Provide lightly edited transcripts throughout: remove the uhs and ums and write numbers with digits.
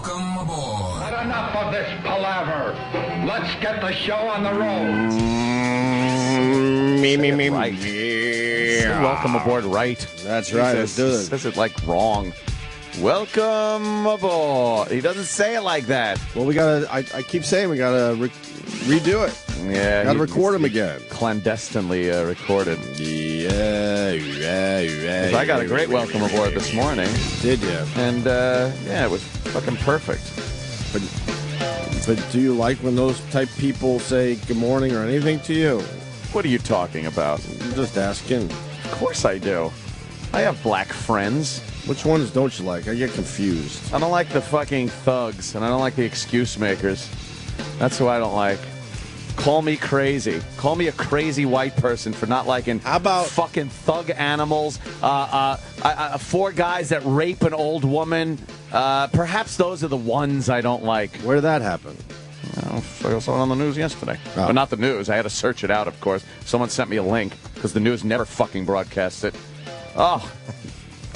Welcome aboard. But enough of this palaver. Let's get the show on the road. Welcome aboard, right? That's right. Let's do He this. says it like wrong. Welcome aboard. He doesn't say it like that. Well, we gotta. I keep saying we gotta redo it. Yeah, Gotta record him again. Clandestinely recorded. Yeah. I got a great welcome aboard this morning, Did you? and yeah, it was fucking perfect. But do you like when those type people say good morning or anything to you? What are you talking about? I'm just asking. Of course I do. I have black friends. Which ones don't you like? I get confused. I don't like the fucking thugs, and I don't like the excuse makers. That's who I don't like. Call me crazy. Call me a crazy white person for not liking How about fucking thug animals, 4 guys that rape an old woman. Perhaps those are the ones I don't like. where did that happen? I saw it on the news yesterday. Oh. But not the news. I had to search it out, of course. Someone sent me a link because the news never fucking broadcasts it. Oh,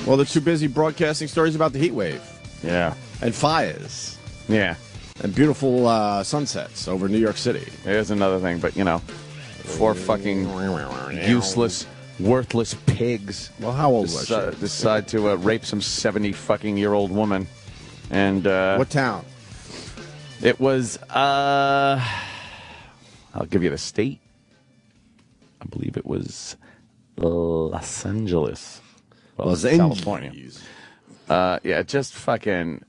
Well, they're too busy broadcasting stories about the heat wave yeah. and fires Yeah. and beautiful sunsets over New York City. There's another thing, but, 4 fucking useless, worthless pigs Well, how old was she? decide to rape some 70-fucking-year-old woman. And What town? it was, I'll give you the state. I believe it was Los Angeles. Well, Los California. Angeles. Yeah, just fucking,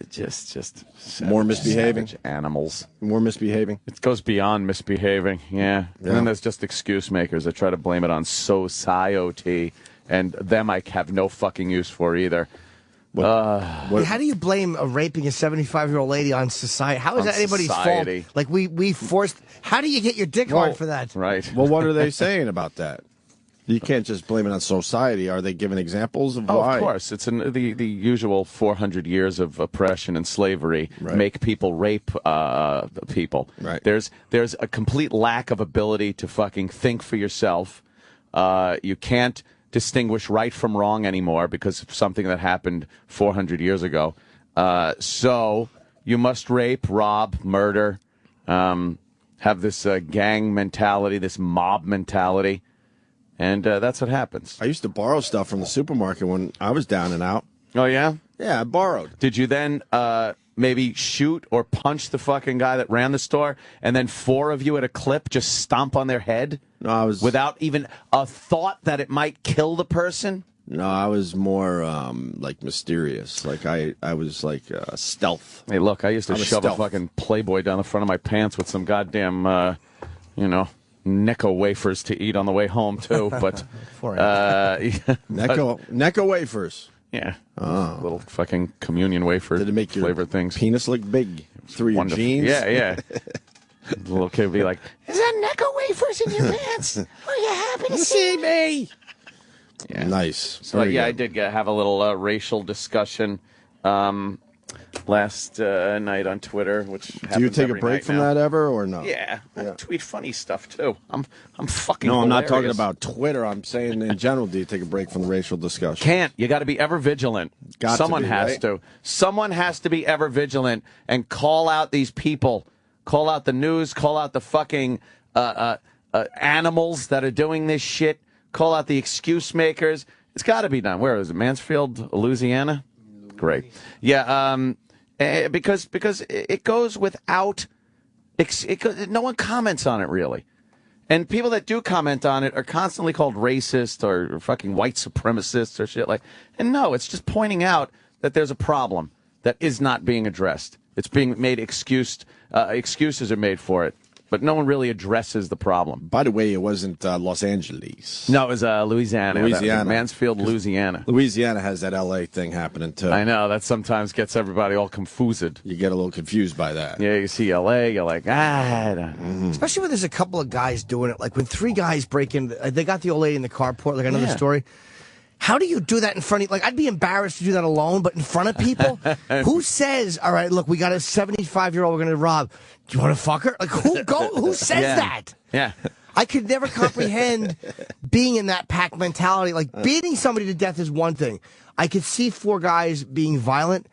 just More misbehaving? savage animals. More misbehaving? It goes beyond misbehaving, yeah. And then there's just excuse makers that try to blame it on society, and them I have no fucking use for either. How do you blame raping a 75-year-old lady on society? How is On that anybody's society. fault? Like, we forced... How do you get your dick hard for that? Right. Well, what are they saying about that? You can't just blame it on society. Are they giving examples of Oh, why? of course. It's the usual 400 years of oppression and slavery Right. make people rape people. Right. There's a complete lack of ability to fucking think for yourself. You can't distinguish right from wrong anymore because of something that happened 400 years ago. So you must rape, rob, murder, have this gang mentality, this mob mentality. And that's what happens. I used to borrow stuff from the supermarket when I was down and out. Oh, yeah? Yeah, I borrowed. Did you then maybe shoot or punch the fucking guy that ran the store, and then 4 of you at a clip just stomp on their head? No, I was without even a thought that it might kill the person? No, I was more like mysterious. Like I was like stealth. Hey, look, I used to I was shove stealth. a fucking Playboy down the front of my pants with some goddamn, Necco wafers to eat on the way home, too. But, Necco wafers. yeah. Little fucking communion wafer Did it make your flavor things. penis look big through your Wonderful. jeans? Yeah, yeah. The little kid would be like, "Is that Necco wafers in your pants? Are you happy to see me?" Yeah. Nice. So Very yeah, I good. did have a little racial discussion last night on Twitter. Which Do you take a break from that ever or no? Yeah, I tweet funny stuff too. I'm fucking. No, I'm not talking hilarious. about Twitter. I'm saying in general. Do you take a break from the racial discussion? Can't. You got to be ever vigilant. Someone has right? to. Someone has to be ever vigilant and call out these people. Call out the news. Call out the fucking animals that are doing this shit. Call out the excuse makers. It's got to be done. Where is it? Mansfield, Louisiana? Great. Yeah, because it goes without... no one comments on it, really. And people that do comment on it are constantly called racist or fucking white supremacists or shit like... And no, it's just pointing out that there's a problem that is not being addressed. It's being made excuses are made for it. But no one really addresses the problem. By the way, it wasn't Los Angeles. No, it was Louisiana. That was Louisiana. Mansfield, Louisiana. Louisiana has that L.A. thing happening, too. I know. That sometimes gets everybody all confused. You get a little confused by that. Yeah, you see L.A., you're like, Especially when there's a couple of guys doing it. Like when 3 guys break in, they got the old lady in the carport, like another story. How do you do that in front of, like, I'd be embarrassed to do that alone, but in front of people? Who says, all right, look, we got a 75-year-old we're going to rob. Do you want to fuck her? Like, who says that? Yeah. I could never comprehend being in that pack mentality. Like, beating somebody to death is one thing. I could see 4 guys being violent.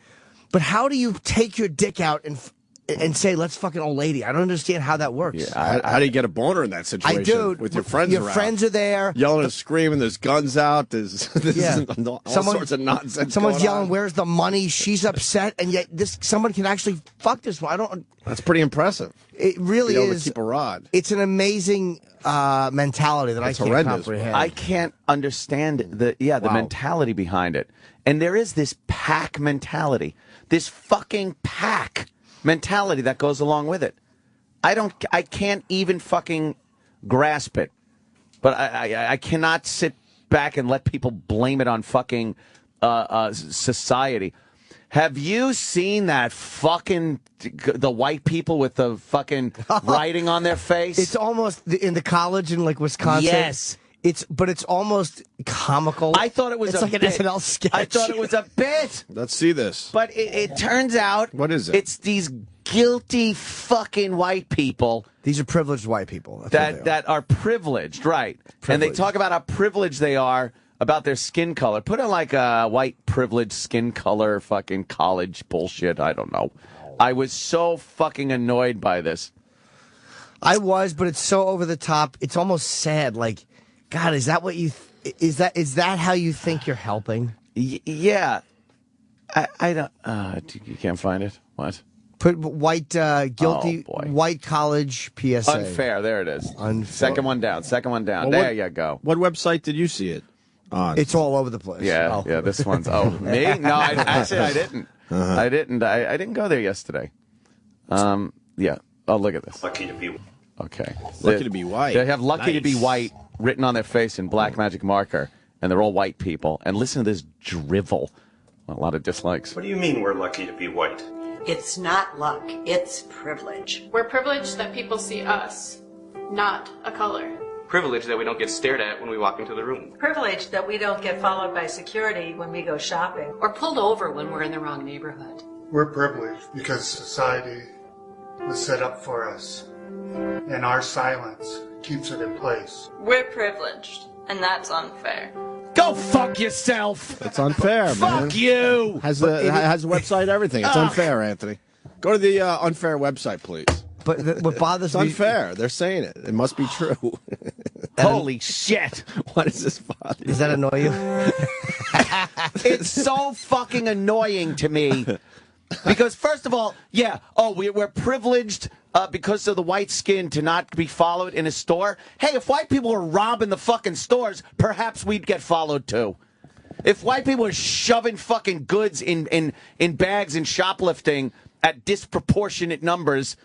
But how do you take your dick out and say, let's fucking old lady? I don't understand how that works. Yeah, how do you get a boner in that situation? I do. With your friends Your around? friends are there. Yelling and screaming, there's guns out, there's all sorts of nonsense. Someone's going yelling, on. "Where's the money?" She's upset, and yet someone can actually fuck this one. I don't. That's pretty impressive. It really Be able is. to keep a rod. It's an amazing mentality that That's I can't horrendous. comprehend. I can't understand the Wow. mentality behind it. And there is this pack mentality, this fucking pack mentality that goes along with it. I can't even fucking grasp it. But I cannot sit back and let people blame it on fucking society. Have you seen that fucking the white people with the fucking writing on their face? It's almost in the college in like Wisconsin. Yes. But it's almost comical. I thought it was it's a like bit. an SNL sketch. I thought it was a bit. Let's see this. But it turns out. What is it? It's these guilty fucking white people These are privileged white people. That's what they are. that are privileged, right? And they Privileged. talk about how privileged they are about their skin color. Put in like a white privileged skin color fucking college bullshit. I don't know. I was so fucking annoyed by this. I was, but it's so over the top. It's almost sad. Like, God, is that what you? Is that how you think you're helping? Yeah. I don't. You can't find it. What? Put white guilty Oh, boy. white college PSA. Unfair. There it is. Unfair. Second one down. Second one down. Well, there you go. What website did you see it on? It's all over the place. Yeah, Oh. yeah. This one's me. No, actually I didn't. I didn't. I didn't go there yesterday. Yeah. Oh, look at this. Lucky to be. Okay. Lucky to be white. They have "lucky to be Nice. white" written on their face in black magic marker, and they're all white people. And listen to this drivel. A lot of dislikes. What do you mean we're lucky to be white? It's not luck, it's privilege. We're privileged that people see us, not a color. Privilege that we don't get stared at when we walk into the room. Privilege that we don't get followed by security when we go shopping. Or pulled over when we're in the wrong neighborhood. We're privileged because society was set up for us, and our silence keeps it in place. We're privileged, and that's unfair. Go fuck yourself. It's unfair, man. Fuck you. Has the website, everything. It's unfair, Anthony. Go to the unfair website, please. But what bothers It's me? unfair. They're saying it. It must be true. Holy shit. Why does this bother you? Does that annoy you? It's so fucking annoying to me. Because first of all, yeah, we're privileged because of the white skin to not be followed in a store. Hey, if white people were robbing the fucking stores, perhaps we'd get followed too. If white people were shoving fucking goods in bags and shoplifting at disproportionate numbers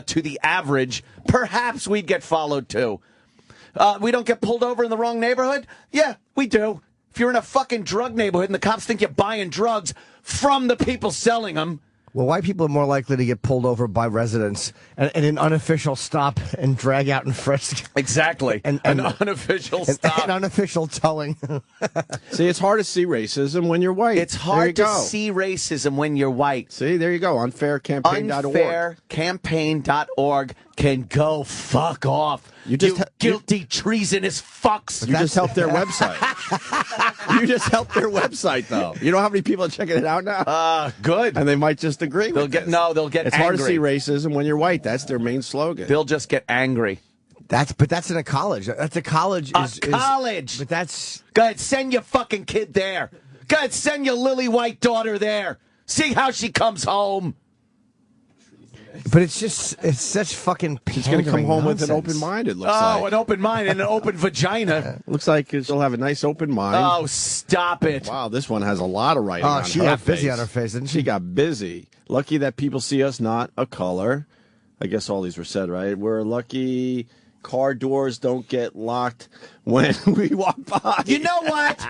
to the average, perhaps we'd get followed too. We don't get pulled over in the wrong neighborhood? Yeah, we do. If you're in a fucking drug neighborhood and the cops think you're buying drugs from the people selling them. Well, white people are more likely to get pulled over by residents and an unofficial stop and drag out and frisk. Exactly. And an unofficial and stop. unofficial towing. See, it's hard to see racism when you're white. It's There hard you to go. see racism when you're white. See, there you go. Unfaircampaign.org. Unfaircampaign.org can go fuck off. You just guilty, treasonous fucks. You just helped their website. You just helped their website, though. You know how many people are checking it out now? Good. And they might just agree They'll with get this. they'll get It's angry. hard to see racism when you're white. That's their main slogan. They'll just get angry. But that's in a college. That's a college. College. But that's. Go ahead, send your fucking kid there. Go ahead, send your lily white daughter there. See how she comes home. But it's such fucking. She's going to come home with an nonsense. open mind, it looks like. An open mind and an open vagina. Looks like she'll have a nice open mind. Oh, stop it. Wow, this one has a lot of writing Oh, on she her got face. busy on her face, didn't she? She got busy. Lucky that people see us not a color. I guess all these were said, right? We're lucky car doors don't get locked when we walk by. You know what?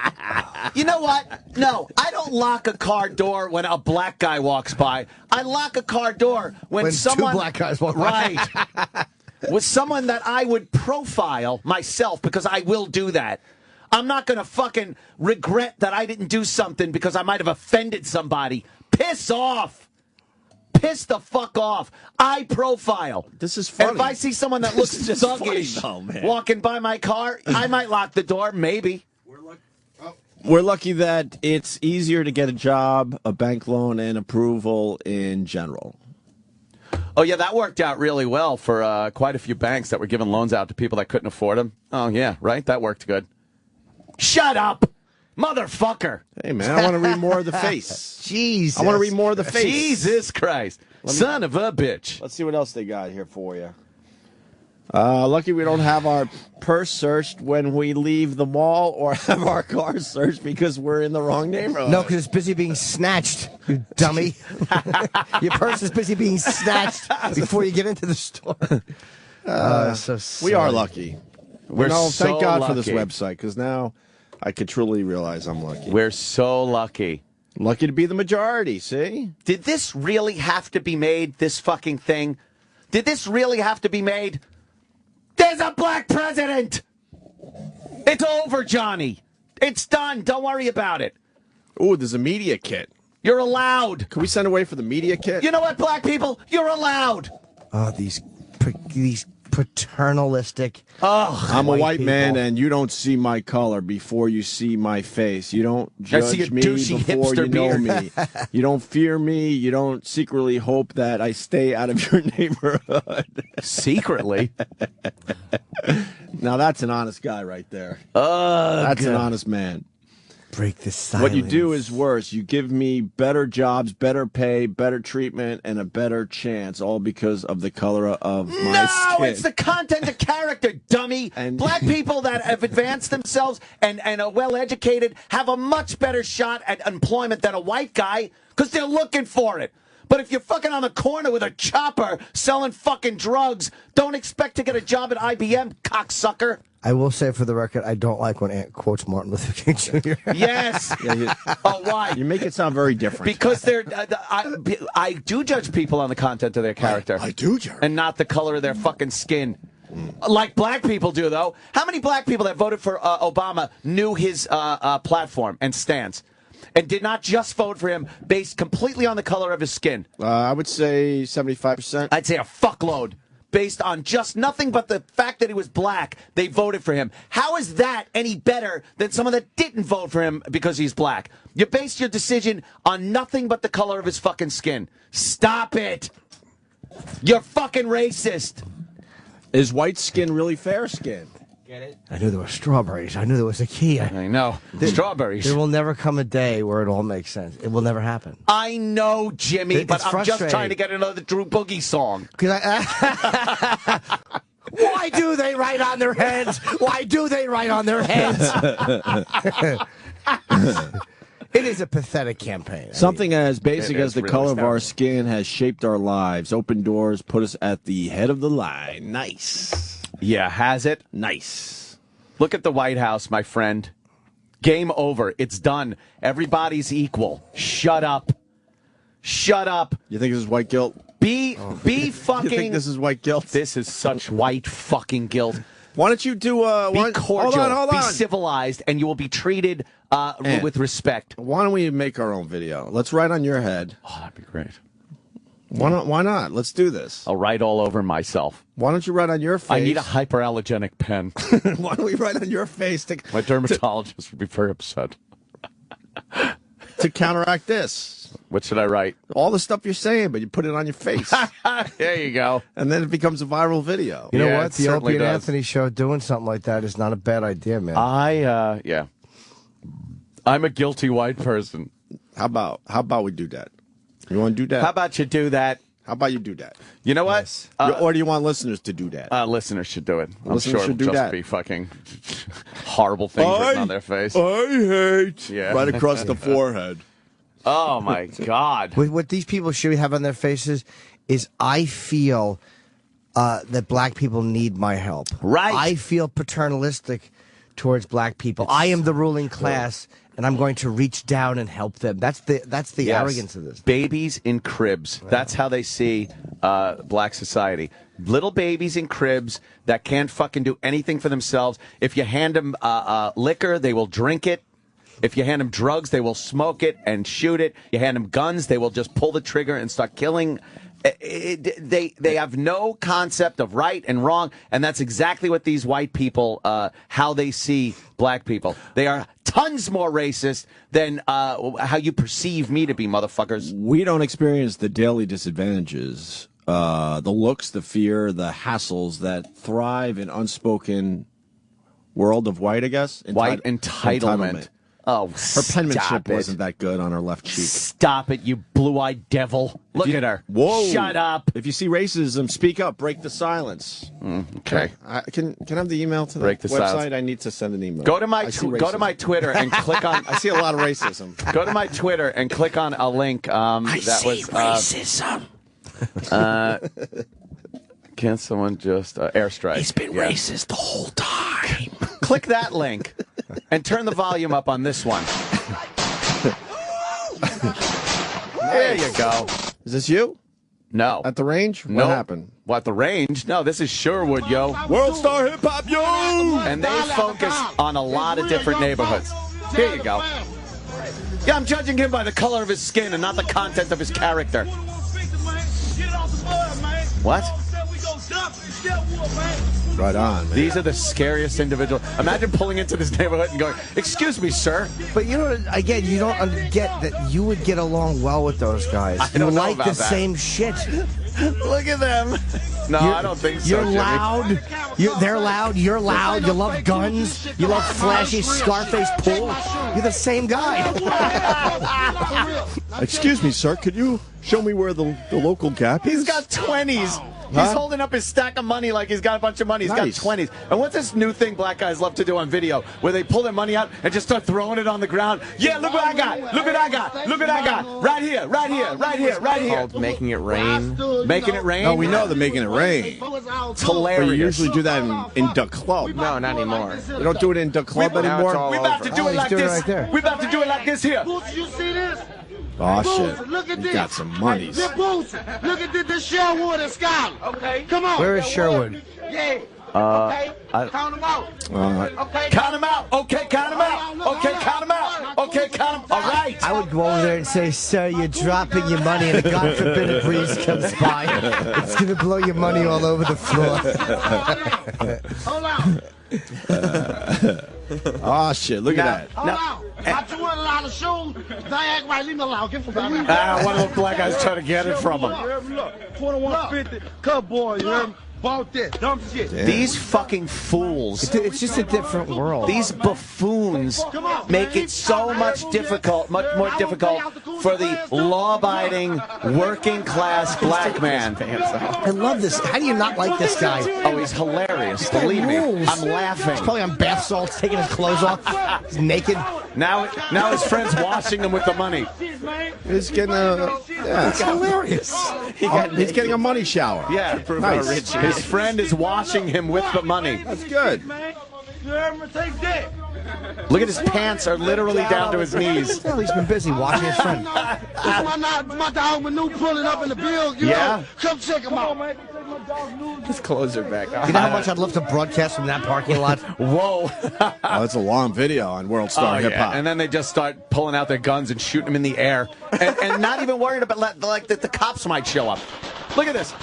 You know what? No, I don't lock a car door when a black guy walks by. I lock a car door when someone... two black guys walk by. Right. With someone that I would profile myself, because I will do that. I'm not going to fucking regret that I didn't do something because I might have offended somebody. Piss off. Piss the fuck off. I profile. This is funny. And if I see someone that looks This is funny, thuggish though, man. walking by my car, I might lock the door, maybe. We're lucky that it's easier to get a job, a bank loan, and approval in general. Oh, yeah, that worked out really well for quite a few banks that were giving loans out to people that couldn't afford them. Oh, yeah, right? That worked good. Shut up, motherfucker. Hey, man, I want to read more of the face. Jesus. I want to read more of the face. Jesus Christ. Son of a bitch. Let's see what else they got here for you. Lucky we don't have our purse searched when we leave the mall or have our car searched because we're in the wrong neighborhood. No, because it's busy being snatched, you dummy. Your purse is busy being snatched before you get into the store. We are lucky. We're so thank God for this lucky. website, because now I could truly realize I'm lucky. We're so lucky. Lucky to be the majority, see? Did this really have to be made, this fucking thing? Did this really have to be made? There's a black president! It's over, Johnny. It's done. Don't worry about it. Ooh, there's a media kit. You're allowed. Can we send away for the media kit? You know what, black people? You're allowed. Oh, these paternalistic. I'm a white man, people. and you don't see my color before you see my face. You don't I see judge a me douchey before you hipster know beard. me. You don't fear me. You don't secretly hope that I stay out of your neighborhood. Secretly? Now that's an honest guy right there. That's an honest man. Break the silence. What you do is worse. You give me better jobs, better pay, better treatment, and a better chance, all because of the color of my skin. No, it's the content of character, dummy. And- Black people that have advanced themselves and are well-educated have a much better shot at employment than a white guy because they're looking for it. But if you're fucking on the corner with a chopper selling fucking drugs, don't expect to get a job at IBM, cocksucker. I will say for the record, I don't like when Ant quotes Martin Luther King Jr. Yes. Oh, why? You make it sound very different. Because they're, I do judge people on the content of their character. I do judge. And not the color of their fucking skin. Like black people do, though. How many black people that voted for Obama knew his platform and stance? And did not just vote for him based completely on the color of his skin? I would say 75%. I'd say a fuckload. Based on just nothing but the fact that he was black, they voted for him. How is that any better than someone that didn't vote for him because he's black? You based your decision on nothing but the color of his fucking skin. Stop it. You're fucking racist. Is white skin really fair skin? Get it? I knew there were strawberries. I knew there was a key. I know. Strawberries. There will never come a day where it all makes sense. It will never happen. I know, Jimmy, It's but I'm just frustrating. trying to get another Drew Boogie song. Why do they write on their heads? Why do they write on their heads? It is a pathetic campaign. Something as basic it as is the really color of our terrible. skin has shaped our lives. Open doors put us at the head of the line. Nice. Yeah, has it? Nice. Look at the White House, my friend. Game over. It's done. Everybody's equal. Shut up. Shut up. You think this is white guilt? Be You fucking. think this is white guilt? This is such white fucking guilt. Why don't you do Be cordial. Hold Be on. civilized, and you will be treated with respect. Why don't we make our own video? Let's write on your head. Oh, that'd be great. Why not? Let's do this. I'll write all over myself. Why don't you write on your face? I need a hyperallergenic pen. Why don't we write on your face My dermatologist would be very upset. to counteract this? What should I write? All the stuff you're saying, but you put it on your face. There you go. And then it becomes a viral video. You know Yeah, what? it The certainly Opie and does. Anthony show doing something like that is not a bad idea, man. Yeah. I'm a guilty white person. How about we do that? You want to do that? How about you do that? How about you do that? You know what? Or do you want listeners to do that? Listeners should do it. I'm Listeners sure should it'll do just that. be fucking horrible things written on their face. I hate. Yeah. Right across the forehead. Oh, my God. What these people should have on their faces is, I feel that black people need my help. Right. I feel paternalistic towards black people. I am the ruling class, and I'm going to reach down and help them. That's the Yes. arrogance of this. Babies in cribs. That's how they see black society. Little babies in cribs that can't fucking do anything for themselves. If you hand them liquor, they will drink it. If you hand them drugs, they will smoke it and shoot it. You hand them guns, they will just pull the trigger and start killing. They have no concept of right and wrong, and that's exactly what these white people, how they see black people. They are tons more racist than how you perceive me to be, motherfuckers. We don't experience the daily disadvantages, the looks, the fear, the hassles that thrive in unspoken world of white, I guess. White entitlement. Oh, her penmanship wasn't that good on her left cheek. Stop it, you blue-eyed devil. Look at her. Whoa. Shut up. If you see racism, speak up. Break the silence. Okay. Can I have the email to Break the website? silence. I need to send an email. Go to my Twitter and click on. I see a lot of racism. Go to my Twitter and click on a link. Racism. Can't someone just airstrike? He's been racist the whole time. Click that link and turn the volume up on this one. There you go. Is this you? No. At the range? What No. happened? What, the range? No, this is Sherwood, yo. World Star Hip Hop, yo! And they focus on a lot of different neighborhoods. Here you go. Yeah, I'm judging him by the color of his skin and not the content of his character. What? Right on, man. These are the scariest individuals. Imagine pulling into this neighborhood and going, "Excuse me, sir." But you know, again, you don't get that you would get along well with those guys. I don't you know like about the that. same shit. Look at them. No, I don't think so. You're Jimmy. loud. They're loud. You're loud. You love guns. You love flashy Scarface pool. You're the same guy. Excuse me, sir. Could you show me where the local Gap is? He's got 20s. He's Huh? holding up his stack of money like he's got a bunch of money. He's Nice. got 20s. And what's this new thing black guys love to do on video where they pull their money out and just start throwing it on the ground? Yeah, look what I got. Look what I got. Look what I got. Right here, right here, right here, right here. Called making it rain. Making it rain? No, we know they're making it rain. It's But hilarious. you usually do that in the club. No, not anymore. You don't do it in the club Now it's anymore? all We're about to do Oh, it he's like doing it this. right there. We're about to do it like this here. You see this? Oh, shit. Look at You this. got some monies. This Boots. Look at this Sherwood and Scott. Okay. Come on. Where is Sherwood? Yeah. Okay. Count them out. Okay. Count him out. Okay, count him out. Okay, count him out. Okay, count him. All right. I would go over there and say, "Sir, you're dropping your money, and God forbid a breeze comes by. It's gonna blow your money all over the floor." Hold on. Oh, shit. Look at that. Hold on. My $200 shoes. They act right. Leave me alone. Get from behind. One of those black guys trying to get it from him. Look, 2150. Cut boy. You heard me? Bought this. Dumb shit. These fucking fools. It's just a different world. These buffoons make it so much more difficult for the law-abiding, working-class black man. I love this. How do you not like this guy? Oh, he's hilarious. Believe me, rules. I'm laughing. He's probably on bath salts, taking his clothes off. He's naked. Now his friend's washing him with the money. He's getting It's hilarious. he's getting a money shower. Yeah, Nice. his friend is washing him with the money. That's good. You heard me? Take that. Look at his pants are literally down to his knees. Well, he's been busy watching his friend. My dog Manu pulling up in the build. You Yeah? know? Come check him out. His clothes are back. You know how much I'd love to broadcast from that parking lot? Whoa. Oh, that's a long video on World Star Hip Hop. And then they just start pulling out their guns and shooting them in the air. And not even worried about that the cops might show up. Look at this.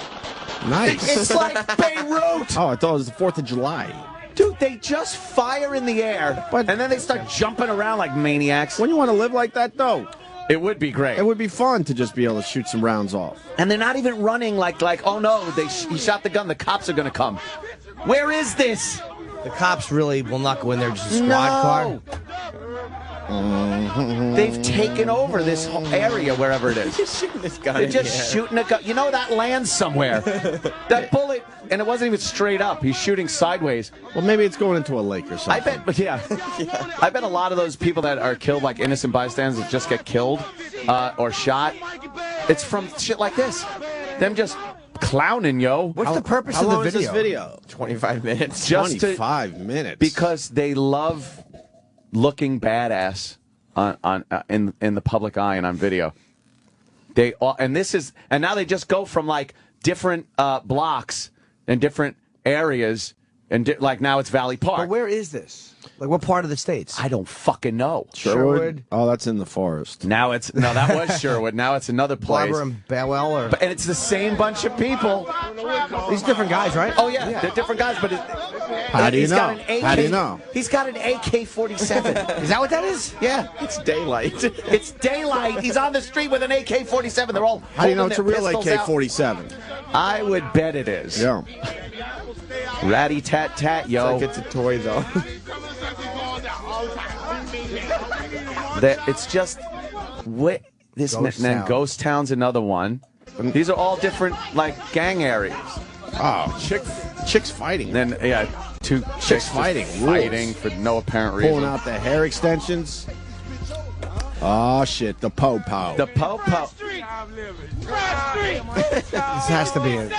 Nice. It's like Beirut. Oh, I thought it was the 4th of July. Dude, they just fire in the air, and then they start jumping around like maniacs. When you want to live like that, though, It would be great. it would be fun to just be able to shoot some rounds off. And they're not even running like oh no, he shot the gun, the cops are going to come. Where is this? The cops really will not go in there, just a squad car. They've taken over this whole area, wherever it is. shooting this gun. They're just shooting a gun. You know that lands somewhere. That bullet, and it wasn't even straight up. He's shooting sideways. Well, maybe it's going into a lake or something. I bet, yeah. I bet a lot of those people that are killed, like innocent bystanders that just get killed or shot, it's from shit like this. Them just clowning, yo. What's the purpose How of the long is video? this video? 25 minutes. Just to- 25 minutes. Because they love looking badass in the public eye and on video. And now they just go from like different blocks and different areas And like now it's Valley Park. But where is this? Like what part of the States? I don't fucking know. Sherwood? Oh, that's in the forest. Now it's no, that was Sherwood. Now it's another place. Barber and Bellwell, or And it's the same bunch of people. these different guys, right? Oh yeah, they're different guys. But How do you he's know? got an AK, How do you know? He's got an AK-47. Is that what that is? Yeah, It's daylight. it's daylight. He's on the street with an AK-47. They're all. How do you know holding it's a their real pistols out. AK-47? I would bet it is. Yeah. Ratty tat tat, yo. Like it's a toy, though. It's just this Ghost then Town. Ghost Town's another one. These are all different like gang areas. Oh, chicks fighting. Then yeah, two chicks just fighting. fighting for no apparent reason. Pulling out the hair extensions. Oh shit, the po-po. The po-po. This has to be it.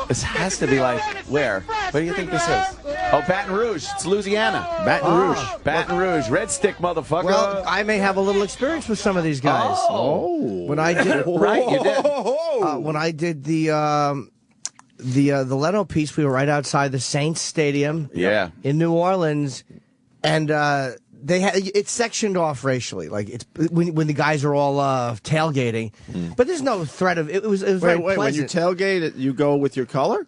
This has to be like where? Where do you think this is? Oh, Baton Rouge. It's Louisiana. Baton Rouge. Baton Rouge. Red stick, motherfucker. Well, I may have a little experience with some of these guys. Oh. When I did Right, you did. when I did the Leno piece, we were right outside the Saints Stadium. Yeah. In New Orleans, and they had it's sectioned off racially, like it's when the guys are all tailgating, but there's no threat of it. Was very Wait, when you pleasant. tailgate, you go with your color?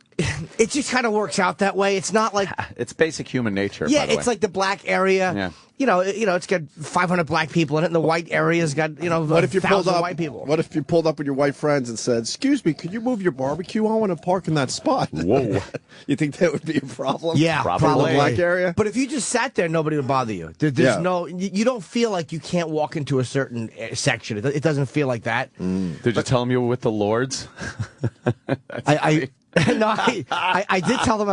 It just kind of works out that way. It's not like It's basic human nature. yeah, by the it's way. like the black area. Yeah. You know, it's got 500 black people in it, and the white area's got What if you pulled 1,000 up? white people. What if you pulled up with your white friends and said, "Excuse me, could you move your barbecue? I want to park in that spot." Whoa. You think that would be a problem? Yeah, Probably. The black area. But if you just sat there, nobody would bother you. There's Yeah. no, you don't feel like you can't walk into a certain section. It doesn't feel like that. Did you tell them you were with the Lords? No, I did tell them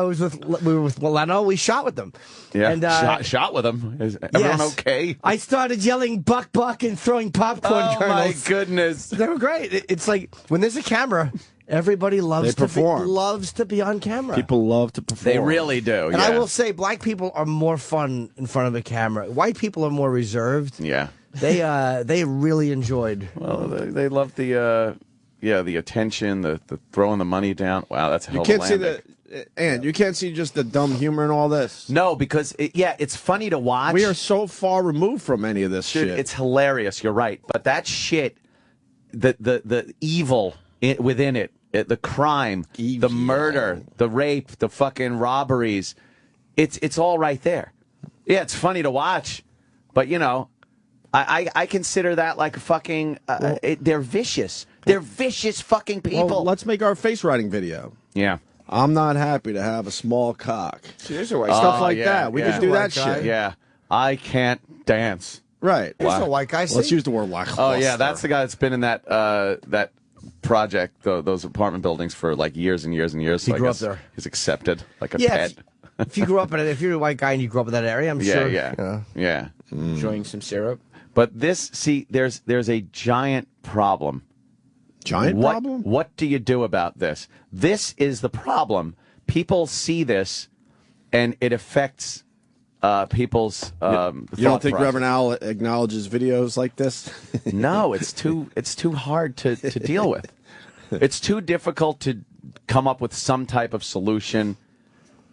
we were with Leno. We shot with them. Yeah. And, shot with them. Is everyone yes. okay? I started yelling "buck, buck" and throwing popcorn Oh my kernels. goodness. They were great. It's like when there's a camera, everybody loves They perform. loves to be on camera. People love to perform. They really do. and yeah. I will say, black people are more fun in front of a camera. White people are more reserved. Yeah. They really enjoyed. Well, they love the attention, the throwing the money down. Wow, that's a hell You of can't a see landing. you can't see just the dumb humor in all this. No, because it's funny to watch. We are so far removed from any of this Dude, shit. it's hilarious. You're right, but that shit, the evil within it, the crime, the murder, the rape, the fucking robberies, it's all right there. Yeah, it's funny to watch, but you know, I consider that like fucking. They're vicious. They're vicious fucking people. Well, let's make our face writing video. Yeah. I'm not happy to have a small cock. See, there's a white Stuff like yeah, that. We yeah. could do that White guy. shit. Yeah. I can't dance. Right. There's no white guy. Let's use the word like. Oh yeah, that's the guy that's been in that project, those apartment buildings for like years and years and years. He So I grew up guess there. He's accepted like a Yeah, pet. if you grew up in it, if you're a white guy and you grew up in that area, I'm Yeah, sure. yeah, you know. yeah. enjoying some syrup. But there's a giant problem. Giant problem? What do you do about this? This is the problem. People see this, and it affects people's. You don't think Reverend Al acknowledges videos like this? No, it's too hard to deal with. It's too difficult to come up with some type of solution.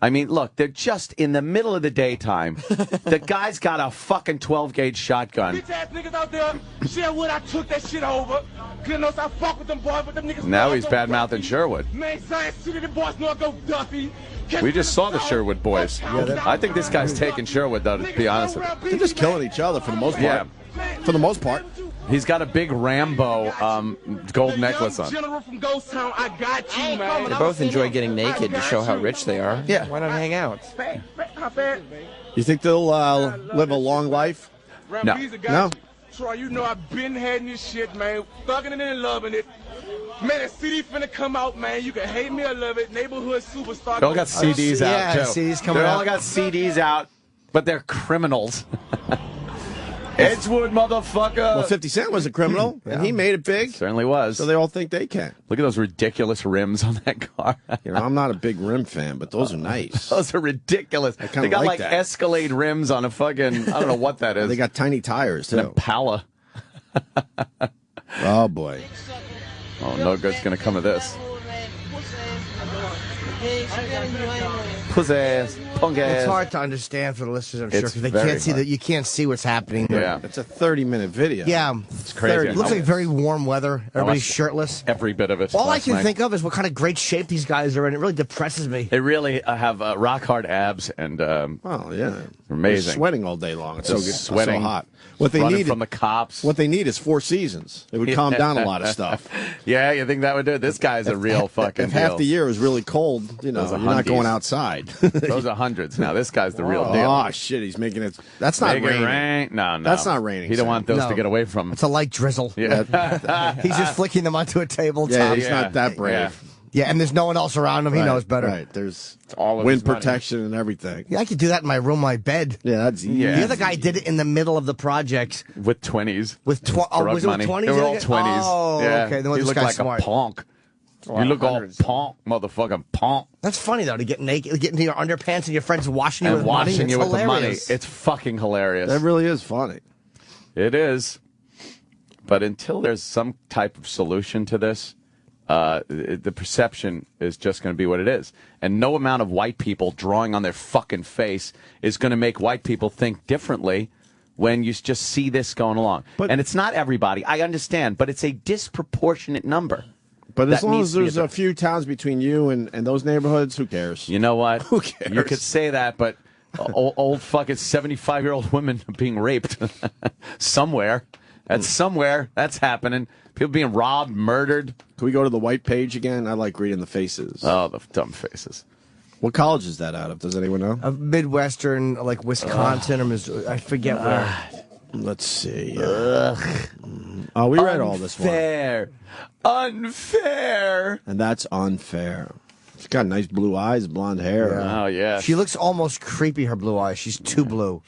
I mean, look, they're just in the middle of the daytime. The guy's got a fucking 12-gauge shotgun. Bitch ass niggas out there, Sherwood, I took that shit over. Cause knows I fuck with them boys, but them niggas. Now he's bad-mouthing Sherwood. Man, Science City, the boys know I go Duffy. We just saw the Sherwood boys. I think this guy's taking Sherwood, though, to be honest with you. They're just killing each other for the most part. Yeah. For the most part. He's got a big Rambo gold necklace on. General from Ghost Town, I got you, man. They both enjoy getting naked to show how rich they are. Yeah. Why not hang out? How bad? You think they'll live a long life? No. No. Troy, you know I've been having this shit, man. Thugging it and loving it. Man, the CD finna come out, man. You can hate me or love it. Neighborhood superstar. They all got CDs out, yeah, too. CDs coming They all out. got CDs out, but they're criminals. Edgewood, motherfucker. Well, 50 Cent was a criminal, and he made it big. Certainly was. So they all think they can. Look at those ridiculous rims on that car. You know, I'm not a big rim fan, but those are nice. Those are ridiculous. kinda They got like like that. Escalade rims on a fucking, I don't know what that is. They got tiny tires, an too. Impala. Oh, boy. Oh, no good's going to come of this. pussy, punk ass. It's hard to understand for the listeners, I'm sure, It's because they very can't see hard. that. You can't see what's happening. Yeah. It's a 30-minute video. Yeah. It's crazy. It looks like very warm weather. Everybody's watched shirtless. Every bit of it. All I last can night. think of is what kind of great shape these guys are in. It really depresses me. They really have rock hard abs and Oh, yeah. amazing. They're sweating all day long. It's so They're good. sweating, So hot. What they running need from the cops. What they need is 4 seasons. It would calm down a lot of stuff. Yeah, you think that would do it? This guy's a real fucking If half deal. the year is really cold, you know, Those are you're not hundies. going outside. Those are hundreds. Now this guy's the real deal. Oh, shit. He's making it. That's not Make it raining. rain. No, no. That's not raining, He don't Sam. want those No. to get away from him. It's a light drizzle. Yeah. He's just flicking them onto a tabletop. Yeah, he's Yeah. not that brave. Yeah. Yeah, and there's no one else around him. He Right, knows better. Right. There's all of wind his money. protection and everything. Yeah, I could do that in my room, my bed. Yeah, that's Yeah. The other guy did it in the middle of the project With 20s. with For was it money. with 20s? They were all the other guy? 20s. Oh, yeah. okay. Then He this looked guy's like smart. a punk. You lot look of all hundreds. punk, motherfucking punk. That's funny though to get naked, get into your underpants, and your friends washing you And with money. washing It's you with the money. hilarious. It's fucking hilarious. That really is funny. It is. But until there's some type of solution to this, the perception is just going to be what it is. And no amount of white people drawing on their fucking face is going to make white people think differently when you just see this going along. And it's not everybody. I understand. But it's a disproportionate number. But as That long needs as to be there's a few towns between you and those neighborhoods, who cares? You know what? Who cares? You could say that, but old fucking 75-year-old women being raped somewhere. That's somewhere. That's happening. People being robbed, murdered. Can we go to the white page again? I like reading the faces. Oh, the dumb faces. What college is that out of? Does anyone know? Midwestern, like Wisconsin or Missouri. I forget where. Let's see. Oh, we read all this one. Unfair. And that's unfair. She's got nice blue eyes, blonde hair. Oh, yeah. She looks almost creepy, her blue eyes. She's too blue.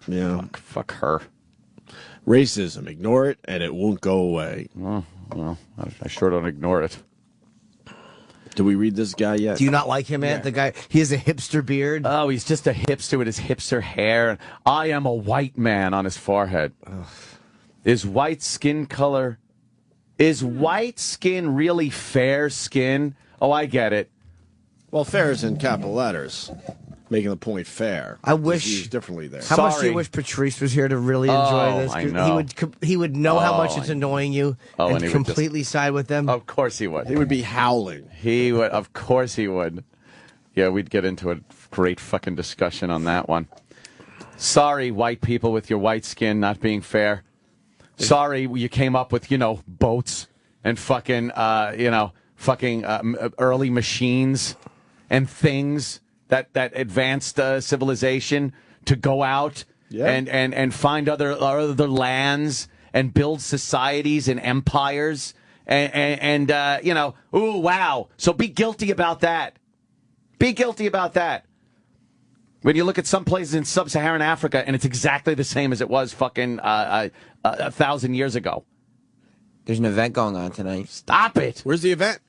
Yeah. Fuck her. Racism. Ignore it, and it won't go away. Well, I sure don't ignore it. Do we read this guy yet? Do you not like him, man? The guy, he has a hipster beard. Oh, he's just a hipster with his hipster hair. I am a white man on his forehead. Is white skin really fair skin? Oh, I get it. Well, fair is in capital letters, making the point fair. I It's wish used differently there. How much do Sorry. you wish Patrice was here to really enjoy this? I 'Cause know. He would know how much Oh, it's I- annoying you Oh, and and he would completely side with them. Of course he would. He would be howling. He would. Of course he would. Yeah, we'd get into a great fucking discussion on that one. Sorry, white people with your white skin not being fair. Sorry, you came up with, boats and fucking, early machines and things that advanced civilization to go out and find other lands and build societies and empires and ooh, wow. So be guilty about that. Be guilty about that. When you look at some places in sub-Saharan Africa and it's exactly the same as it was fucking 1,000 years ago. There's an event going on tonight. Stop it. Where's the event?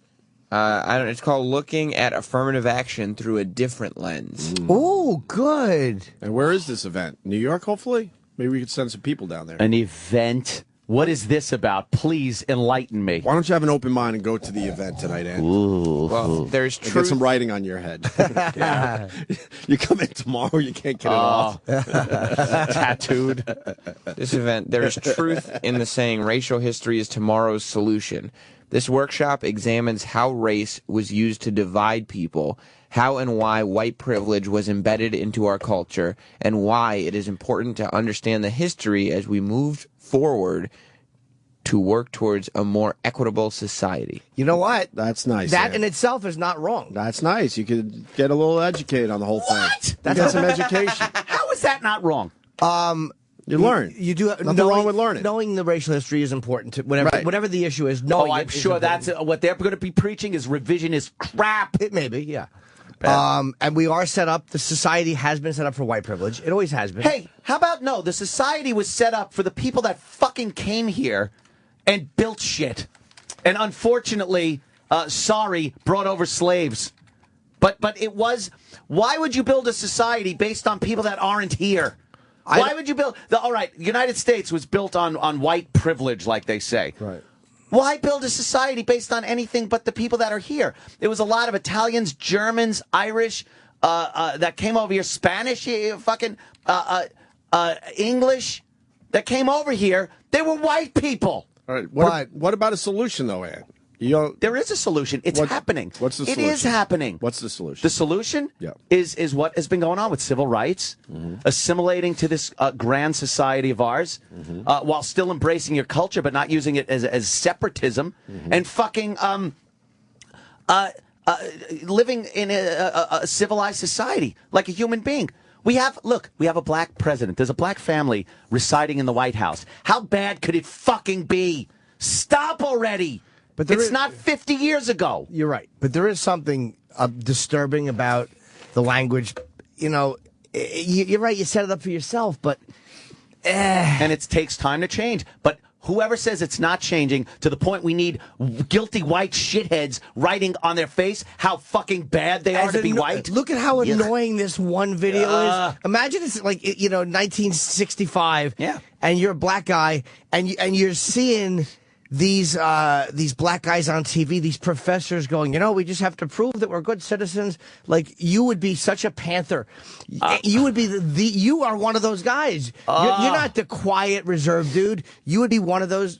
I don't. It's called Looking at Affirmative Action Through a Different Lens. Ooh, good. And where is this event? New York, hopefully? Maybe we could send some people down there. An event? What is this about? Please enlighten me. Why don't you have an open mind and go to the event tonight, Ann? Well, there's And get truth. some writing on your head. You come in tomorrow, you can't get it off. Tattooed. This event, there is truth in the saying, racial history is tomorrow's solution. This workshop examines how race was used to divide people, how and why white privilege was embedded into our culture, and why it is important to understand the history as we move forward to work towards a more equitable society. You know what? That's nice. That Ann. in itself is not wrong. That's nice. You could get a little educated on the whole What? thing. You get some education. How is that not wrong? You learn. You do Nothing wrong with learning. Knowing the racial history is important to Right. whatever the issue is. Oh, Knowing I'm it is sure important. that's what they're going to be preaching is revisionist crap. It may be, yeah. And we are set up. The society has been set up for white privilege. It always has been. Hey, how about no? The society was set up for the people that fucking came here and built shit. And unfortunately, brought over slaves. But it was, why would you build a society based on people that aren't here? Why would you build, all right, the United States was built on white privilege, like they say. Right. Why build a society based on anything but the people that are here? There was a lot of Italians, Germans, Irish, that came over here, Spanish, fucking English, that came over here, they were white people. All right. What about a solution, though, Ed? There is a solution. It's happening. What's the solution? It is happening. What's the solution? The solution is what has been going on with civil rights, assimilating to this grand society of ours, while still embracing your culture, but not using it as separatism, and fucking living in a civilized society like a human being. We have a black president. There's a black family residing in the White House. How bad could it fucking be? Stop already. But it's not 50 years ago. You're right. But there is something disturbing about the language. You know, you're right. You set it up for yourself, but... And it takes time to change. But whoever says it's not changing to the point we need guilty white shitheads writing on their face how fucking bad they are to be white. Look at how annoying this one video is. Imagine it's like, 1965. Yeah. And you're a black guy, and you're seeing these black guys on TV, these professors going, we just have to prove that we're good citizens. Like, you would be such a panther. You would be you are one of those guys. You're not the quiet, reserved dude. You would be one of those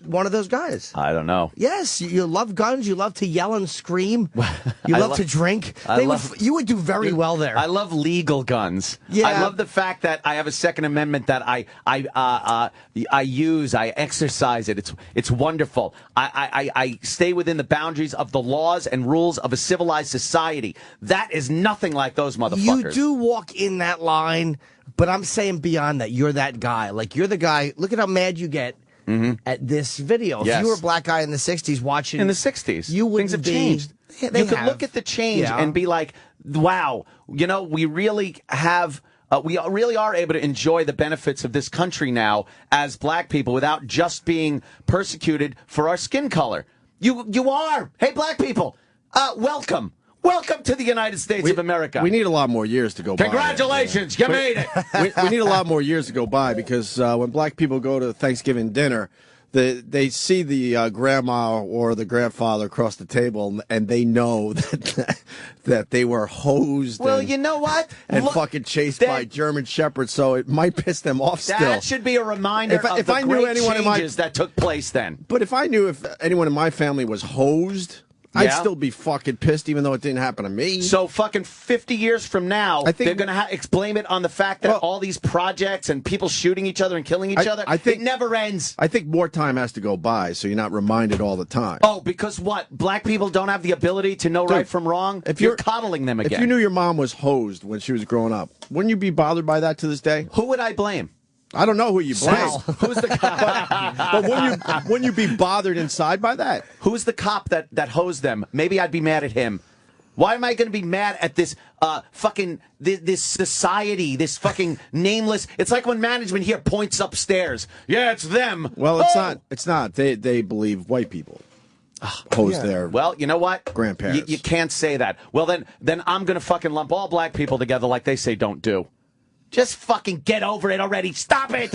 guys. I don't know. Yes, you love guns. You love to yell and scream. You love to drink. You would do very well there. I love legal guns. Yeah. I love the fact that I have a Second Amendment that I use. I exercise it. It's wonderful. I stay within the boundaries of the laws and rules of a civilized society. That is nothing like those motherfuckers. You do walk in that line, but I'm saying beyond that, you're that guy. Like, you're the guy. Look at how mad you get at this video. Yes. If you were a black guy in the 60s watching... In the 60s. You wouldn't Things have be... changed. Yeah, you could look at the change and be like, wow, we really have... we really are able to enjoy the benefits of this country now as black people without just being persecuted for our skin color. You are. Hey, black people, welcome. Welcome to the United States of America. We need a lot more years to go by. Congratulations, you made it. We need a lot more years to go by because when black people go to Thanksgiving dinner, they see the grandma or the grandfather across the table, and they know that they were hosed. Well, you know what? And fucking chased by German shepherds, so it might piss them off still. That should be a reminder of the great changes that took place then. But if I knew if anyone in my family was hosed... I'd still be fucking pissed, even though it didn't happen to me. So fucking 50 years from now, they're going to blame it on the fact that all these projects and people shooting each other and killing each other, it never ends. I think more time has to go by, so you're not reminded all the time. Oh, because what? Black people don't have the ability to know right from wrong? If you're coddling them again. If you knew your mom was hosed when she was growing up, wouldn't you be bothered by that to this day? Who would I blame? I don't know who you blame. Who's the cop? But wouldn't you be bothered inside by that? Who's the cop that hosed them? Maybe I'd be mad at him. Why am I going to be mad at this this society, this fucking nameless? It's like when management here points upstairs. Yeah, it's them. Well, it's not. It's not. They believe white people hose their. Well, you know what? Grandparents. You can't say that. Well, then I'm going to fucking lump all black people together like they say don't do. Just fucking get over it already. Stop it.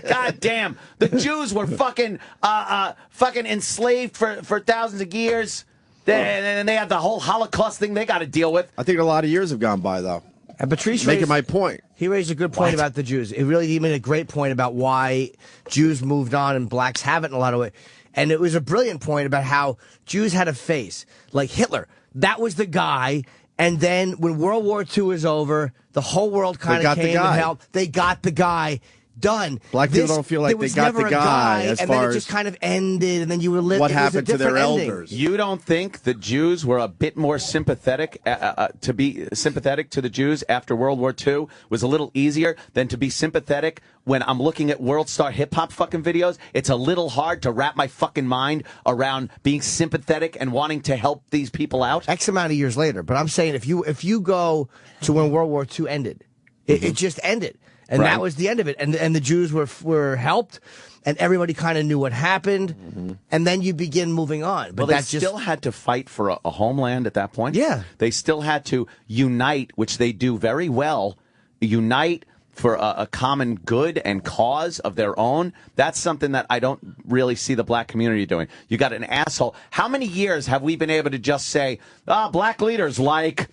God damn. The Jews were fucking enslaved for thousands of years. And they have the whole Holocaust thing they got to deal with. I think a lot of years have gone by, though. And Patrice making my point. He raised a good point about the Jews. He made a great point about why Jews moved on and blacks haven't in a lot of ways. And it was a brilliant point about how Jews had a face. Like Hitler. That was the guy. And then when World War II is over, the whole world kind of came and helped. They got the guy. Done. Black people don't feel like they got the guy as and far then it just kind of ended, and then you were living. What happened to their elders? You don't think the Jews were a bit more sympathetic to be sympathetic to the Jews after World War II was a little easier than to be sympathetic when I'm looking at World Star Hip Hop fucking videos? It's a little hard to wrap my fucking mind around being sympathetic and wanting to help these people out. X amount of years later, but I'm saying if you go to when World War II ended, it just ended. And that was the end of it. And the Jews were helped, and everybody kind of knew what happened. And then you begin moving on. But they still had to fight for a homeland at that point. Yeah. They still had to unite, which they do very well, unite for a common good and cause of their own. That's something that I don't really see the black community doing. You got an asshole. How many years have we been able to just say, black leaders like...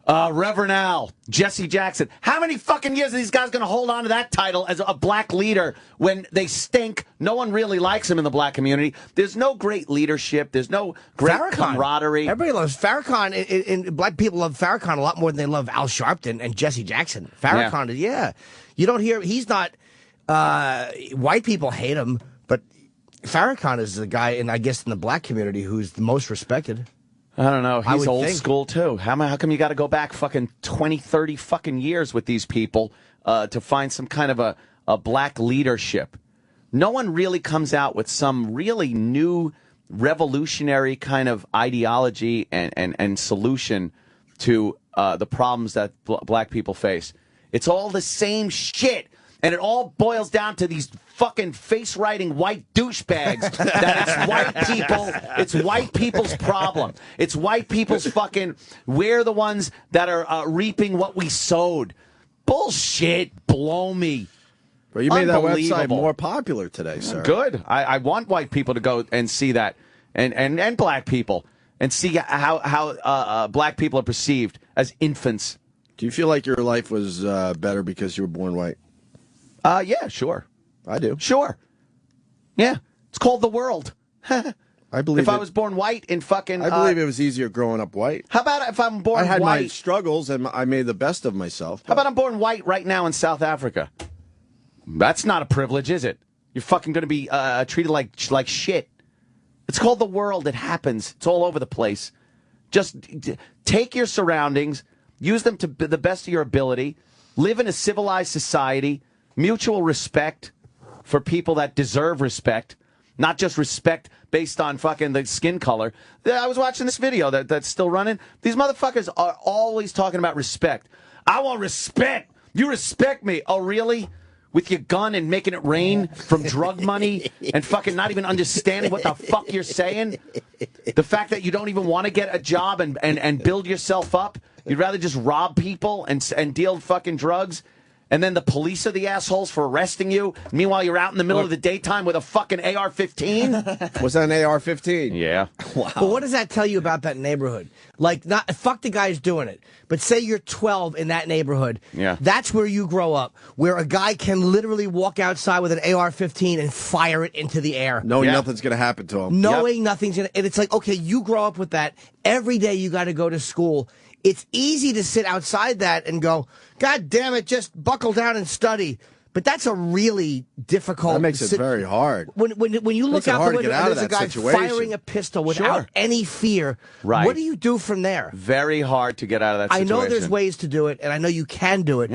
Reverend Al, Jesse Jackson. How many fucking years are these guys going to hold on to that title as a black leader when they stink? No one really likes him in the black community. There's no great leadership. There's no great camaraderie. Everybody loves Farrakhan, and black people love Farrakhan a lot more than they love Al Sharpton and Jesse Jackson. Farrakhan, yeah. You don't hear, he's not, white people hate him, but Farrakhan is the guy, I guess, in the black community who's the most respected. I don't know. He's old school, too. How come you got to go back fucking 20, 30 fucking years with these people to find some kind of a black leadership? No one really comes out with some really new revolutionary kind of ideology and solution to the problems that black people face. It's all the same shit. And it all boils down to these fucking face-writing white douchebags that it's white people, it's white people's problem. It's white people's fucking, we're the ones that are reaping what we sowed. Bullshit, blow me. Well, you made that website more popular today, sir. Good. I want white people to go and see that, and black people, and see how black people are perceived as infants. Do you feel like your life was better because you were born white? Yeah, sure. I do. Sure. Yeah. It's called the world. I believe if I was born white in fucking... I believe it was easier growing up white. How about if I'm born white... I had my struggles, and I made the best of myself. How about I'm born white right now in South Africa? That's not a privilege, is it? You're fucking going to be treated like shit. It's called the world. It happens. It's all over the place. Just take your surroundings, use them to the best of your ability, live in a civilized society... Mutual respect for people that deserve respect, not just respect based on fucking the skin color. I was watching this video that's still running. These motherfuckers are always talking about respect. I want respect. You respect me. Oh, really? With your gun and making it rain from drug money and fucking not even understanding what the fuck you're saying? The fact that you don't even want to get a job and build yourself up. You'd rather just rob people and deal fucking drugs. And then the police are the assholes for arresting you. Meanwhile, you're out in the middle of the daytime with a fucking AR-15. Was that an AR-15? Yeah. Wow. But what does that tell you about that neighborhood? Like, fuck the guys doing it. But say you're 12 in that neighborhood. Yeah. That's where you grow up, where a guy can literally walk outside with an AR-15 and fire it into the air. Knowing nothing's going to happen to him. Knowing nothing's going to... And it's like, okay, you grow up with that. Every day you got to go to school. It's easy to sit outside that and go, God damn it, just buckle down and study. But that's a really difficult... That makes it very hard. When you look out the window and there's a guy firing a pistol without any fear, right. What do you do from there? Very hard to get out of that situation. I know there's ways to do it, and I know you can do it,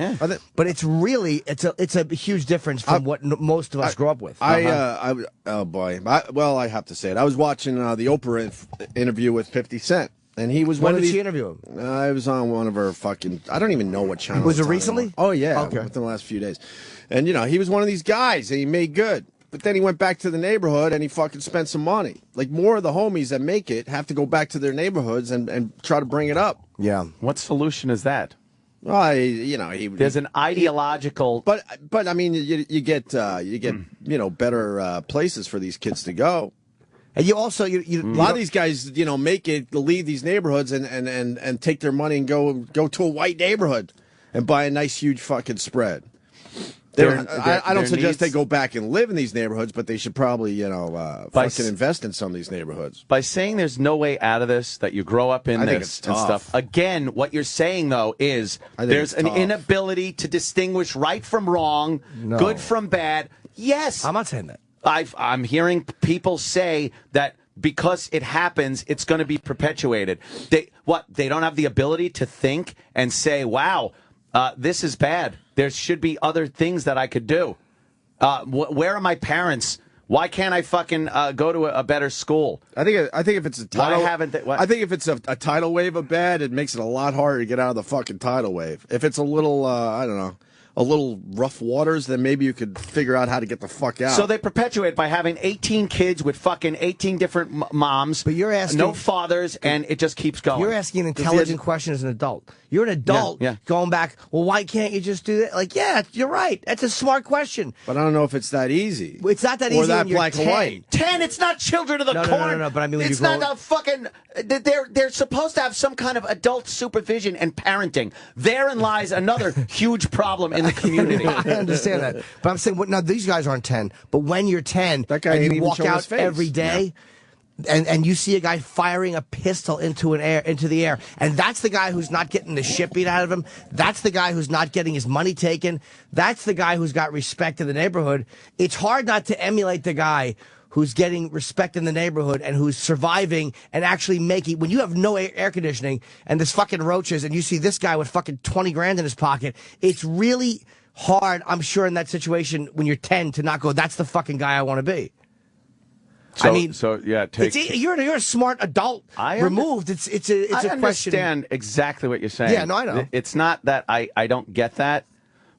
but it's really... It's a huge difference from what most of us grow up with. Oh, boy. I have to say it. I was watching the Oprah interview with 50 Cent. And he was when did she interview him? I was on one of her fucking... I don't even know what channel. Was it recently? Oh, yeah. Okay. Within the last few days. And, he was one of these guys, and he made good. But then he went back to the neighborhood, and he fucking spent some money. Like, more of the homies that make it have to go back to their neighborhoods and try to bring it up. Yeah. What solution is that? Well, there's an ideological... But I mean, you get better places for these kids to go. And you also a lot of these guys, make it leave these neighborhoods and take their money and go to a white neighborhood and buy a nice huge fucking spread. I don't suggest they go back and live in these neighborhoods, but they should probably fucking invest in some of these neighborhoods. By saying there's no way out of this, that you grow up in this and stuff. Again, what you're saying though is there's an inability to distinguish right from wrong, good from bad. Yes, I'm not saying that. I'm hearing people say that because it happens, it's going to be perpetuated. They don't have the ability to think and say, wow, this is bad. There should be other things that I could do. Where are my parents? Why can't I fucking go to a better school? I think if it's a tidal, I think if it's a tidal wave of bad, it makes it a lot harder to get out of the fucking tidal wave. If it's a little, I don't know, a little rough waters, then maybe you could figure out how to get the fuck out. So they perpetuate by having 18 kids with fucking 18 different moms. But you're asking no fathers, and it just keeps going. You're asking an intelligent question as an adult. You're an adult going back, well, why can't you just do that? Like, yeah, you're right. That's a smart question. But I don't know if it's that easy. It's not that easy. Or that when you're black 10. and white. 10, it's not Children of the Corn. No, but I mean, when it's you grow not a fucking. They're supposed to have some kind of adult supervision and parenting. Therein lies another huge problem in the community. I understand that, but I'm saying, now these guys aren't 10. But when you're 10, that guy and ain't you even walk showing his out face. every day. And you see a guy firing a pistol into the air, and that's the guy who's not getting the shit beat out of him. That's the guy who's not getting his money taken. That's the guy who's got respect in the neighborhood. It's hard not to emulate the guy who's getting respect in the neighborhood and who's surviving and actually making. When you have no air conditioning and there's fucking roaches, and you see this guy with fucking 20 grand in his pocket, it's really hard, I'm sure, in that situation when you're 10 to not go, that's the fucking guy I want to be. So, I mean, you're a smart adult. Removed. It's a question. I understand exactly what you're saying. Yeah, no, I know. It's not that I don't get that,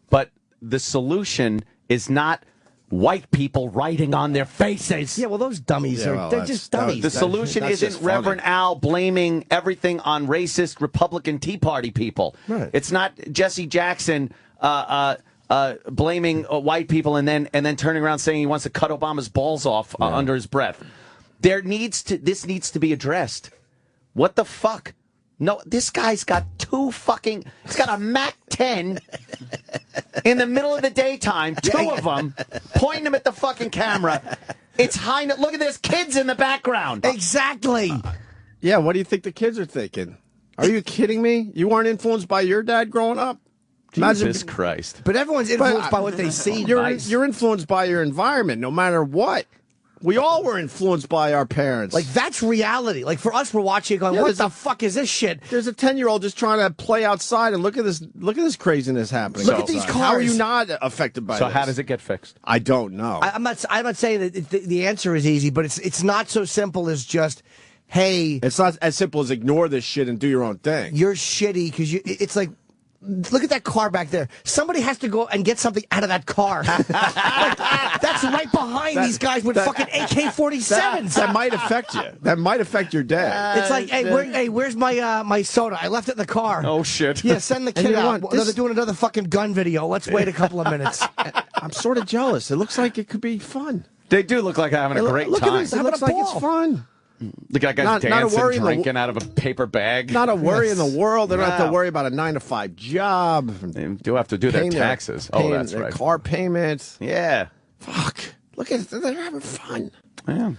but the solution is not white people writing on their faces. Yeah, well, those dummies they're just dummies. The solution isn't Reverend Al blaming everything on racist Republican Tea Party people. Right. It's not Jesse Jackson blaming white people and then turning around saying he wants to cut Obama's balls off under his breath. This needs to be addressed. What the fuck? No, this guy's got he's got a Mac 10 in the middle of the daytime, two of them, pointing them at the fucking camera. It's high. Look at this, kids in the background. Exactly. Yeah, what do you think the kids are thinking? Are you kidding me? You weren't influenced by your dad growing up? Jesus Christ. But everyone's influenced by what they see. You're influenced by your environment, no matter what. We all were influenced by our parents. Like, that's reality. Like, for us, we're watching it going, what the fuck is this shit? There's a 10-year-old just trying to play outside, and look at this craziness happening. Look at these cars. How are you not affected by this? So how does it get fixed? I don't know. I'm not saying that the answer is easy, but it's not so simple as just, hey... It's not as simple as ignore this shit and do your own thing. You're shitty, because it's like... Look at that car back there. Somebody has to go and get something out of that car. Like, that's right behind these guys with fucking AK-47s. That might affect you. That might affect your day. It's like, where's my my soda? I left it in the car. Oh, shit. Yeah, send the kid out. They're doing another fucking gun video. Let's wait a couple of minutes. I'm sort of jealous. It looks like it could be fun. They do look like having a great look time. At this. It looks like it's fun. The guy's dancing, drinking out of a paper bag. Not a worry in the world. They don't have to worry about a 9-to-5 job. They do have to do their taxes. That's right. Car payments. Yeah. Fuck. Look at it. They're having fun. Yeah.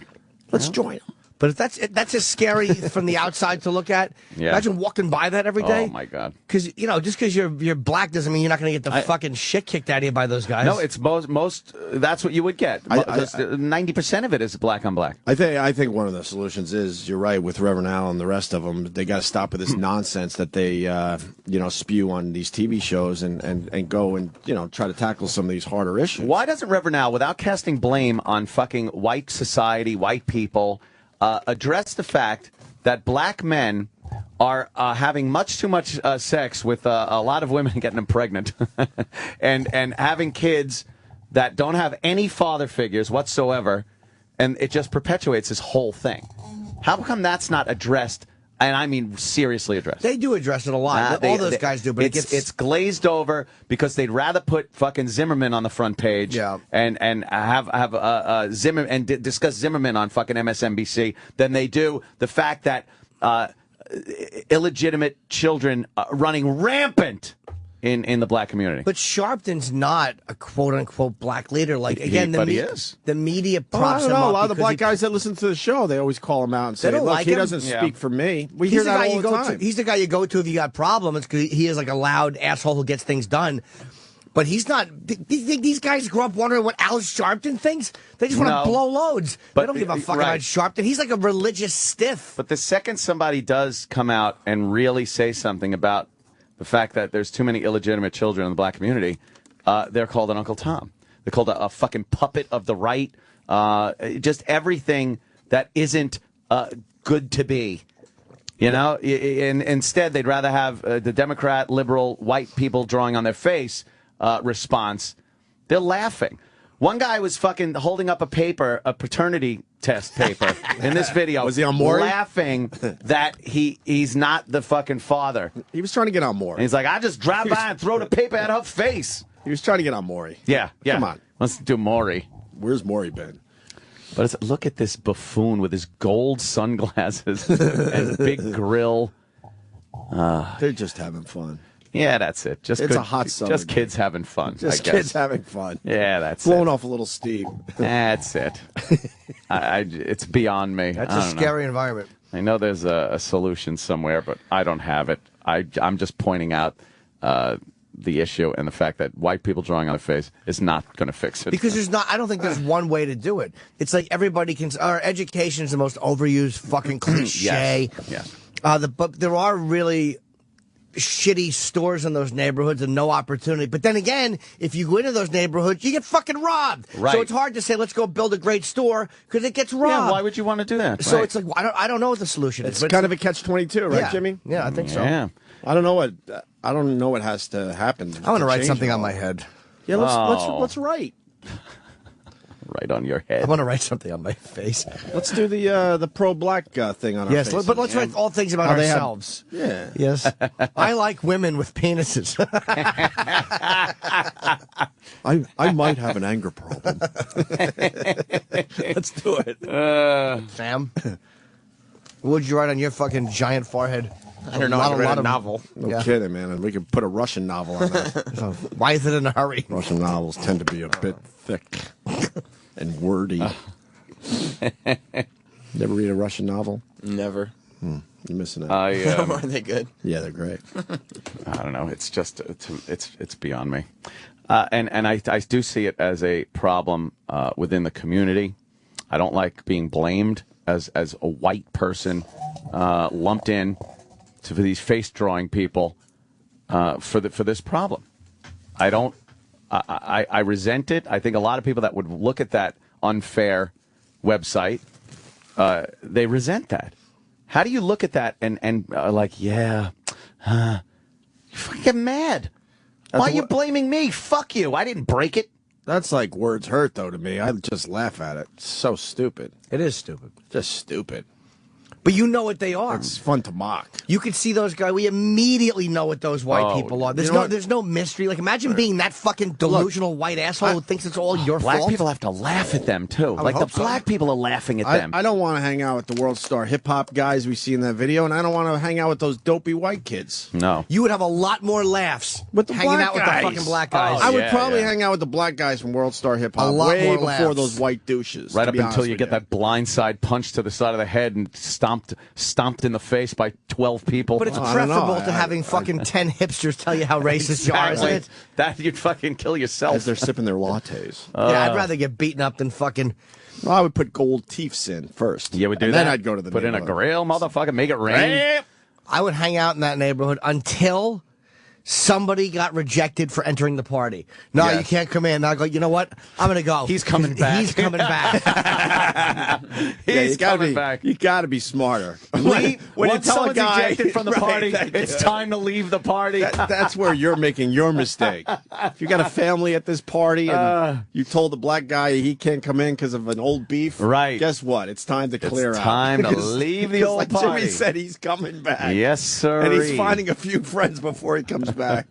Let's join them. But if that's just scary from the outside to look at. Yeah. Imagine walking by that every day. Oh my God! Because just because you're black doesn't mean you're not going to get the fucking shit kicked out of you by those guys. No, it's most. That's what you would get. 90% of it is black on black. I think one of the solutions is, you're right, with Reverend Al and the rest of them. They got to stop with this nonsense that they spew on these TV shows and go and try to tackle some of these harder issues. Why doesn't Reverend Al, without casting blame on fucking white society, white people, address the fact that black men are having much too much sex with a lot of women, getting them pregnant, and having kids that don't have any father figures whatsoever, and it just perpetuates this whole thing? How come that's not addressed? And I mean seriously addressed. They do address it a lot. All those guys do, but it's glazed over because they'd rather put fucking Zimmerman on the front page and have Zimmerman and discuss Zimmerman on fucking MSNBC than they do the fact that illegitimate children running rampant in the black community. But Sharpton's not a quote-unquote black leader. Like, again, he is. The media props him him up. up. A lot of the black guys that listen to the show, they always call him out and say, don't look, like he him. doesn't speak for me. We He's hear that all the time. He's the guy you go to if you got problems, because he is like a loud asshole who gets things done. But he's not. These guys grow up wondering what Al Sharpton thinks. They just want to blow loads. They don't give a fuck about Sharpton. He's like a religious stiff. But the second somebody does come out and really say something about the fact that there's too many illegitimate children in the black community, they're called an Uncle Tom. They're called a fucking puppet of the right. Just everything that isn't good to be. And instead, they'd rather have the Democrat, liberal, white people drawing on their face response, they're laughing. One guy was fucking holding up a paternity test paper in this video. Was he on Maury? Laughing that he's not the fucking father. He was trying to get on Maury. And he's like, I just drive by and throw the paper at her face. He was trying to get on Maury. Yeah. Come on. Let's do Maury. Where's Maury been? But look at this buffoon with his gold sunglasses and big grill. They're just having fun. Yeah, that's it. It's a hot summer Just day. kids having fun. Just I guess. kids having fun. Yeah, that's Blowing it. off a little steam. That's it. It's beyond me. That's I a don't know. scary environment. I know there's a solution somewhere, but I don't have it. I'm just pointing out the issue and the fact that white people drawing on their face is not going to fix it. Because I don't think there's one way to do it. It's like everybody can. Our education is the most overused fucking cliche. Yes. But there are really shitty stores in those neighborhoods and no opportunity. But then again, if you go into those neighborhoods, you get fucking robbed. Right. So it's hard to say, let's go build a great store because it gets robbed. Yeah, why would you want to do that? So Right. it's like, I don't know what the solution is. It's but kind of a catch-22, right, yeah. Jimmy? Yeah, I think so. Yeah. I don't know what has to happen. I want to write something on my head. Yeah, let's write. Right on your head. I want to write something on my face. Let's do the pro-black thing on our Yes, faces. but let's write all things about How they have- ourselves. Yeah. Yes. I like women with penises. I might have an anger problem. Let's do it. Sam? What would you write on your fucking giant forehead? I don't know. I read a novel. No kidding, man. And we could put a Russian novel on that. Why is it in a hurry? Russian novels tend to be a bit thick and wordy. Never read a Russian novel? Never. You're missing out. Are they good? Yeah, they're great. I don't know. It's just it's beyond me, and I do see it as a problem within the community. I don't like being blamed as a white person lumped in for these face drawing people for this problem. I don't. I resent it. I think a lot of people that would look at that unfair website, they resent that. How do you look at that and like, yeah, you fucking get mad. Why are you blaming me? Fuck you. I didn't break it. That's like words hurt, though, to me. I just laugh at it. It's so stupid. It is stupid. Just stupid. But you know what they are. It's fun to mock. You could see those guys. We immediately know what those white people are. There's no mystery. Like, imagine being that fucking delusional white asshole who thinks it's all your Black fault. people have to laugh at them, too. I Like, the hope so. black people are laughing at them. I don't want to hang out with the World Star hip-hop guys we see in that video, and I don't want to hang out with those dopey white kids. No. You would have a lot more laughs With the hanging black out with guys. the fucking black guys. I would yeah, probably yeah. hang out with the black guys from World Star Hip A Hop lot way more before laughs. those white douches. Right to up be until honest you with get that blindside punch to the side of the head and stomped in the face by 12 people. But it's Well, I don't know. preferable to having fucking 10 hipsters tell you how racist you are, isn't Exactly. it? That you'd fucking kill yourself. as they're sipping their lattes. Yeah, I'd rather get beaten up than fucking. Well, I would put gold teeth in first. You would do and that? Then I'd go to the Put in a neighborhood. grill, motherfucker, make it rain. I would hang out in that neighborhood until somebody got rejected for entering the party. No, Yes. you can't come in. I go, you know what? I'm going to go. He's coming back. He's coming back. He's coming be, back. You got to be smarter. When you once tell a someone's guy- ejected from the Right, party, thank it's you. time to leave the party. That's where you're making your mistake. If you got a family at this party and you told the black guy he can't come in because of an old beef, Right. Guess what? It's time to clear out. time to leave the 'Cause old like party. Jimmy said, he's coming back. Yes, sir. And he's finding a few friends before he comes back.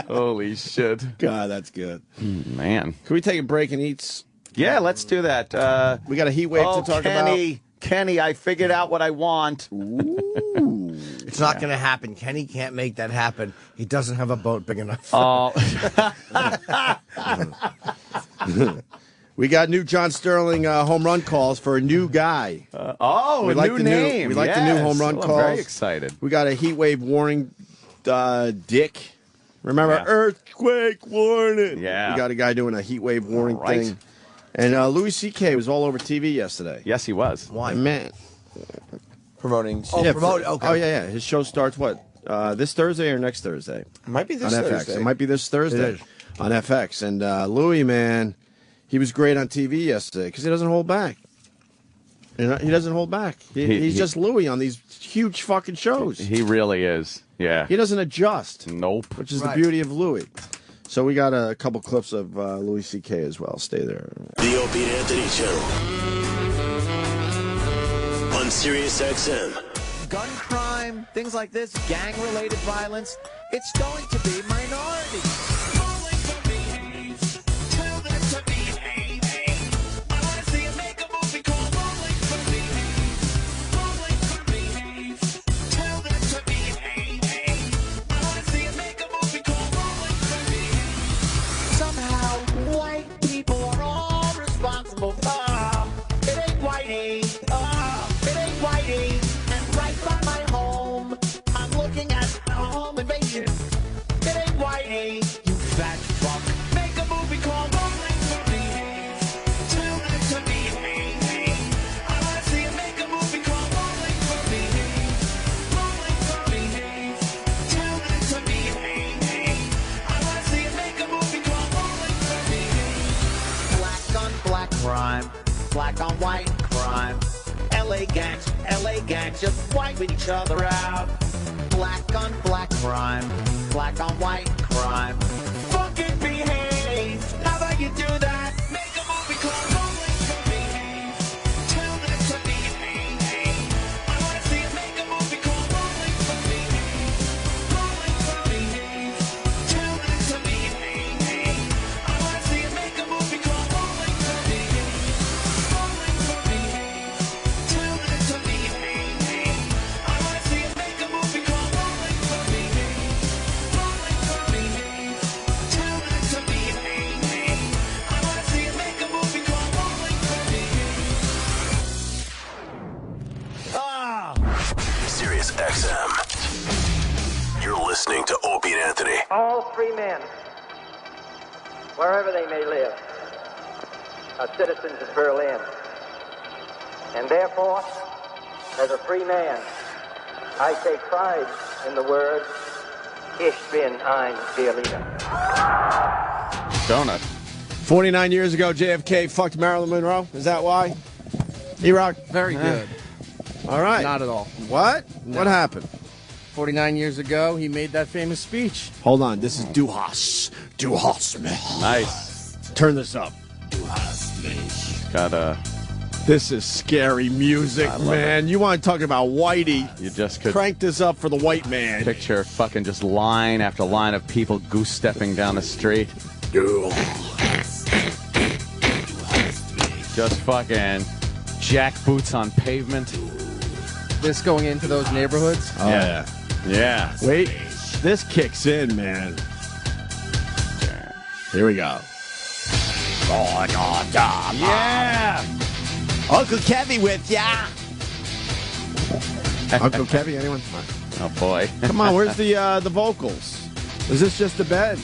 Holy shit. God, that's good. Man. Can we take a break and eat? Yeah, let's do that. We got a heat wave Oh, to talk Kenny, I figured out what I want. It's not going to happen. Kenny can't make that happen. He doesn't have a boat big enough. Oh, We got new John Sterling home run calls for a new guy. we We a like new the new- name. we like the new Yes. home run Oh, calls. I'm very excited. We got a heat wave warning, Dick. Remember, Yeah. earthquake warning. Yeah. We got a guy doing a heat wave warning All right. thing. And Louis C.K. was all over TV yesterday. Yes, he was. Why? Man. Promoting. Oh, Yeah, promote. Okay. Oh, yeah. His show starts what? This Thursday or next Thursday? Might be this on Thursday. FX. It might be this Thursday It is. on FX. And Louis, man, he was great on TV yesterday because he doesn't hold back. You know, he doesn't hold back. He's He- just Louis on these huge fucking shows. He really is. Yeah. He doesn't adjust. Nope. Which is the beauty of Louis. So we got a couple clips of Louis C.K. as well. Stay there. The Opie and Anthony Channel on Sirius XM. Gun crime, things like this, gang-related violence, it's going to be minority. Black on white crime. LA gangs just wiping each other out. Black on black crime. Black on white crime. Fucking behave. How about you do that? Make a movie called Rolling for Behave. Tell them to behave. I wanna see you make a movie called Rolling for Behave. Rolling for Behave. Tell them to behave. I wanna see you make a movie called Rolling for Behave. Rolling for Behave. Tell them to behave. I wanna see you make a movie called Rolling for Behave. Rolling for Behave. Tell them to behave. I wanna see you make a movie called Rolling for Behave. Sirius XM. You're listening to Opie and Anthony. All free men, wherever they may live, are citizens of Berlin. And therefore, as a free man, I take pride in the words, Ich bin ein Berliner. Donut. 49 years ago, JFK fucked Marilyn Monroe. Is that why? E-Rock? Very good. All right. Not at all. What? No. What happened? 49 years ago, he made that famous speech. Hold on. This is Du hast. Du hast mich. Nice. Turn this up. Got a... This is scary music, man. You want to talk about Whitey? You just could crank this up for the white man. picture fucking just line after line of people goose-stepping down the street. Just fucking jack boots on pavement. This going into those neighborhoods? Oh, yeah. Yeah. Wait. This kicks in, man. Here we go. Oh, God. Yeah. Uncle Kevy with ya. Uncle Kevy, anyone? Oh, boy. Come on, where's the vocals? Is this just a bed?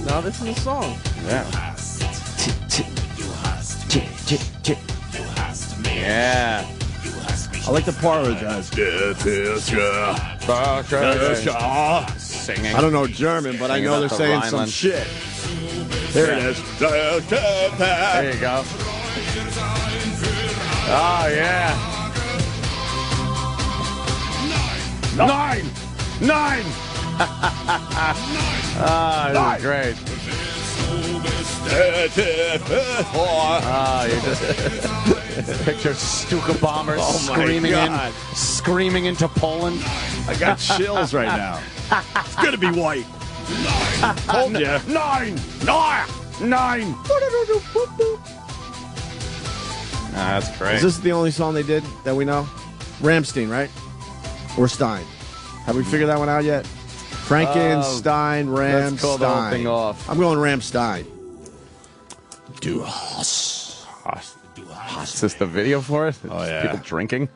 No, this is a song. Yeah. Yeah. I like the part where it does. Singing. I don't know German, but I know they're saying some shit. There it is. There you go. Oh, yeah. 9! Ah, this is great. You just picture Stuka bombers screaming into Poland. I got chills right now. It's gonna be white. Told you. 9. That's great. Is this the only song they did that we know? Rammstein, right? Or Stein? Have we figured that one out yet? Frankenstein, Rammstein. Let's call the whole thing off. I'm going Rammstein. Is this the video for it? Oh, yeah. People drinking?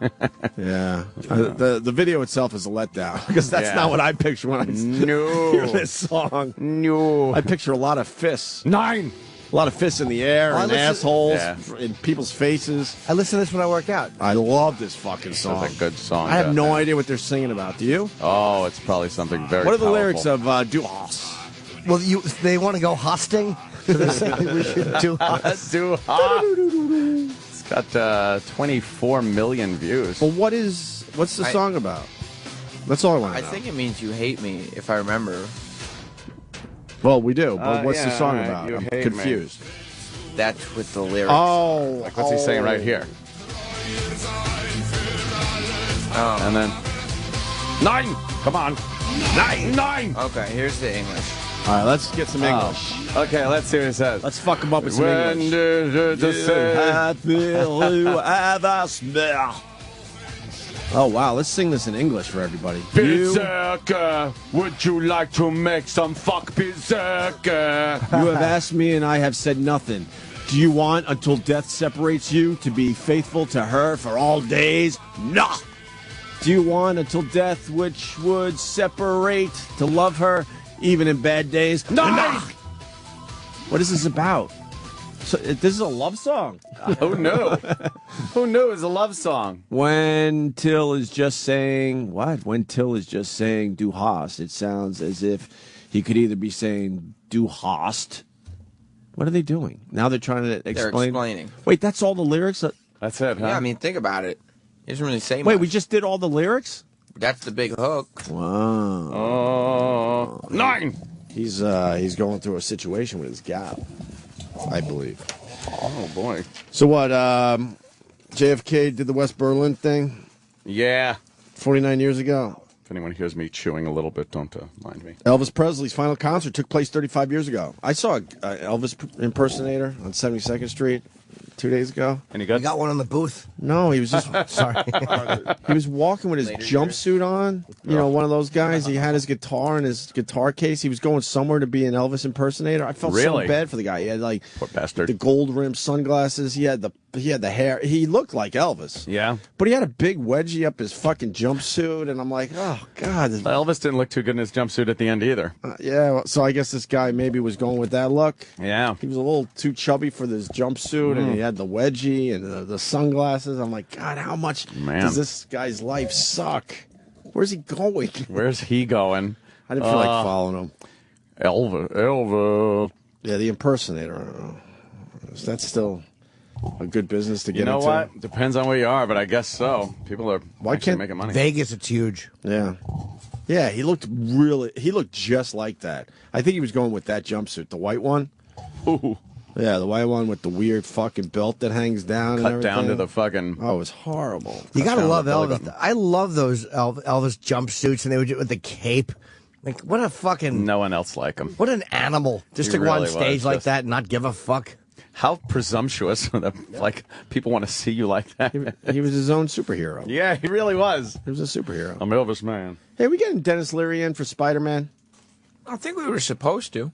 Yeah. The video itself is a letdown because that's not what I picture when I hear this song. No. I picture a lot of fists. 9. A lot of fists in the air and assholes Yeah. in people's faces. I listen to this when I work out. I love this fucking song. It's a good song. I have no idea what they're singing about. Do you? Oh, it's probably something very What are the powerful. lyrics of Du hast? Well, they want to go hosting. So they're saying we should do host. Du hast. It's got 24 million views. Well, what's the song about? That's all I want I to know. think it means you hate me, if I remember. Well, we do, but what's the yeah, song all right, about? you I'm hate me. confused. That's with the lyrics. Oh. Like, what's he saying right here? And then 9. Come on. 9. Okay, here's the English. All right, let's get some English. Okay, let's see what it says. Let's fuck him up with some When English. did you say? Oh, wow. Let's sing this in English for everybody. Berserker, would you like to make some fuck berserker? You have asked me and I have said nothing. Do you want, until death separates you, to be faithful to her for all days? No. Do you want, until death, which would separate, to love her, even in bad days? No. What is this about? So, this is a love song. Who knew? Who knew it was a love song? When Till is just saying, what? When Till is just saying, du hast, it sounds as if he could either be saying, du hast. What are they doing? Now they're trying to explain. They're explaining. Wait, that's all the lyrics? That's it, huh? Yeah, I mean, think about it. He doesn't really say Wait, much. we just did all the lyrics? That's the big hook. Wow. 9. He's going through a situation with his gal, I believe. Oh, boy. So what, JFK did the West Berlin thing Yeah. 49 years ago. If anyone hears me chewing a little bit, don't mind me. Elvis Presley's final concert took place 35 years ago. I saw an Elvis impersonator on 72nd Street 2 days ago. Any good? You got one in the booth? No, he was just Sorry. he was walking with his jumpsuit on. You know, one of those guys. He had his guitar in his guitar case. He was going somewhere to be an Elvis impersonator. I felt Really? so bad for the guy. He had like Poor bastard. the gold rimmed sunglasses. He had the hair. He looked like Elvis. Yeah. But he had a big wedgie up his fucking jumpsuit, and I'm like, oh god. Elvis didn't look too good in his jumpsuit at the end either. Yeah. well, So I guess this guy maybe was going with that look. Yeah. He was a little too chubby for this jumpsuit, and he had the wedgie and the sunglasses. I'm like, God, how much does this guy's life suck? Where's he going? Where's he going? I didn't feel like following him. Elvis. Yeah, the impersonator. I don't know. Is that still a good business to get You know into? what? Depends on where you are, but I guess so. People are actually making money. Vegas, it's huge. Yeah. Yeah, he looked just like that. I think he was going with that jumpsuit, the white one. Ooh. Yeah, the white one with the weird fucking belt that hangs down and Cut everything. down to the fucking... Oh, it was horrible. You gotta down love the belly Elvis. button. I love those Elvis jumpsuits, and they would do it with the cape. Like, what a fucking... No one else like him. What an animal. Just He to go on really stage was, like just- that and not give a fuck. How presumptuous that, like, people want to see you like that. He was his own superhero. Yeah, he really was. He was a superhero. I'm Elvis man. Hey, we getting Dennis Leary in for Spider-Man? I think we were supposed to.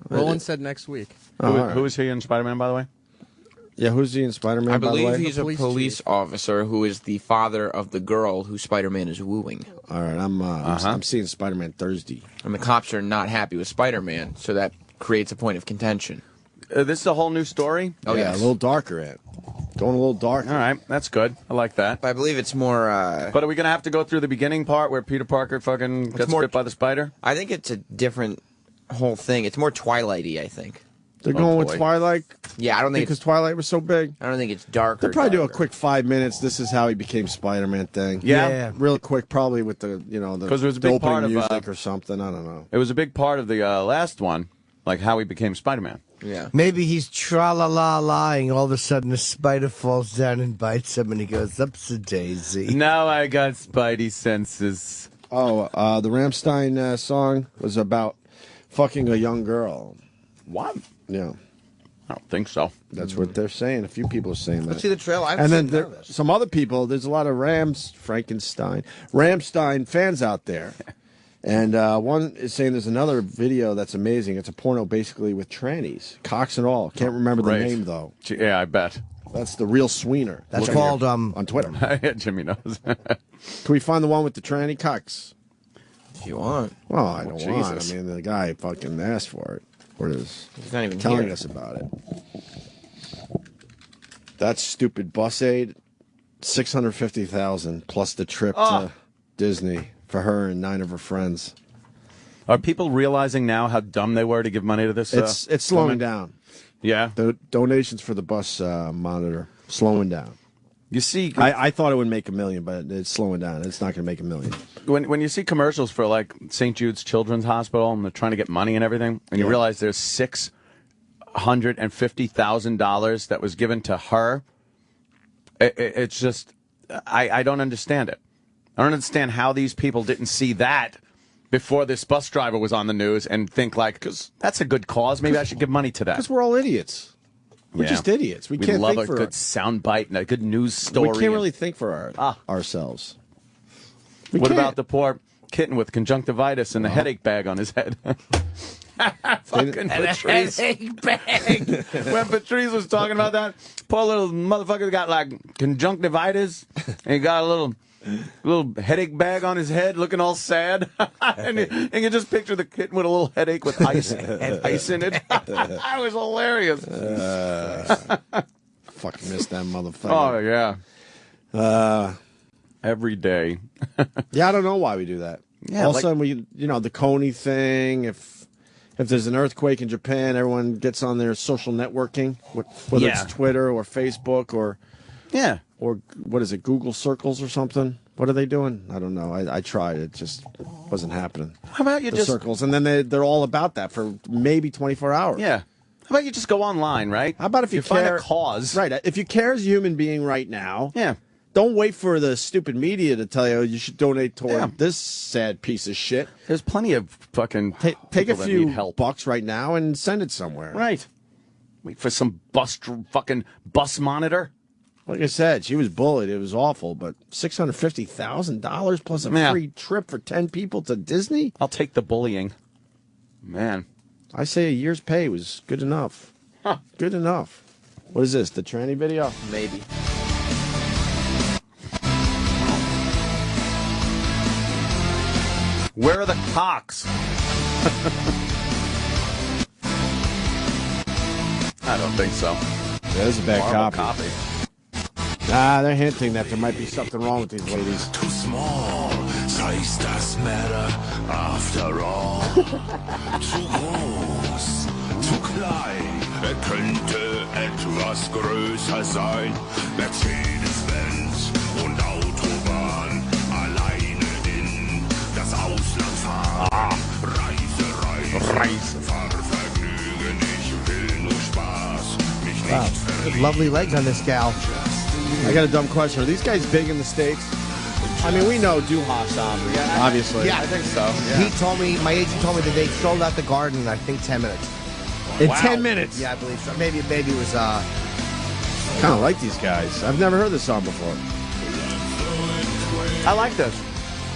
Roland said next week. Oh, all right. Who is he in Spider-Man, by the way? Yeah, who's he in Spider-Man, I by the believe way? he's a police officer who is the father of the girl who Spider-Man is wooing. All right, I'm seeing Spider-Man Thursday. And the cops are not happy with Spider-Man, so that creates a point of contention. This is a whole new story? Oh, yeah, yes. a little darker, Ed. Going a little darker. All right, that's good. I like that. But I believe it's more... But are we going to have to go through the beginning part where Peter Parker fucking gets bit by the spider? I think it's a different whole thing. It's more Twilight-y, I think. They're going with Twilight? Yeah, I don't think because Twilight was so big. I don't think it's darker. They'll probably do a quick 5 minutes. This is how he became Spider-Man thing. Yeah. Real quick, probably with the the 'Cause it was a the big opening part of, music or something. I don't know. It was a big part of the last one, like how he became Spider-Man. Yeah. Maybe he's tra-la-la-la-ing, all of a sudden a spider falls down and bites him, and he goes, "Ups-a-daisy." Now I got Spidey senses. Oh, the Rammstein song was about fucking a young girl. What? Yeah. I don't think so. That's what they're saying. A few people are saying that. Let's see the trailer. I haven't And then seen none there, of this. some other people, there's a lot of Rammstein fans out there. And one is saying there's another video that's amazing. It's a porno basically with trannies, cocks and all. Can't remember the Great. name, though. Yeah, I bet. That's the real Sweener. That's Look called, here on Twitter. Yeah, Jimmy knows. Can we find the one with the tranny cocks? If you want. Well, I don't want. Jesus. I mean, the guy fucking asked for it. Or is He's not even telling here. us about it. That stupid bus aid, $650,000 plus the trip to Disney for her and 9 of her friends. Are people realizing now how dumb they were to give money to this? It's slowing woman? down. Yeah. The donations for the bus monitor slowing down. You see, I thought it would make $1 million, but it's slowing down. It's not going to make $1 million. when you see commercials for like St. Jude's Children's Hospital and they're trying to get money and everything, and you realize there's $650,000 that was given to her, it's just I don't understand it. I don't understand how these people didn't see that before this bus driver was on the news and think like, because that's a good cause. Maybe I should give money to that. Because we're all idiots. We're just idiots. We can't love think a good sound bite and a good news story. We can't really think for ourselves. What about the poor kitten with conjunctivitis and the headache bag on his head? Fucking Patrice. Headache bag. When Patrice was talking about that, poor little motherfucker got like conjunctivitis and he got a little headache bag on his head, looking all sad. and you just picture the kitten with a little headache with ice in it. That was hilarious. Fuck, missed that motherfucker. Oh yeah. Every day. Yeah, I don't know why we do that. Yeah, all of a sudden the Coney thing. If there's an earthquake in Japan, everyone gets on their social networking, whether it's Twitter or Facebook or what is it, Google Circles or something? What are they doing? I don't know. I tried. It just wasn't happening. How about you the circles? And then they're all about that for maybe 24 hours. Yeah. How about you just go online, right? How about if you find care, a cause? Right. If you care as a human being right now, don't wait for the stupid media to tell you should donate toward this sad piece of shit. There's plenty of fucking take a people that few need help. bucks right now and send it somewhere. Right. Wait for some fucking bus monitor. Like I said, she was bullied. It was awful, but $650,000 plus a free trip for 10 people to Disney? I'll take the bullying. Man. I say a year's pay was good enough. Good enough. What is this, the tranny video? Maybe. Where are the cocks? I don't think so. That is a bad copy. Nah, they're hinting that there might be something wrong with these ladies. Too small, size does matter after all. Zu groß, zu klein, könnte etwas größer sein. Mercedes-Benz und Autobahn, alleine in das Ausland fahren. Reise, Fahrvergnügen, ich will nur Spaß, mich nicht verlieren. Lovely legs on this gal. I got a dumb question. Are these guys big in the States? I mean, we know Duhas, obviously. Yeah, I think so. Yeah. He told me, my agent told me that they sold out the Garden in, I think, 10 minutes. In 10 minutes? Yeah, I believe so. Maybe it was, kind of like these guys. I've never heard this song before. I like this.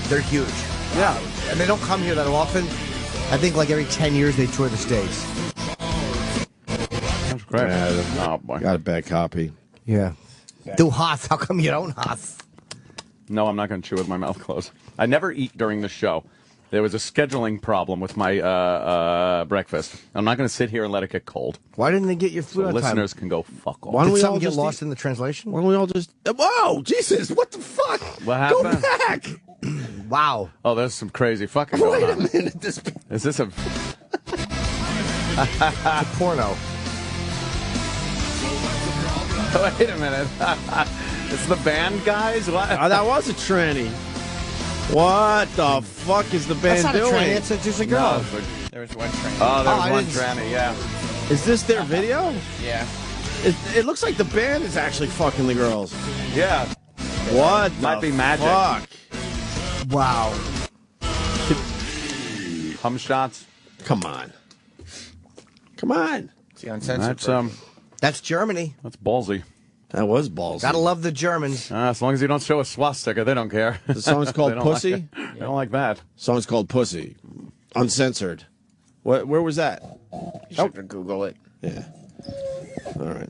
They're huge. Yeah. And they don't come here that often. I think like every 10 years they tour the States. That's great. Oh, boy. Got a bad copy. Yeah. Do Haas. How come you don't Haas? No, I'm not going to chew with my mouth closed. I never eat during the show. There was a scheduling problem with my breakfast. I'm not going to sit here and let it get cold. Why didn't they get your food So on listeners time? can go fuck off. Why don't Did we something all get just lost in the translation? Why don't we all just... Whoa, Jesus, what the fuck? What happened? Go back. Wow. Oh, there's some crazy fucking going on. Wait a minute. Is this a... It's a porno. Wait a minute. It's the band guys? What? Oh, that was a tranny. What the fuck is the band That's not doing? a tranny. It's just a girl. No, There was one train. oh, there's I one didn't- tranny, yeah. Is this their video? Yeah. It looks like the band is actually fucking the girls. Yeah. What Might the be magic. fuck? Wow. Hum shots. Come on. Come on. See, uncensored. That's That's Germany. that's ballsy. That was ballsy. Gotta love the Germans. As long as you don't show a swastika, they don't care. The song's called They don't Pussy? Like it. They don't like that. Song's called Pussy. Uncensored. Where was that? You should Google it. Yeah. All right.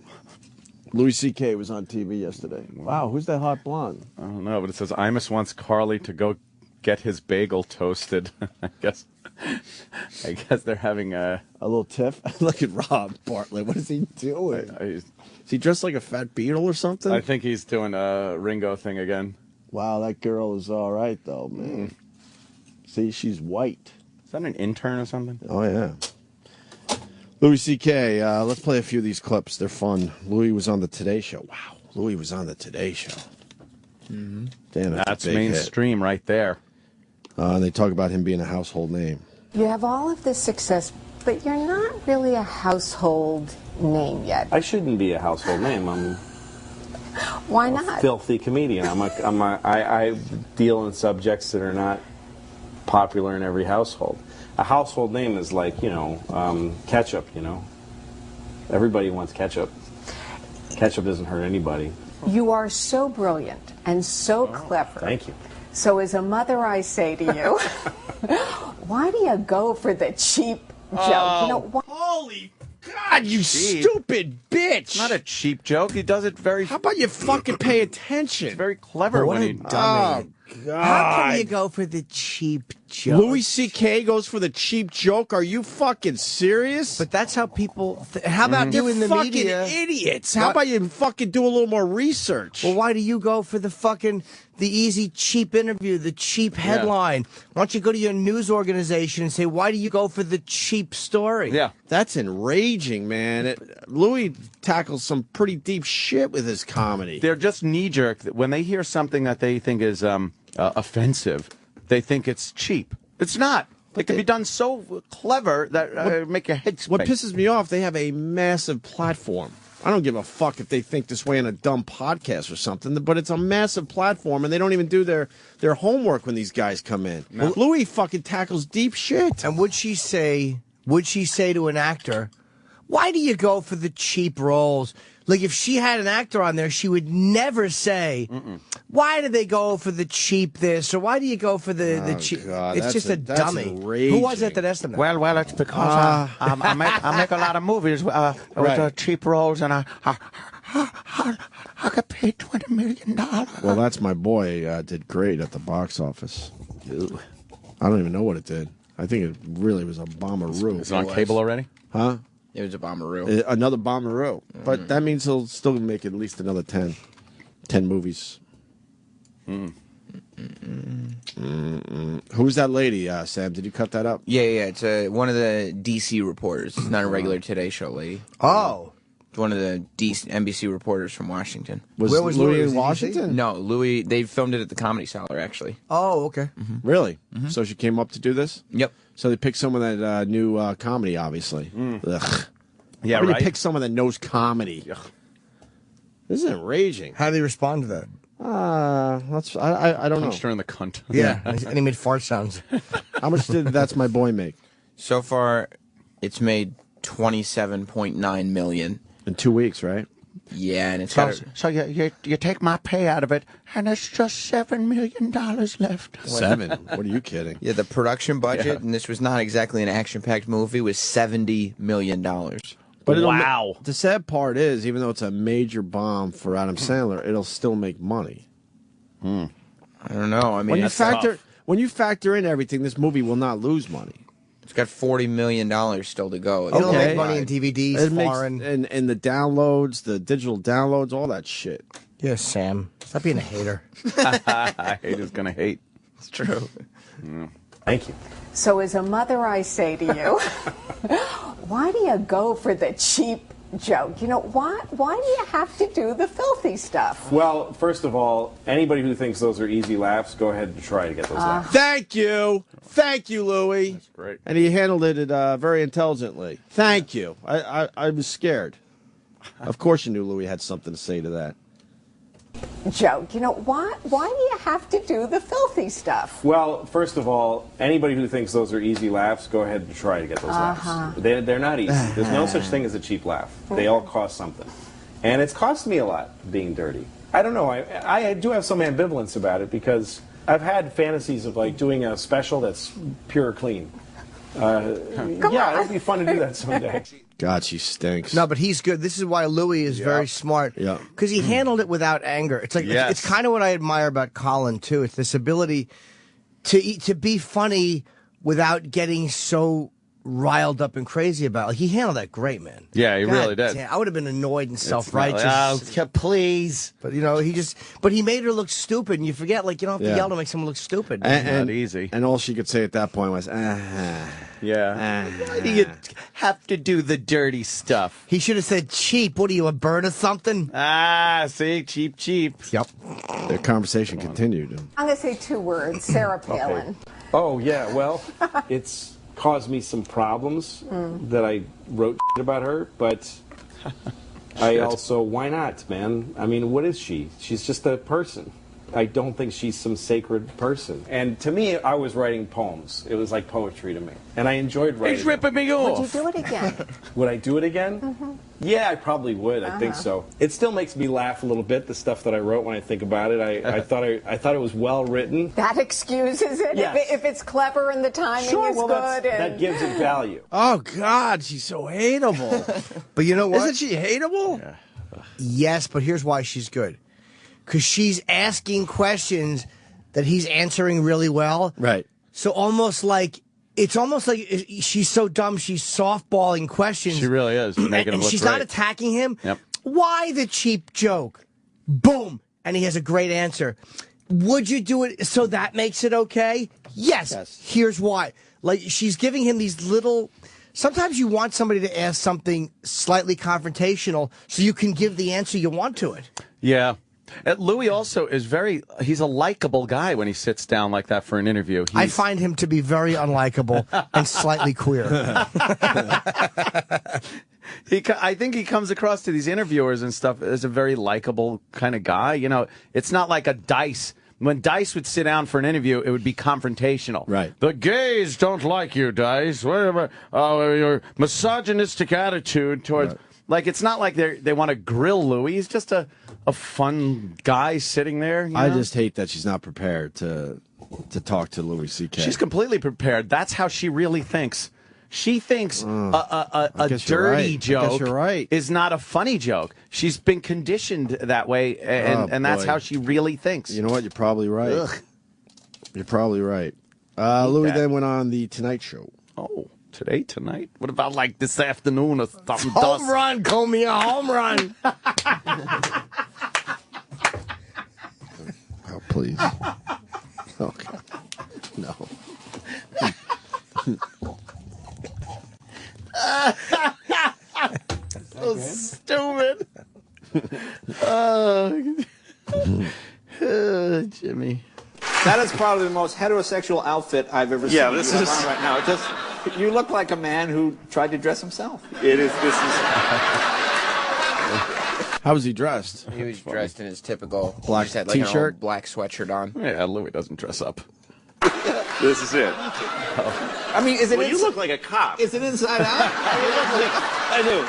Louis C.K. was on TV yesterday. Wow, who's that hot blonde? I don't know, but it says Imus wants Carly to go get his bagel toasted. I guess they're having a little tiff. Look at Rob Bartlett. What is he doing? Is he dressed like a fat beetle or something? I think he's doing a Ringo thing again. Wow, that girl is all right though, man. See, she's white. Is that an intern or something? Oh yeah. Louis C.K. Let's play a few of these clips. They're fun. Louis was on the Today Show. Wow. Louis was on the Today Show. Mm-hmm. Damn, That's a big mainstream right there. And they talk about him being a household name. You have all of this success, but you're not really a household name yet. I shouldn't be a household name. I'm Why a not? filthy comedian. I deal in subjects that are not popular in every household. A household name is like, ketchup, Everybody wants ketchup. Ketchup doesn't hurt anybody. You are so brilliant and so clever. Thank you. So as a mother, I say to you, why do you go for the cheap joke? Holy God, you stupid bitch! It's not a cheap joke. He does it very. How about you fucking pay attention? It's very clever when he. Oh, God. How can you go for the cheap joke? Louis C.K. goes for the cheap joke? Are you fucking serious? But that's how people. How about you in the fucking media? idiots. How about you fucking do a little more research? Well, why do you go for the easy, cheap interview, the cheap headline? Why don't you go to your news organization and say, why do you go for the cheap story? Yeah. That's enraging, man. Louis tackles some pretty deep shit with his comedy. They're just knee-jerk. When they hear something that they think is offensive, they think it's cheap. It's not. It can be done so clever that make your head spin. What pisses me off, they have a massive platform. I don't give a fuck if they think this way in a dumb podcast or something, but it's a massive platform, and they don't even do their homework when these guys come in. No. Louis fucking tackles deep shit. And would she say to an actor, why do you go for the cheap roles? Like, if she had an actor on there, she would never say, why do they go for the cheap this, or why do you go for the cheap? God, it's just a dummy. Enraging. Who was it that asked them that? Well, it's because I make a lot of movies with cheap roles, and I got paid $20 million. Well, that's my boy. Did great at the box office. Ew. I don't even know what it did. I think it really was a bombaroo. Is it on cable already? Huh? It was a bombaroo. Another bombaroo. But that means he'll still make at least another 10 movies. Who's that lady, Sam? Did you cut that up? Yeah. It's one of the DC reporters. It's not a regular Today Show lady. Oh. It's one of the NBC reporters from Washington. Where was Louis in Washington? No, Louis. They filmed it at the Comedy Cellar, actually. Oh, okay. Really? So she came up to do this? Yep. So they picked someone that knew comedy, obviously. Ugh. Yeah, How do right. you pick someone that knows comedy? Ugh. This is enraging. How do they respond to that? I don't know. Punched her in the cunt. Yeah, and he made fart sounds. How much did That's My Boy make? So far, it's made $27.9 million in 2 weeks, right? Yeah, and it's So you take my pay out of it, and it's just $7 million left. 7? What are you kidding? Yeah, the production budget, and this was not exactly an action-packed movie, was $70 million. But wow. The sad part is, even though it's a major bomb for Adam Sandler, it'll still make money. I don't know. I mean, when you factor in everything, this movie will not lose money. It's got $40 million still to go. It'll make money in DVDs, it foreign. And the downloads, the digital downloads, all that shit. Yeah, Sam. Stop being a hater. Haters gonna hate. It's true. Yeah. Thank you. So as a mother, I say to you, why do you go for the cheap joke? Why do you have to do the filthy stuff? Well, first of all, anybody who thinks those are easy laughs, go ahead and try to get those laughs. Thank you, Louis. That's great. And he handled it very intelligently. Thank you. I was scared. Of course, you knew Louis had something to say to that joke. Why do you have to do the filthy stuff? Well, first of all, anybody who thinks those are easy laughs, go ahead and try to get those laughs. They're not easy. There's no such thing as a cheap laugh. They all cost something. And it's cost me a lot being dirty. I don't know. I do have some ambivalence about it because I've had fantasies of like doing a special that's pure clean. Yeah, it'll be fun to do that someday. God, she stinks. No, but he's good. This is why Louis is very smart. Yeah. Because he handled it without anger. It's like it's kind of what I admire about Colin too. It's this ability to be funny without getting so riled up and crazy about. Like, he handled that great, man. Yeah, he really did. Damn, I would have been annoyed and It's self-righteous. not like, please. But, he made her look stupid, and you forget, like, you don't have to yell to make someone look stupid. And, not easy. And all she could say at that point was, Why do you have to do the dirty stuff? He should have said, cheap. What are you, a bird or something? See, cheap. Yep. Their conversation continued. I'm going to say 2 words. Sarah Palin. Oh, yeah, well, it's caused me some problems that I wrote about her, but I also, why not, man? I mean, what is she? She's just a person. I don't think she's some sacred person. And to me, I was writing poems. It was like poetry to me. And I enjoyed writing. He's ripping me off. Would you do it again? Would I do it again? Yeah, I probably would. I think so. It still makes me laugh a little bit, the stuff that I wrote when I think about it. I thought it was well written. That excuses it? Yes. If it's clever and the timing is good? That gives it value. Oh, God, she's so hateable. But you know what? Isn't she hateable? Yeah. Yes, but here's why she's good. Because she's asking questions that he's answering really well. Right. So it's almost like she's so dumb, she's softballing questions. She really is. Making him look she's great. not attacking him. Yep. Why the cheap joke? Boom. And he has a great answer. Would you do it so that makes it okay? Yes. Here's why. Like, she's giving him these little... Sometimes you want somebody to ask something slightly confrontational so you can give the answer you want to it. Yeah. Louis also is he's a likable guy when he sits down like that for an interview. I find him to be very unlikable and slightly queer. I think he comes across to these interviewers and stuff as a very likable kind of guy. You know, it's not like a Dice. When Dice would sit down for an interview, it would be confrontational. Right. The gays don't like you, Dice. Whatever. Your misogynistic attitude towards... Right. Like, it's not like they want to grill Louis. He's just a fun guy sitting there. I just hate that she's not prepared to talk to Louis C.K. She's completely prepared. That's how she really thinks. She thinks a dirty joke is not a funny joke. She's been conditioned that way, and that's how she really thinks. You know what? You're probably right. Ugh. You're probably right. Louis then went on the Tonight Show. Oh. Tonight? What about like this afternoon or something? Home run, Comey, a home run. Oh, please. Okay. No. So stupid. Oh, Jimmy. That is probably the most heterosexual outfit I've ever seen. Yeah, this you is on right now. You look like a man who tried to dress himself. It is. This is. How was he dressed? He was dressed in his typical black just had like T-shirt, an old black sweatshirt on. Yeah, Louis doesn't dress up. This is it. I mean, is it? Well, you look like a cop. Is it inside out? I do.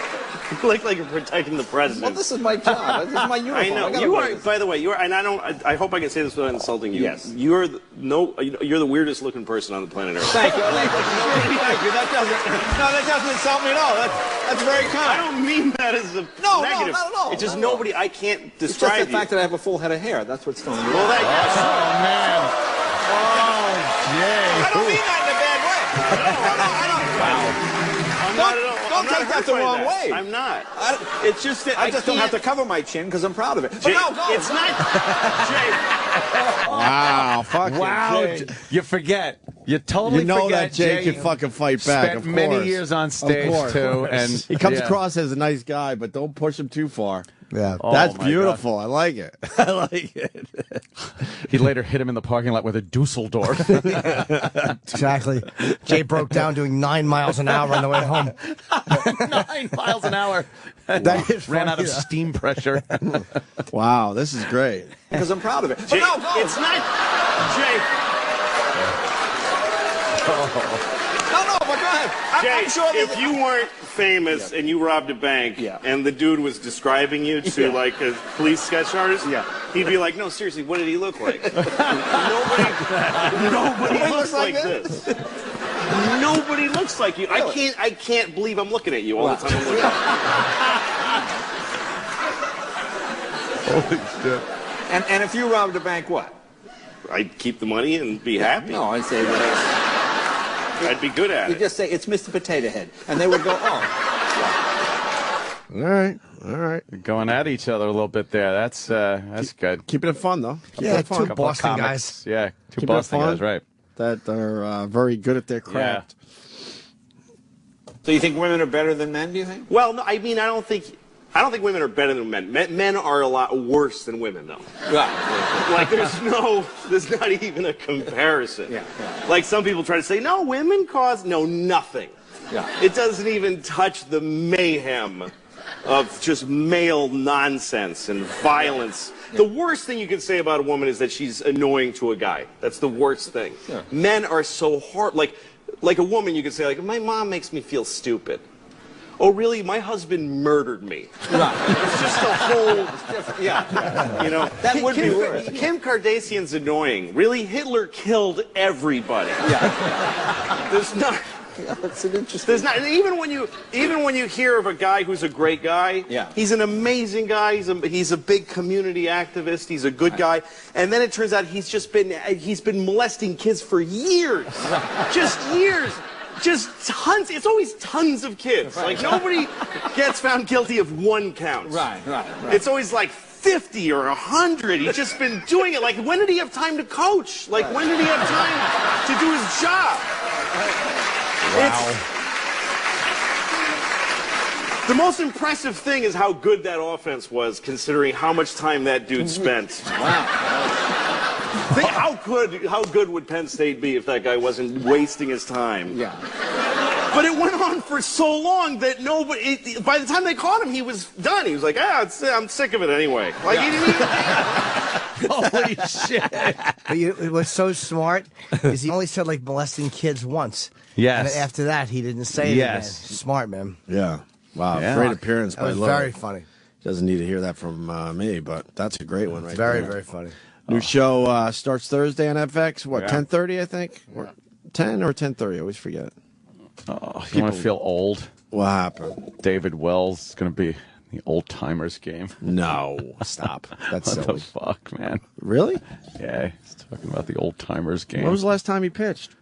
You look like you're protecting the president. Well, this is my job. This is my uniform. I know. You are. By the way, you are. And I don't. I hope I can say this without insulting you. Yes. You're You're the weirdest looking person on the planet Earth. Thank you. Thank you. That doesn't insult me at all. That's very kind. I don't mean that as a negative. No, not at all. It's just not nobody. I can't describe It's just the you. fact that I have a full head of hair. That's what's throwing me. Well, that. Man. Oh, Jay. I don't mean that in a bad way. Don't take that the wrong way. I'm not. It's just that I just don't have to cover my chin because I'm proud of it. But Jay, no, it's not. Jay. Wow, fucking Jay. You forget. You totally You know forget that Jay can fucking fight back, spent of course. many years on stage, Of course. too. And he comes yeah. across as a nice guy, but don't push him too far. Yeah. That's my beautiful. I like it. I like it. He later hit him in the parking lot with a Dusseldorf. Exactly. Jay broke down doing 9 miles an hour on the way home. 9 miles an hour. That is Ran funny, out of though. steam pressure. Wow, this is great. Because I'm proud of it. Jay, But no. it's not. Jay. No, but go ahead. Jay, I'm sure if you weren't famous and you robbed a bank and the dude was describing you to like a police sketch artist, he'd be like, no, seriously, what did he look like? Nobody looks like this. Nobody looks like you. Really? I can't believe I'm looking at you all the time. I'm looking Holy shit. And if you robbed a bank, what? I'd keep the money and be happy. No, I'd say that. I'd be good at You it. just say, it's Mr. Potato Head. And they would go, oh. All right. Going at each other a little bit there. That's good. Keeping it fun, though. Yeah, Keeping it fun. two Boston guys. Yeah, two Keeping it Boston fun. guys, right. That are very good at their craft. So you think women are better than men, do you think? Well, no, I mean, I don't think women are better than men. Men are a lot worse than women, though. Right. Like, there's not even a comparison. Yeah. Like, some people try to say, no, women cause, no, nothing. Yeah. It doesn't even touch the mayhem of just male nonsense and violence. Yeah. The worst thing you can say about a woman is that she's annoying to a guy. That's the worst thing. Yeah. Men are so hard. Like a woman, you could say, like, my mom makes me feel stupid. Oh, really? My husband murdered me. Right. It's just a whole... Yeah. You know, that would be worse. Kim Kardashian's annoying. Really? Hitler killed everybody. Yeah. There's not... That's an interesting... There's not, and even when you hear of a guy who's a great guy, yeah. He's an amazing guy. He's a big community activist. He's a good guy, and then it turns out he's been molesting kids for years, just years, just tons. It's always tons of kids. Right. Like nobody gets found guilty of one count. Right. It's always like 50 or 100. He's just been doing it. Like when did he have time to coach? Like when did he have time to do his job? Wow. The most impressive thing is how good that offense was, considering how much time that dude spent. Wow. Think how good would Penn State be if that guy wasn't wasting his time? Yeah. But it went on for so long that nobody. By the time they caught him, he was done. He was like, I'm sick of it anyway. Like he didn't even. Holy shit! But it was so smart is he only said like molesting kids once. Yes. And after that, he didn't say it again. Smart, man. Yeah. Wow. Yeah. Great appearance That by was Lowe. very funny. Doesn't need to hear that from me, but that's a great one right Very, there. very funny. New show starts Thursday on FX. What, Yeah. 10:30, I think? Or 10 or 10:30? I always forget. Oh, you want to feel old? What happened? David Wells is going to be the old timers game. No. Stop. That's What silly. the fuck, man? Really? Yeah, he's talking about the old timers game. When was the last time he pitched?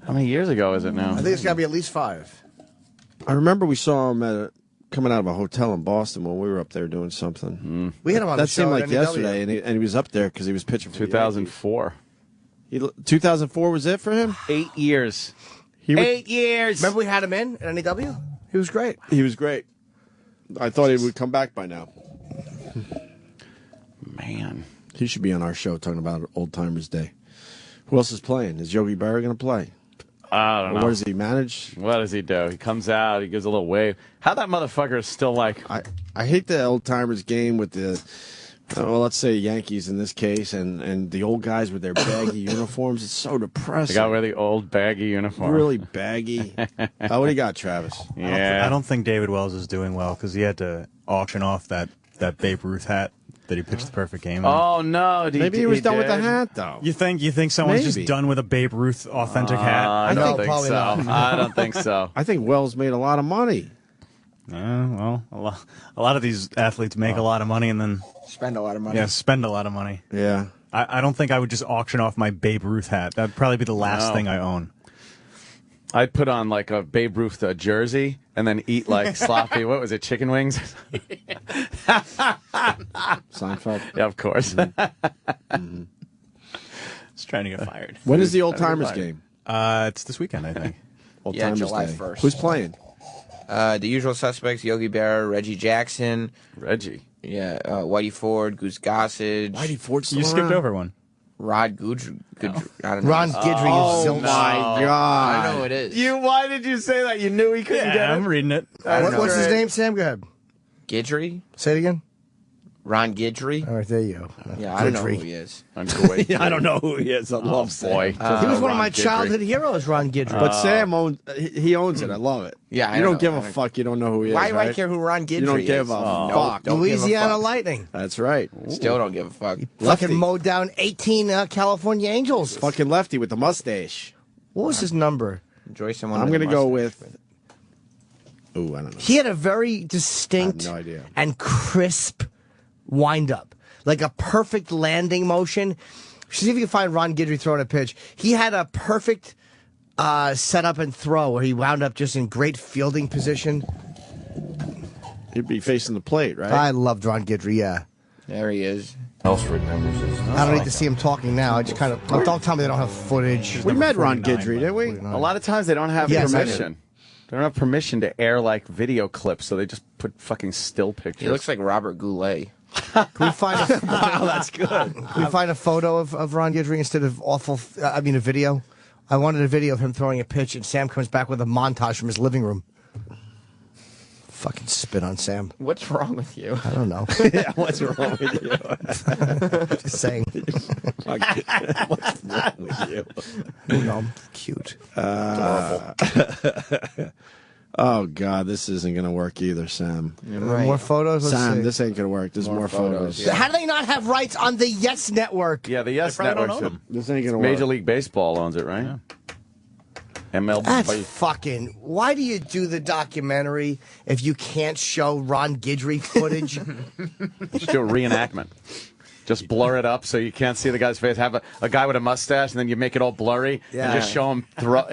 How many years ago is it now? I think it's got to be at least 5. I remember we saw him coming out of a hotel in Boston when we were up there doing something. We had him on the That show seemed at like NEW. yesterday, and he was up there because he was pitching for 2004. 2004 was it for him? 8 years. 8 years. Remember we had him in at NEW? He was great. He was great. I thought he would come back by now. Man. He should be on our show talking about Old Timers Day. Who else is playing? Is Yogi Berra going to play? I don't know. What does he manage? What does he do? He comes out, he gives a little wave. How that motherfucker is still like... I hate the Old Timers game with the, well, let's say Yankees in this case, and the old guys with their baggy uniforms. It's so depressing. They got wear the old baggy uniform. Really baggy. What do you got, Travis? Yeah. I don't think David Wells is doing well because he had to auction off that Babe Ruth hat that he pitched the perfect game in. Oh, no. Maybe he was done with the hat, though. You think someone's Maybe. just done with a Babe Ruth authentic hat? I don't think probably so. not. I don't think so. I think Wells made a lot of money. Well, a lot of these athletes make a lot of money and then Spend a lot of money. yeah, spend a lot of money. Yeah. I don't think I would just auction off my Babe Ruth hat. That'd probably be the last No. thing I own. I'd put on like a Babe Ruth jersey and then eat like sloppy, what was it, chicken wings? Seinfeld. Yeah, of course. Just trying to get fired. When is the Old Timers game? It's this weekend, I think. Old Yeah, Timers July Day. 1st. Who's playing? The usual suspects: Yogi Berra, Reggie Jackson, Reggie. yeah, Whitey Ford, Goose Gossage, Whitey Ford still You skipped around? over one. Rod Goodry. I don't know. Ron Guidry. Oh, Zilch. my God. I know who it is. Why did you say that? You knew he couldn't get I'm it? reading it. What's his name, Sam? Go ahead. Guidry? Say it again. Ron Guidry? All right, there you go. Yeah, I don't know who Guidry. he is. I don't know who he is. I love boy. He was one of my Ron Guidry. childhood heroes, Ron Guidry. But Sam owns. He owns it. I love it. Yeah, I you don't know. give a fuck. You don't know who he is. Why do I right? care who Ron Guidry is? You don't give a fuck. Don't give a Louisiana fuck. Lightning. That's right. Still don't give a fuck. Lefty. Fucking mowed down 18 California Angels. Fucking lefty with the mustache. What was his number? Enjoy someone. I'm with a going to go mustache. with. Ooh, I don't know. He had a very distinct I have no idea. and crisp wind-up. Like a perfect landing motion. See if you can find Ron Guidry throwing a pitch. He had a perfect set up and throw where he wound up just in great fielding position? He'd be facing the plate, right? I loved Ron Guidry, yeah. There he is. Else remembers his I don't need to see him talking now. I just kind of... Don't tell me they don't have footage. We met Ron Guidry, didn't we? A lot of times they don't have Yes, I permission. They don't have permission to air like video clips, so they just put fucking still pictures. He looks like Robert Goulet. Can we find a, wow, that's good. Can we find a photo of Ron Guidry instead of a video? I wanted a video of him throwing a pitch, and Sam comes back with a montage from his living room. Fucking spit on Sam. What's wrong with you? I don't know. Yeah, what's wrong with you? Just saying. What's wrong with you? No, I'm cute. Oh, God, this isn't going to work either, Sam. Right. More photos? Let's Sam, see. this ain't going to work. There's more photos. Yeah. How do they not have rights on the Yes Network? Yeah, the Yes They probably Network. don't own This ain't going to work. Major League Baseball owns it, right? Yeah. MLB. That's fucking... Why do you do the documentary if you can't show Ron Guidry footage? Just do a reenactment. Just blur it up so you can't see the guy's face. Have a guy with a mustache, and then you make it all blurry, and just show him throw.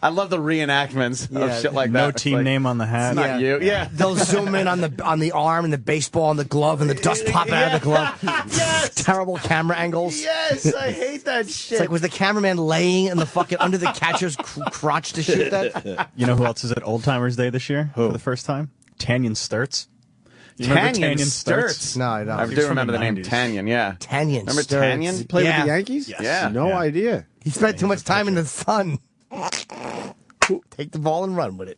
I love the reenactments of shit like that. No It's team like, name on the hat. It's not you. Yeah. They'll zoom in on the arm and the baseball and the glove and the dust popping out of the glove. Yes. Terrible camera angles. Yes, I hate that shit. It's like, was the cameraman laying in the fucking under the catcher's crotch to shoot that? You know who else is at Old Timers Day this year for the first time? Tanyan Sturts. You remember Tanyan Sturts? Sturts. No, I don't. I He's do from remember the the name 90s. Tanyan, yeah. Tanyan Remember Sturts. Tanyan? He played Yeah. with the Yankees? Yes. Yeah. No idea. He spent too much time in the sun. Take the ball and run with it.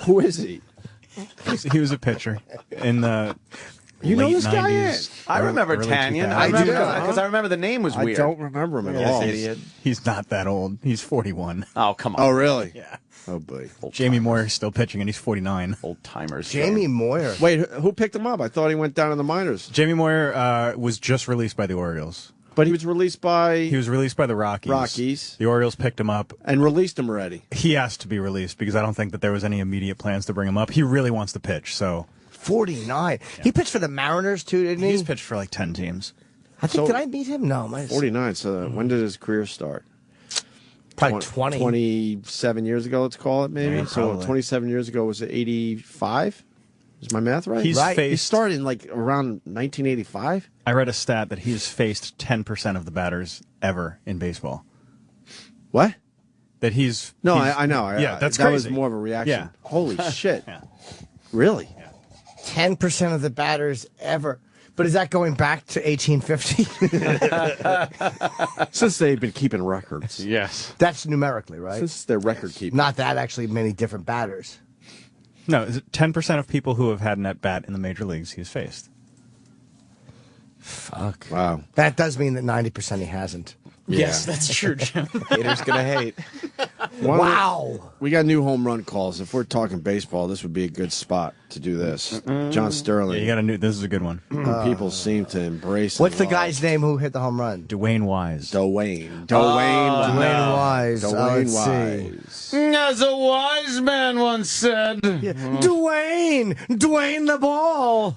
Who is he? He was a pitcher in the You know late this guy? 90s. I remember early Tanyan. 2000s. I do remember not. because I remember the name was I weird. don't remember him at Yes, all. idiot. He's not that old. He's 41. Oh, come on. Oh, really? Yeah. Oh, boy. Jamie Moyer is still pitching, and he's 49. Old timers. Jamie Moyer. Wait, who picked him up? I thought he went down in the minors. Jamie Moyer was just released by the Orioles. But he was released by... He was released by the Rockies. Rockies. The Orioles picked him up. And released him already. He asked to be released because I don't think that there was any immediate plans to bring him up. He really wants to pitch, so... 49. He pitched for the Mariners, too, didn't he? He's pitched for like 10 teams. I think, did I meet him? No. 49. So when did his career start? Probably 20. 27 years ago, let's call it, maybe. Yeah, so probably. 27 years ago, was it 85? Is my math right? He's He faced- started in like around 1985. I read a stat that he's faced 10% of the batters ever in baseball. What? That he's... No, he's- I know. Yeah, that's that crazy. was more of a reaction. Yeah. Holy shit. Yeah. Really? 10% of the batters ever. But is that going back to 1850? Since they've been keeping records. Yes. That's numerically, right? Since they're record keeping. Not that actually many different batters. No, is it 10% of people who have had an at-bat in the major leagues he's faced. Fuck. Wow. That does mean that 90% he hasn't. Yes, that's true, Jim. Haters gonna hate. Wow. We got new home run calls. If we're talking baseball, this would be a good spot to do this. John Sterling. Yeah, you got to this is a good one. People seem to embrace What's the love. guy's name who hit the home run? Dwayne Wise. Dwayne. Dwayne Wise. Dwayne Let's Wise. As a wise man once said. Dwayne the ball.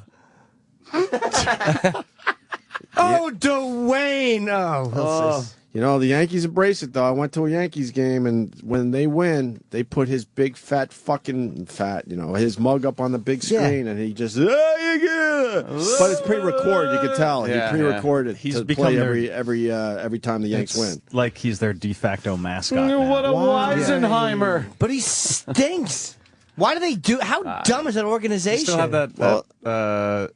Oh, Dwayne. Oh, what's this? You know, the Yankees embrace it, though. I went to a Yankees game, and when they win, they put his big fat, his mug up on the big screen, and he just, but it's pre-recorded. You can tell. Yeah, he pre-recorded He's to become play their- every time the Yanks win. Like he's their de facto mascot. What a now. Weisenheimer. But he stinks. Why do they do? How dumb is that You organization? still have that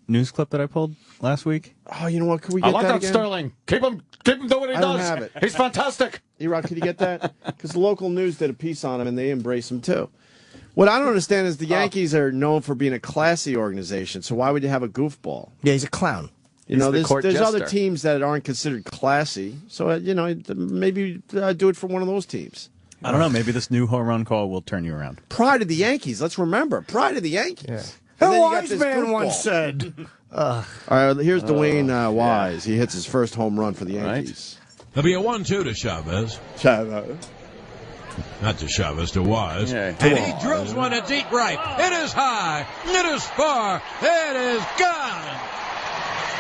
news clip that I pulled last week? Oh, you know what? Can we I get like that that again? Sterling. Keep him doing what he I don't does. have it. He's fantastic. E-Rock, can you get that? Because the local news did a piece on him, and they embrace him, too. What I don't understand is the Yankees are known for being a classy organization, so why would you have a goofball? Yeah, he's a clown. You know, the there's court other jester. teams that aren't considered classy, so, maybe do it for one of those teams. I don't know. Maybe this new home run call will turn you around. Pride of the Yankees. Let's remember. Pride of the Yankees. Yeah. And then A you got wise this man goofball. once said. All right, here's Dwayne Wise. He hits his first home run for the Yankees. There'll be a 1-2 to Chavez. Not to Chavez, to Wise. Yeah. And he drills one to deep right. It is high. It is far. It is gone.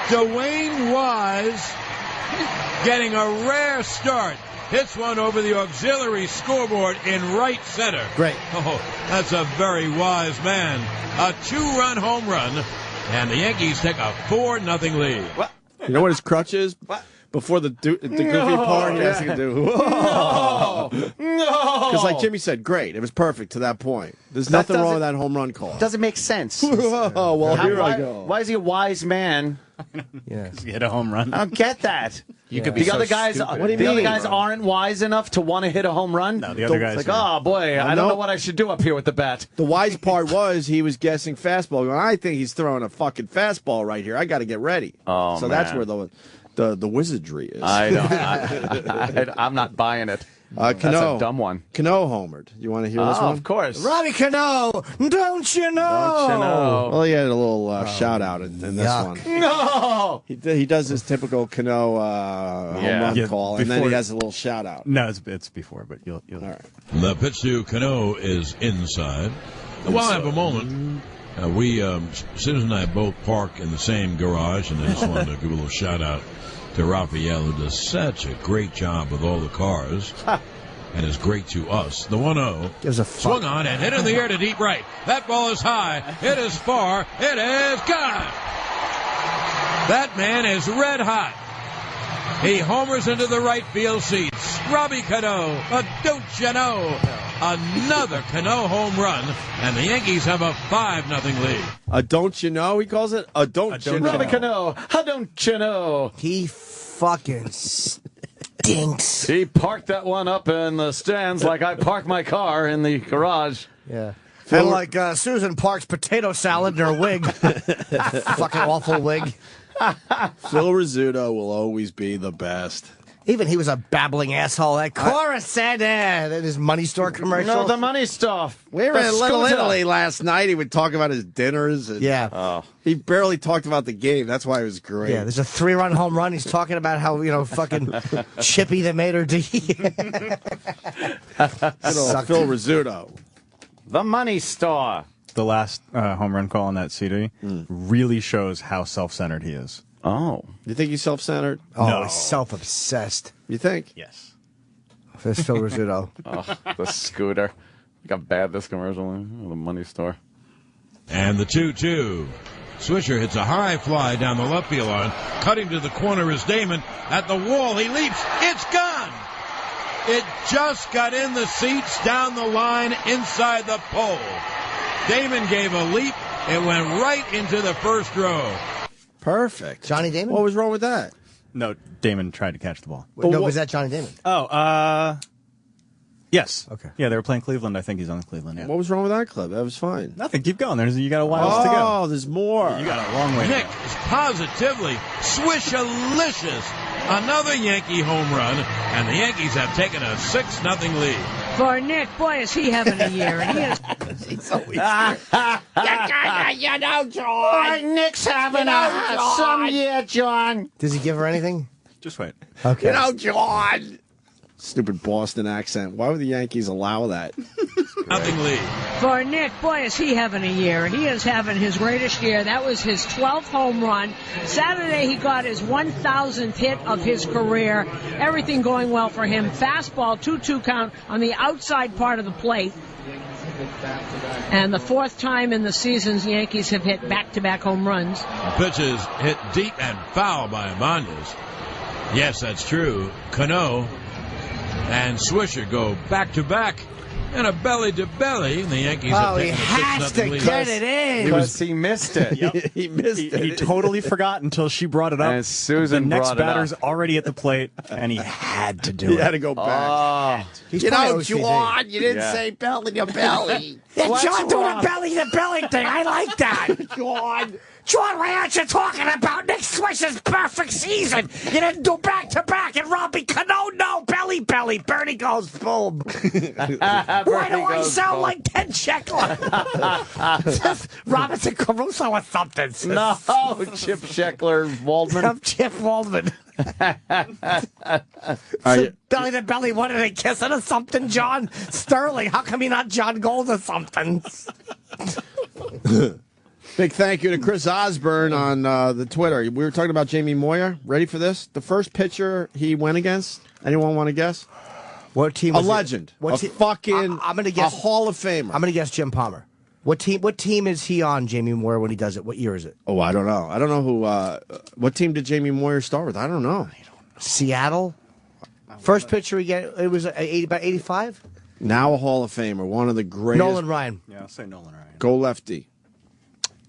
Dwayne Wise getting a rare start. Hits one over the auxiliary scoreboard in right center. Great. Oh, that's a very wise man. A 2-run home run, and the Yankees take a 4-0 lead. You know what his crutch is? Before the goofy part, he has to do. No! Because like Jimmy said, great. It was perfect to that point. There's nothing wrong with that home run call. Doesn't make sense. Oh, well, here I why, go. Why is he a wise man? Yeah. You hit a home run. I don't get that. You could be the so other guys. stupid. What do you mean? The other guys aren't wise enough to want to hit a home run. No, the other guys It's like, oh boy, I don't know what I should do up here with the bat. The wise part was he was guessing fastball. Going, I think he's throwing a fucking fastball right here. I got to get ready. Oh, so man. that's where the wizardry is. I don't. I'm not buying it. That's Cano, a dumb one. Cano homered. You want to hear this one? Of course. Robbie Cano, don't you know? Well, he had a little shout out in this one. No. He does his typical Cano home run call, and then he has a little shout out. No, it's before, but you'll. All right. The pitch to Cano is inside. While I have a moment, Susan and I both park in the same garage, and I just wanted to give a little shout out to Raphael, who does such a great job with all the cars. And is great to us. The 1-0 gives a swung on and hit in the air to deep right. That ball is high. It is far. It is gone. That man is red hot. He homers into the right field seats. Robbie Cano, don't you know? Another Cano home run, and the Yankees have a 5-0 lead. Don't you know? He calls it a don't you know. Robbie Cano, don't you know? He fucking stinks. He parked that one up in the stands like I park my car in the garage. Yeah. And like Susan parks potato salad in her wig. Fucking awful wig. Phil Rizzuto will always be the best. Even he was a babbling asshole. Like Cora said that in his money store commercial. No, the money stuff. We were in Little Italy last night. He would talk about his dinners. And Yeah. He barely talked about the game. That's why it was great. Yeah, there's a 3-run home run. He's talking about how, fucking Chippy the Mater D. Phil Rizzuto. The money store. The last home run call on that CD really shows how self-centered he is. Oh. You think he's self-centered? Oh, No. he's self-obsessed. You think? Yes. There's Phil Rizzuto. Oh, the scooter. Look how bad this commercial is. Oh, the money store. And the 2-2. Swisher hits a high fly down the left field line. Cutting to the corner is Damon. At the wall, he leaps. It's gone! It just got in the seats, down the line, inside the pole. Damon gave a leap. It went right into the first row. Perfect. Johnny Damon? What was wrong with that? No, Damon tried to catch the ball. No, was that Johnny Damon? Oh, yes. Okay. Yeah, they were playing Cleveland. I think he's on Cleveland. Yeah. What was wrong with that clip? That was fine. Nothing. Keep going. You got a while to go. Oh, there's more. You got a long way to Nick go. is positively swishalicious. Another Yankee home run, and the Yankees have taken a 6-0 lead. For Nick, boy, is he having a year. And he is. He's always you know, John. Nick's having some year, John. Does he give her anything? Just wait. Okay. John. Stupid Boston accent. Why would the Yankees allow that? Nothing lead. For Nick, boy, is he having a year. And he is having his greatest year. That was his 12th home run. Saturday, he got his 1,000th hit of his career. Everything going well for him. Fastball, 2-2 count on the outside part of the plate. And the 4th time in the season's Yankees have hit back-to-back home runs. The pitch is hit deep and foul by Ibanez. Yes, that's true. Cano and Swisher go back-to-back. And a belly-to-belly, and the Yankees have taken a 6-0 lead. Get it in. Because he missed it. He missed it. He totally forgot until she brought it up. And Susan the next brought it up. batter's already at the plate, and he had to do He it. had to go back. He's You know, probably OCD. John, you didn't Yeah. say belly to belly. Yeah, What's John doing wrong? a belly-to-belly thing. I like that. John, why aren't you talking about Nick Swisher's perfect season? You didn't do back-to-back, and Robbie Cano, no, belly. Bernie goes boom. Why do I sound like Ted Sheckler? Robinson Caruso or something. No, Chip Sheckler, Waldman. I'm Chip Waldman. Belly to belly, what are they kissing or something, John? Sterling, how come you're not John Gold or something? Big thank you to Chris Osborne on the Twitter. We were talking about Jamie Moyer. Ready for this? The first pitcher he went against. Anyone want to guess? What team? A Was legend. What a fucking. I'm gonna guess a Hall of Famer. I'm gonna guess Jim Palmer. What team is he on, Jamie Moyer, when he does it? What year is it? Oh, I don't know. I don't know who. What team did Jamie Moyer start with? I don't know. Seattle. First pitcher he get. It was about 85. Now a Hall of Famer, one of the greatest. Nolan Ryan. Yeah, I'll say Nolan Ryan. Go lefty.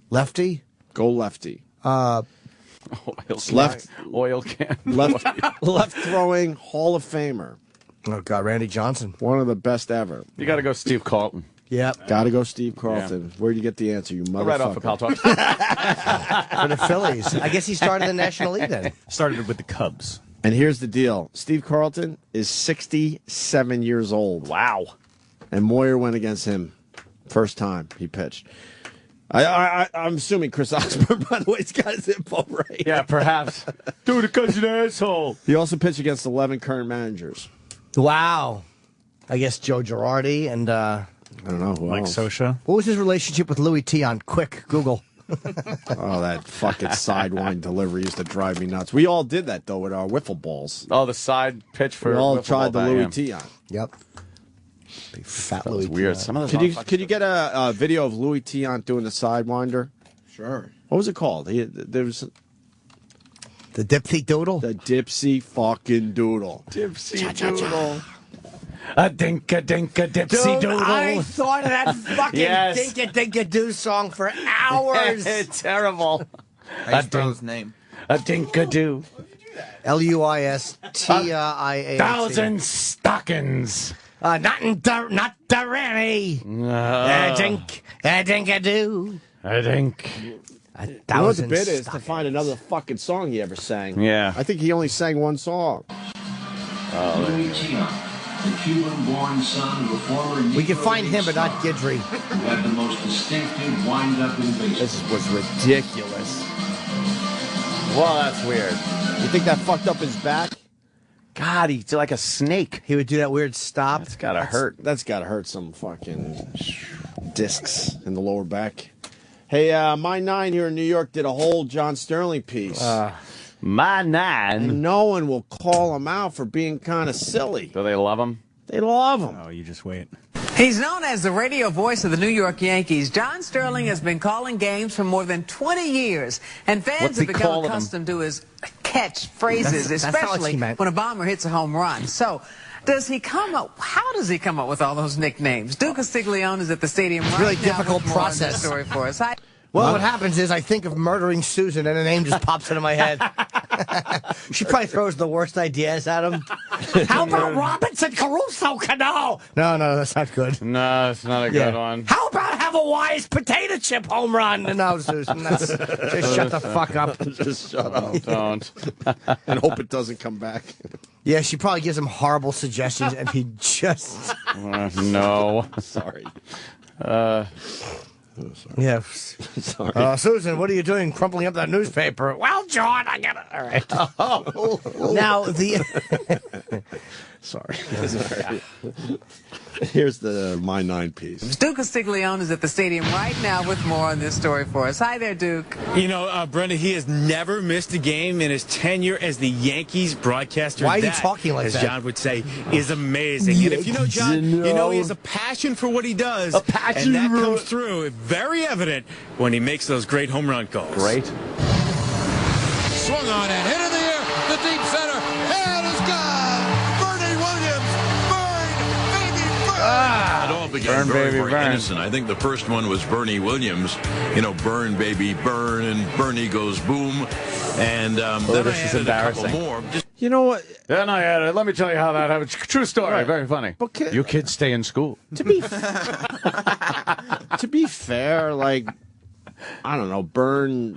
Lefty. Go lefty. Oil can. Left throwing Hall of Famer. Oh God, Randy Johnson. One of the best ever. You got to go Steve Carlton. Yep. Got to go Steve Carlton. Yeah. Where'd you get the answer, you motherfucker? Right off of Pal Talk. For the Phillies. I guess he started the National League then. Started with the Cubs. And here's the deal. Steve Carlton is 67 years old. Wow. And Moyer went against him first time he pitched. I'm assuming Chris Osborne, by the way, has got his info right. Yeah, perhaps. Dude, because you're an asshole. He also pitched against 11 current managers. Wow. I guess Joe Girardi and I don't know who Mike else. Scioscia. what was his relationship with Louis T on Quick Google? Oh, that fucking sidewind delivery used to drive me nuts. We all did that, though, with our wiffle balls. Oh, the side pitch for We all wiffle tried the ball Louis bat, T on. Yep. Big fat That was Louis weird. T. Some of those Could you get a video of Louis T on doing the sidewinder? Sure. What was it called? There was The Dipsy Doodle? the Dipsy fucking Doodle. Dipsy Doodle. A dinka dinka dipsy Dude, doodle. I thought of that fucking Yes. Dinka Dinka Doo song for hours. It's terrible. I spell his name. A dinka doo. Luistia. 1,000 stockings. Not the Ranny. A Dinka Doo. I think. You know what the bit is? To find another fucking song he ever sang. Yeah. I think he only sang one song. Louis Tion, the Cuban-born son of a former Negro We can find him, but not League Guidry. star who had the most distinctive wind-up in baseball. This was ridiculous. Well, that's weird. You think that fucked up his back? God, he's like a snake. He would do that weird stop. It's gotta hurt. That's got to hurt some fucking discs in the lower back. Hey, My Nine here in New York did a whole John Sterling piece. My nine. And no one will call him out for being kind of silly. Do they love him? They love him. Oh, you just wait. He's known as the radio voice of the New York Yankees. John Sterling has been calling games for more than 20 years, and fans What's have he become calling accustomed to his catchphrases, That's not what especially he meant. when a bomber hits a home run. So, how does he come up with all those nicknames? Duke Castiglione is at the stadium right really now difficult with more on this process. story for us. Well, what happens is I think of murdering Susan, and a name just pops into my head. She probably throws the worst ideas at him. How about Robinson Crusoe Cano? No, that's not good. No, it's not a good one. How about have a Wise potato chip home run? No, Susan, just shut the fuck up. Just shut up. Don't. And hope it doesn't come back. Yeah, she probably gives him horrible suggestions, and he just... No. Sorry. Yeah. Sorry. Susan, what are you doing crumpling up that newspaper? Well, John, I got it. All right. Now, the... Sorry. Here's the My Nine piece. Duke Castiglione is at the stadium right now with more on this story for us. Hi there, Duke. You know, Brenda, he has never missed a game in his tenure as the Yankees broadcaster. Why are you That, talking like as that? John would say, is amazing. And if you know John, you know he has a passion for what he does. A passion and that for comes it. through, very evident, when he makes those great home run calls. Great. Swung on and hit in the air. The deep center. And it's gone. Bernie Williams. Burn, baby, burn. It all began Burn, very, baby, very burn. innocent. I think the first one was Bernie Williams. You know, burn, baby, burn, and Bernie goes boom. And then I this is added a couple embarrassing. more. Just You know what? Then I had it. Let me tell you how that happened. True story. Right. Very funny. But You kids stay in school. To be fair, like, I don't know, Bernie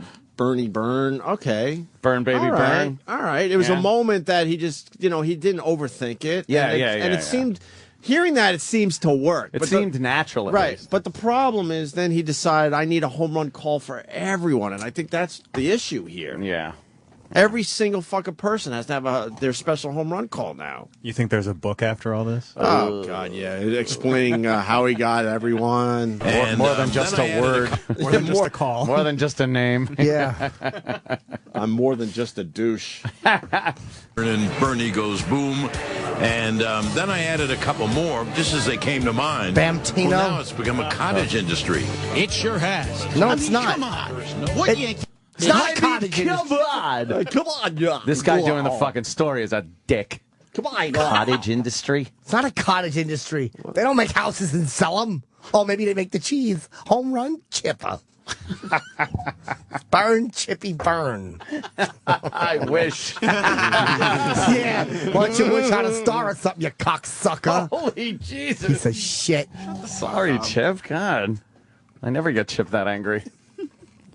burn. Okay. Burn, baby, All right. burn. All right. It was Yeah. a moment that he just, he didn't overthink it. Yeah, and yeah, And yeah, it seemed, hearing that, it seems to work. It But seemed natural at right. least. But the problem is then he decided I need a home run call for everyone. And I think that's the issue here. Yeah. Every single fucking person has to have their special home run call now. You think there's a book after all this? Oh, God, yeah. Explaining how he got everyone. More than just a word. More than just a call. More than just a name. Yeah. I'm more than just a douche. And Bernie goes boom. And then I added a couple more just as they came to mind. Bamtino. Well, now it's become a cottage industry. It sure has. No, it's not. Come on. What Yankee? It's not a cottage industry. Come on, yeah. This guy doing the fucking story is a dick. Come on. Cottage industry. It's not a cottage industry. They don't make houses and sell them. Oh, maybe they make the cheese. Home run chipper. Burn, Chippy, burn. I wish. Yeah. Why don't you wish on a star or something, you cocksucker? Holy Jesus. Piece of shit. Sorry, Chip. God. I never get Chip that angry.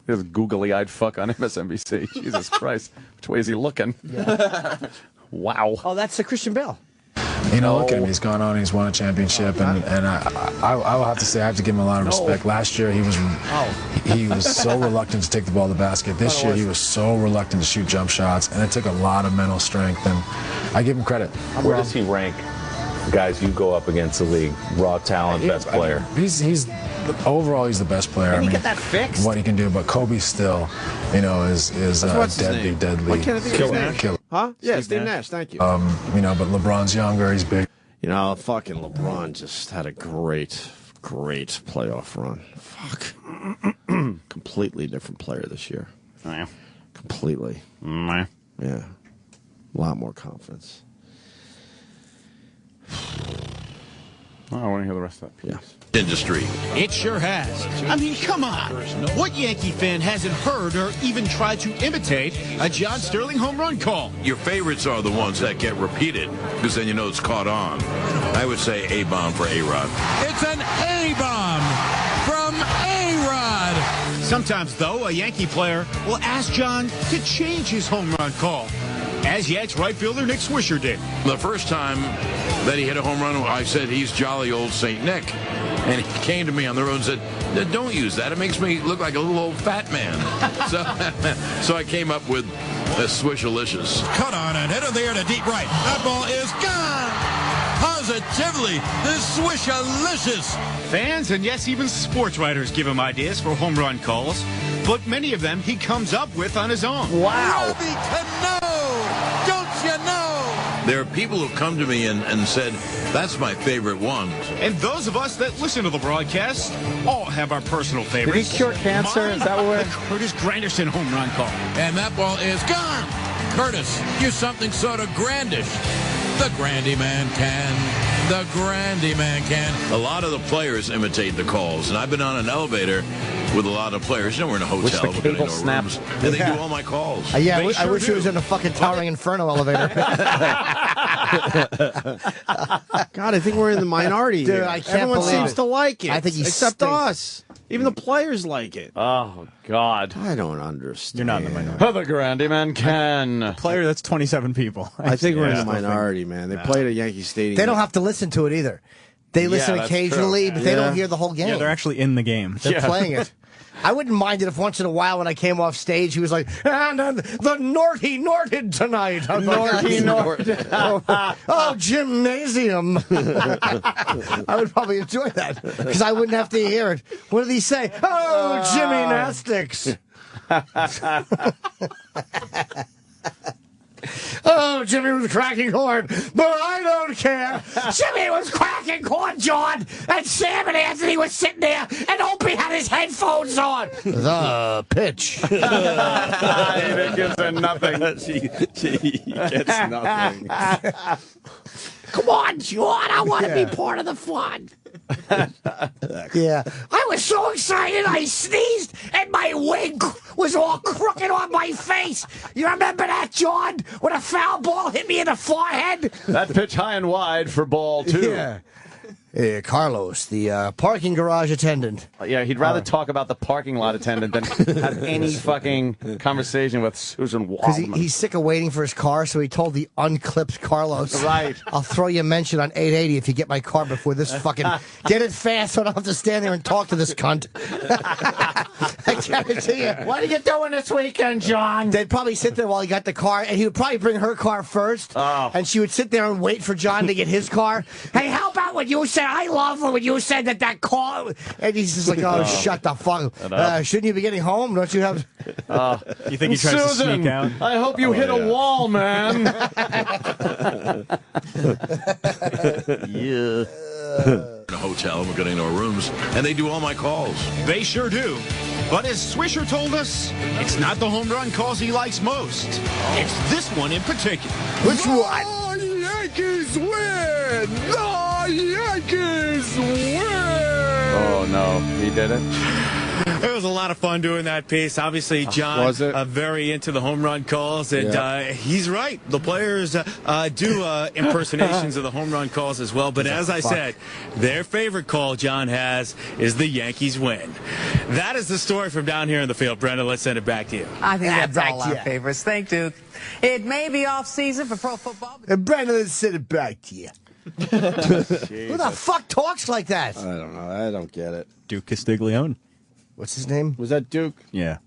This googly-eyed fuck on MSNBC. Jesus Christ. Which way is he looking? Yeah. Wow. Oh, that's the Christian Bale. You know, look at him. He's gone on. He's won a championship, and I will have to say I have to give him a lot of respect. Last year he was so reluctant to take the ball to the basket. This year he was so reluctant to shoot jump shots, and it took a lot of mental strength. And I give him credit. Where does he rank guys you go up against the league? Raw talent, best player. He's overall he's the best player. Can he get that fixed? What he can do, but Kobe still, you know, is deadly. Why can't it be Killer. Nash? Huh? Yeah, Steve Nash. Thank you. You know, but LeBron's younger. He's big. You know, fucking LeBron just had a great playoff run. Fuck. Completely different player this year. Yeah. Completely. Yeah. Yeah. A lot more confidence. Oh, I want to hear the rest of that piece. Yeah. Industry. It sure has. I mean, come on. What Yankee fan hasn't heard or even tried to imitate a John Sterling home run call? Your favorites are the ones that get repeated because then you know it's caught on. I would say A-bomb for A-Rod. It's an A-bomb from A-Rod. Sometimes, though, a Yankee player will ask John to change his home run call, as Yanks right fielder Nick Swisher did. The first time that he hit a home run, I said, he's jolly old St. Nick. And he came to me on the road and said, don't use that. It makes me look like a little old fat man. So I came up with a Swishalicious. Cut on and hit in the air to deep right. That ball is gone. Positively, the Swishalicious. Fans and yes, even sports writers give him ideas for home run calls, but many of them he comes up with on his own. Wow. Robbie Cano, don't you know? There are people who've come to me and said, that's my favorite one. And those of us that listen to the broadcast all have our personal favorites. Did he cure cancer? Mine, Is that what the Curtis Granderson home run call. And that ball is gone. Curtis, you're something sort of grandish. The Grandy Man can. The Grandy Man can. A lot of the players imitate the calls, and I've been on an elevator with a lot of players. You know, we're in a hotel. Which the cable rooms, snaps. and they do all my calls. Yeah, They I sure wish do. it was in a fucking Towering Inferno elevator. God, I think we're in the minority Dude, here. I can't Everyone believe seems it. to like it. I think he's except stinks. us. Even the players like it. Oh, God. I don't understand. You're not in the minority. The Grandy Man can. Player, that's 27 people. I think we're in the still think- minority, man. They played at Yankee Stadium. They don't have to listen to it either. They listen that's occasionally, true. but they Yeah. don't hear the whole game. Yeah, they're actually in the game. They're playing it. I wouldn't mind it if once in a while when I came off stage, he was like, and the Norty Norted tonight. Norty Norted. Oh, gymnasium. I would probably enjoy that because I wouldn't have to hear it. What did he say? Oh, gymnastics. Oh, Jimmy was cracking corn, but I don't care. Jimmy was cracking corn, John, and Sam and Anthony was sitting there, and Opie had his headphones on. The pitch. It gives her nothing. She gets nothing. Come on, John, I want to be part of the fun. Yeah. I was so excited I sneezed and my wig was all crooked on my face. You remember that, John? When a foul ball hit me in the forehead? That pitch high and wide for ball 2. Yeah. Carlos, the parking garage attendant. Yeah, he'd rather talk about the parking lot attendant than have any fucking conversation with Susan Because Waldman. he's sick of waiting for his car, so he told the unclipped Carlos, Right. I'll throw you a mention on 880 if you get my car before this fucking... Get it fast so I don't have to stand there and talk to this cunt. I guarantee you. What are you doing this weekend, John? They'd probably sit there while he got the car, and he would probably bring her car first, and she would sit there and wait for John to get his car. Hey, how about what you said? I love when you said that car... And he's just like, shut the fuck up. Shouldn't you be getting home? Don't you have... You think he tries to sneak out? I hope you hit a wall, man. Yeah. In a hotel, and we're getting our rooms, and they do all my calls. They sure do. But as Swisher told us, it's not the home run calls he likes most. It's this one in particular. Which one? The Yankees win! The Yankees win! Oh, no. He did it? It was a lot of fun doing that piece. Obviously, John Was it? very into the home run calls, and he's right. The players do impersonations of the home run calls as well. But as I said, their favorite call John has is the Yankees win. That is the story from down here in the field. Brenda, let's send it back to you. I think that's back all to our you. favorites. Thank you. It may be off season for pro football. And Brandon, let's send it back to you. Who the fuck talks like that? I don't know. I don't get it. Duke Castiglione. What's his name? Was that Duke? Yeah.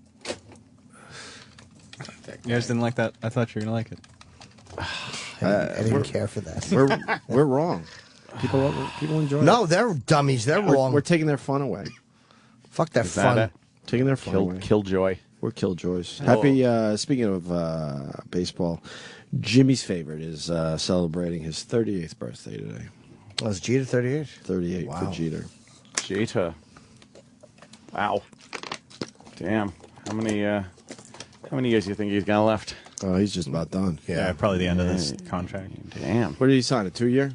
You guys didn't like that? I thought you were going to like it. I didn't care for that. We're wrong. People enjoy it. No, they're dummies. They're wrong. We're taking their fun away. Fuck that Is that fun. it? Taking their fun away. Killjoy. We're killjoys. Happy, speaking of baseball, Jimmy's favorite is celebrating his 38th birthday today. Was Jeter 38? 38 for Jeter. Jeter. Wow. Damn. How many years do you think he's got left? Oh, he's just about done. Yeah, probably the end of this contract. Damn. What did he sign? A 2-year?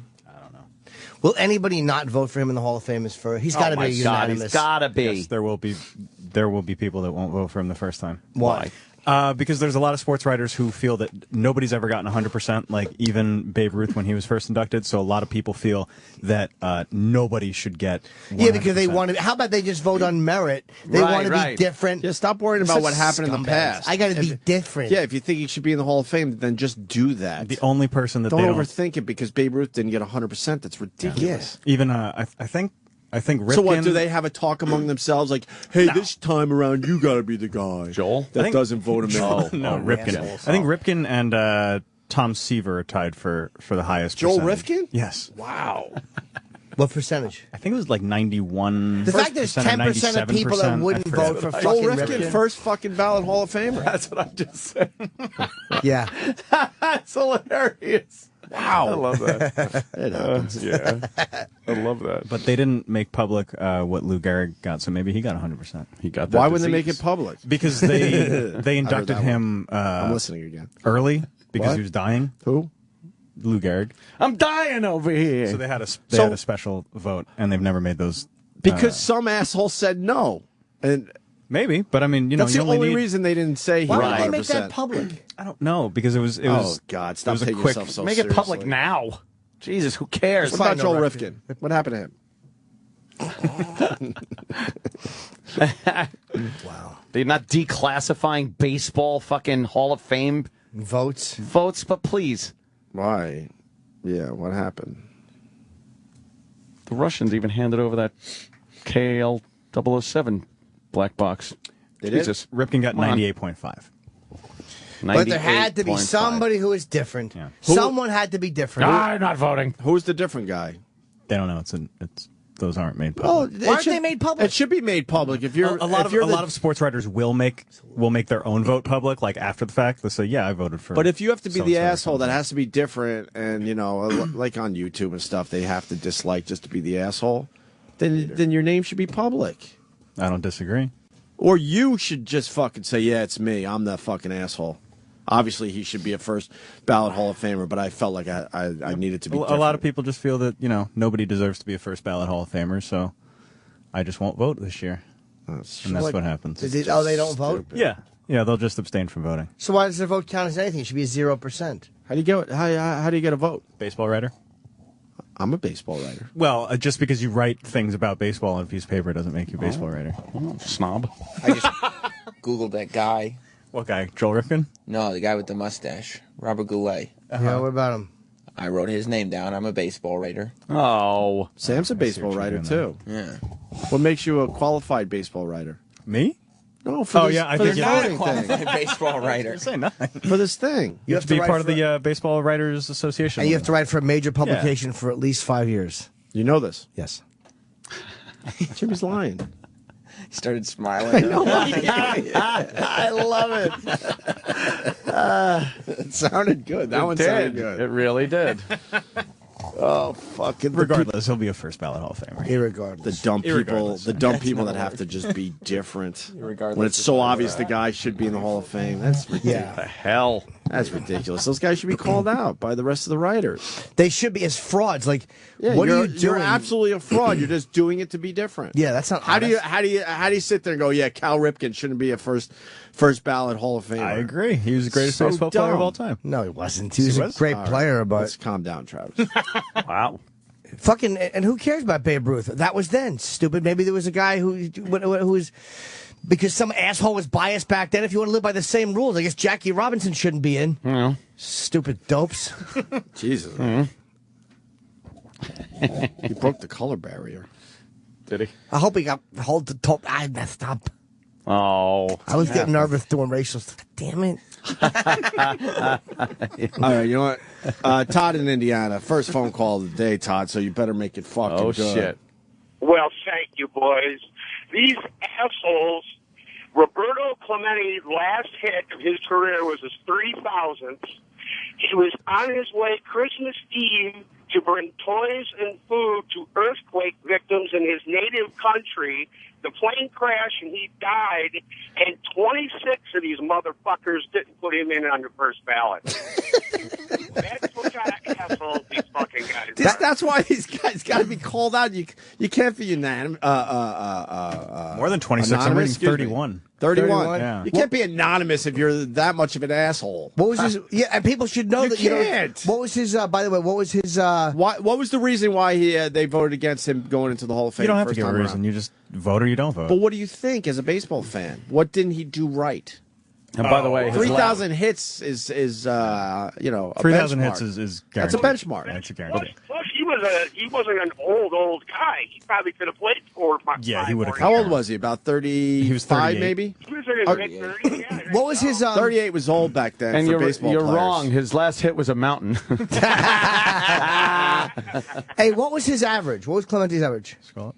Will anybody not vote for him in the Hall of Fame? He's got to be unanimous. He's got to be. Yes, there will be people that won't vote for him the first time. Why? Because there's a lot of sports writers who feel that nobody's ever gotten 100%, like even Babe Ruth when he was first inducted. So a lot of people feel that nobody should get 100%. Yeah, because they want to. How about they just vote on merit? They want to be different. Yeah, stop worrying about what happened in the past. I got to be different. Yeah, if you think he should be in the Hall of Fame, then just do that. The only person that don't they overthink it because Babe Ruth didn't get 100%. That's ridiculous. Yeah. Even I think Ripken. So what, do they have a talk among themselves like, hey, this time around you got to be the guy Joel that doesn't vote him in? No, Ripken. I think Ripken and Tom Seaver are tied for the highest Joel percentage. Rifkin? Yes. Wow. What percentage? I think it was like 91. The fact there's 10% of people that wouldn't vote for Joel fucking Rifkin, first fucking ballot Hall of Famer. That's what I'm just saying. Yeah. That's hilarious. Wow. I love that. It happens. Yeah. I love that. But they didn't make public what Lou Gehrig got, so maybe he got 100%. He got that. Why wouldn't they disease. make it public? Because they inducted him I'm listening again. early because What? he was dying. Who? Lou Gehrig. I'm dying over here. So they had a special vote, and they've never made those. Because some asshole said no. And maybe, but I mean, you know, that's you the only only need, reason they didn't say he Why got would 100%. they make that public? I don't know because it was. Oh God! Stop it was a taking quick. yourself so Make seriously. it public now. Jesus, who cares? What about Joel Rifkin? What happened to him? Wow. They're not declassifying baseball fucking Hall of Fame Votes. but please. Why? Yeah, what happened? The Russians even handed over that KL 007 black box. They Jesus. Ripken got 98.5. But there had to be somebody who is different. Yeah. Someone had to be different. I'm not voting. Who's the different guy? They don't know. It's those aren't made Oh, public. Why aren't they made public? It should be made public. If you're a lot of sports writers will make their own vote public, like after the fact. They'll say, "Yeah, I voted for." But if you have to be the so-and-so or asshole, that something. has to be different, and you know, like on YouTube and stuff, they have to dislike just to be the asshole. Then your name should be public. I don't disagree. Or you should just fucking say, "Yeah, it's me. I'm the fucking asshole." Obviously, he should be a first ballot Hall of Famer, but I felt like I needed to be. A lot of people just feel that nobody deserves to be a first ballot Hall of Famer, so I just won't vote this year, and that's what happens. They don't vote? Yeah, they'll just abstain from voting. So why does their vote count as anything? It should be 0%. How do you get a vote? Baseball writer. I'm a baseball writer. Well, just because you write things about baseball on a piece of paper doesn't make you a baseball writer. Snob. I just Googled that guy. What guy? Joel Rifkin? No, the guy with the mustache. Robert Goulet. Yeah, what about him? I wrote his name down. I'm a baseball writer. Oh. Sam's a baseball writer, too. Yeah. What makes you a qualified baseball writer? Me? No, for this, I for think this Not a voting qualified thing. baseball writer. Say nothing. For this thing. You have to be write part of for- the Baseball Writers Association. And you have to write for a major publication for at least 5 years. You know this. Yes. Jimmy's lying. He started smiling. I love it. It sounded good. That one sounded good. It really did. Oh, fucking. Regardless, he'll be a first ballot Hall of Famer. Irregardless. The dumb people, Irregardless. the dumb people that have to just be different. Irregardless When it's is so not obvious the right. guy should be in the Hall of Fame. That's ridiculous. The hell. That's ridiculous. Those guys should be called out by the rest of the writers. They should be as frauds. Like, Yeah, what are you You're doing? absolutely a fraud. You're just doing it to be different. Yeah, that's not How do you honest. how do you sit there and go, yeah, Cal Ripken shouldn't be a first ballot Hall of Famer? I agree. He was the greatest So baseball player of dumb. all time. No, he wasn't. He was a great All right, player, but let's calm down, Travis. Wow. fucking. And who cares about Babe Ruth? That was then. Stupid. Maybe there was a guy who was. Because some asshole was biased back then. If you want to live by the same rules, I guess Jackie Robinson shouldn't be in. Yeah. Stupid dopes. Jesus. He broke the color barrier. Did he? I hope he got hold the top. I messed up. Oh. I was getting nervous doing racial stuff. Damn it. All right, you know what? Todd in Indiana. First phone call of the day, Todd, so you better make it fucking Oh, good. shit. Well, thank you, boys. These assholes. Roberto Clemente, last hit of his career was his 3,000th. He was on his way Christmas Eve to bring toys and food to earthquake victims in his native country. The plane crashed and he died, and 26 of these motherfuckers didn't put him in on the first ballot. That's what kind of assholes these fucking guys are. That's why these guys got to be called out. You can't be unanimous. More than 26. I'm reading anonymous, excuse me. 31. 31. Yeah. You can't be anonymous if you're that much of an asshole. What was his? Yeah, and people should know You that. can't. What was his? By the way, what was his? What was the reason why they voted against him going into the Hall of Fame? You don't have to first give a time reason. around? You just vote or you don't vote. But what do you think as a baseball fan? What didn't he do right? And by the way, his 3,000 hits is a 3,000 benchmark. hits is That's a guaranteed. benchmark. That's a guarantee. Plus, he wasn't an old guy. He probably could have played 4 or 5. Yeah, he would have. How old was he? About 35, He was 38. maybe? He was in his mid-30s. Yeah, What was his? 38 was old back then and for you're baseball you're players. wrong. His last hit was a mountain. Hey, what was his average? What was Clemente's average? Scroll up.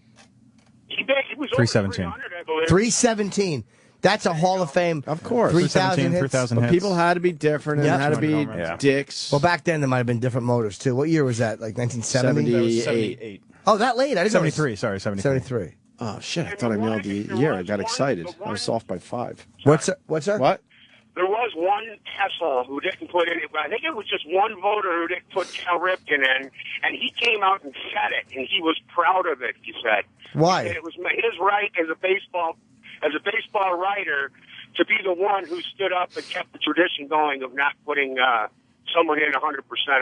he was 317. 300, I believe. 317. That's a Hall of Fame. Of course. 3,000 hits. 3,000 But hits. people had to be different and Yeah. had to be Yeah. dicks. Well, back then there might have been different motives too. What year was that? Like 1970? 78. Oh, that late? I didn't know it was 73. Sorry, 73. 73. Oh, shit. I thought I nailed the year. I got excited. I was off by 5. What's that? What's that? What? There was one asshole who didn't put in. I think it was just one voter who didn't put Cal Ripken in, and he came out and said it, and he was proud of it. He said, Why? He said it was his right as a baseball writer to be the one who stood up and kept the tradition going of not putting someone in 100%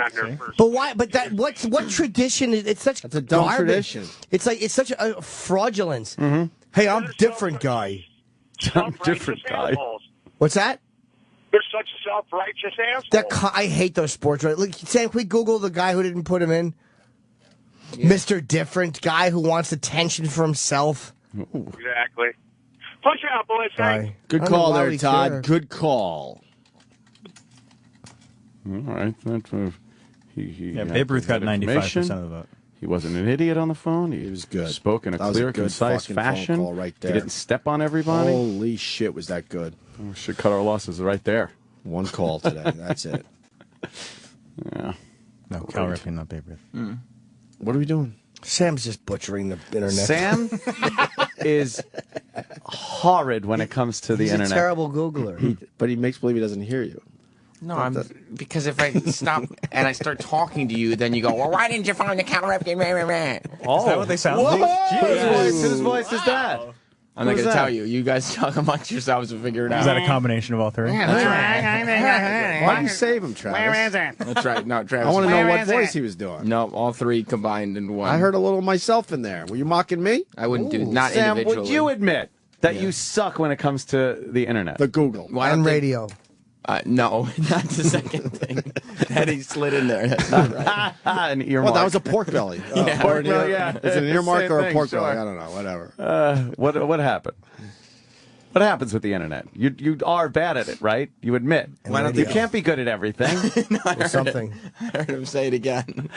on their first. But why? But that what tradition? It's such That's a dumb garbage. tradition. It's like it's such a fraudulence. Mm-hmm. Hey, I'm different guy. I'm different guy. Assholes. What's that? They're such self-righteous assholes. I hate those sports. Right? Look, Sam, can we Google the guy who didn't put him in? Mr. Different guy who wants attention for himself. Exactly. Punch out, boys. Thanks. Good I don't know call why there, we Todd. care. Good call. All right. That's, he Yeah, had Babe Ruth got that 95% information. of the vote. He wasn't an idiot on the phone. He was good. Spoke in a That was a clear, good concise fucking phone fashion. call right there. He didn't step on everybody. Holy shit, was that good. We should cut our losses right there. One call today. That's it. Yeah. No, Cal Ripken, not Babe Ruth. What are we doing? Sam's just butchering the internet. Sam is horrid when it comes to the He's internet. a terrible Googler. But he makes believe he doesn't hear you. No, because if I stop and I start talking to you, then you go, well, why didn't you find the Cal Ripken? Oh, Is that what they sound Whoa! like? Whose voice is that? I'm not Who's going to that? tell you. You guys talk amongst yourselves and figure it out. Is that a combination of all three? Yeah, that's right. Why did you save him, Travis? Where is it? That's right. No, Travis. I want to know Where what is voice it? he was doing. No, all three combined in one. I heard a little myself in there. Were you mocking me? I wouldn't do not Sam, individually. would you admit that you suck when it comes to the internet? The Google. Well, And radio. No, not the second thing. That he slid in there. That's not right. An earmark. Well, that was a pork belly. Yeah, pork belly, yeah. Is it an earmark Same or a thing, pork sure. belly? I don't know. Whatever. What happened? What happens with the internet? You are bad at it, right? You admit. Why don't You they- can't be good at everything. Or something. I heard him say it again.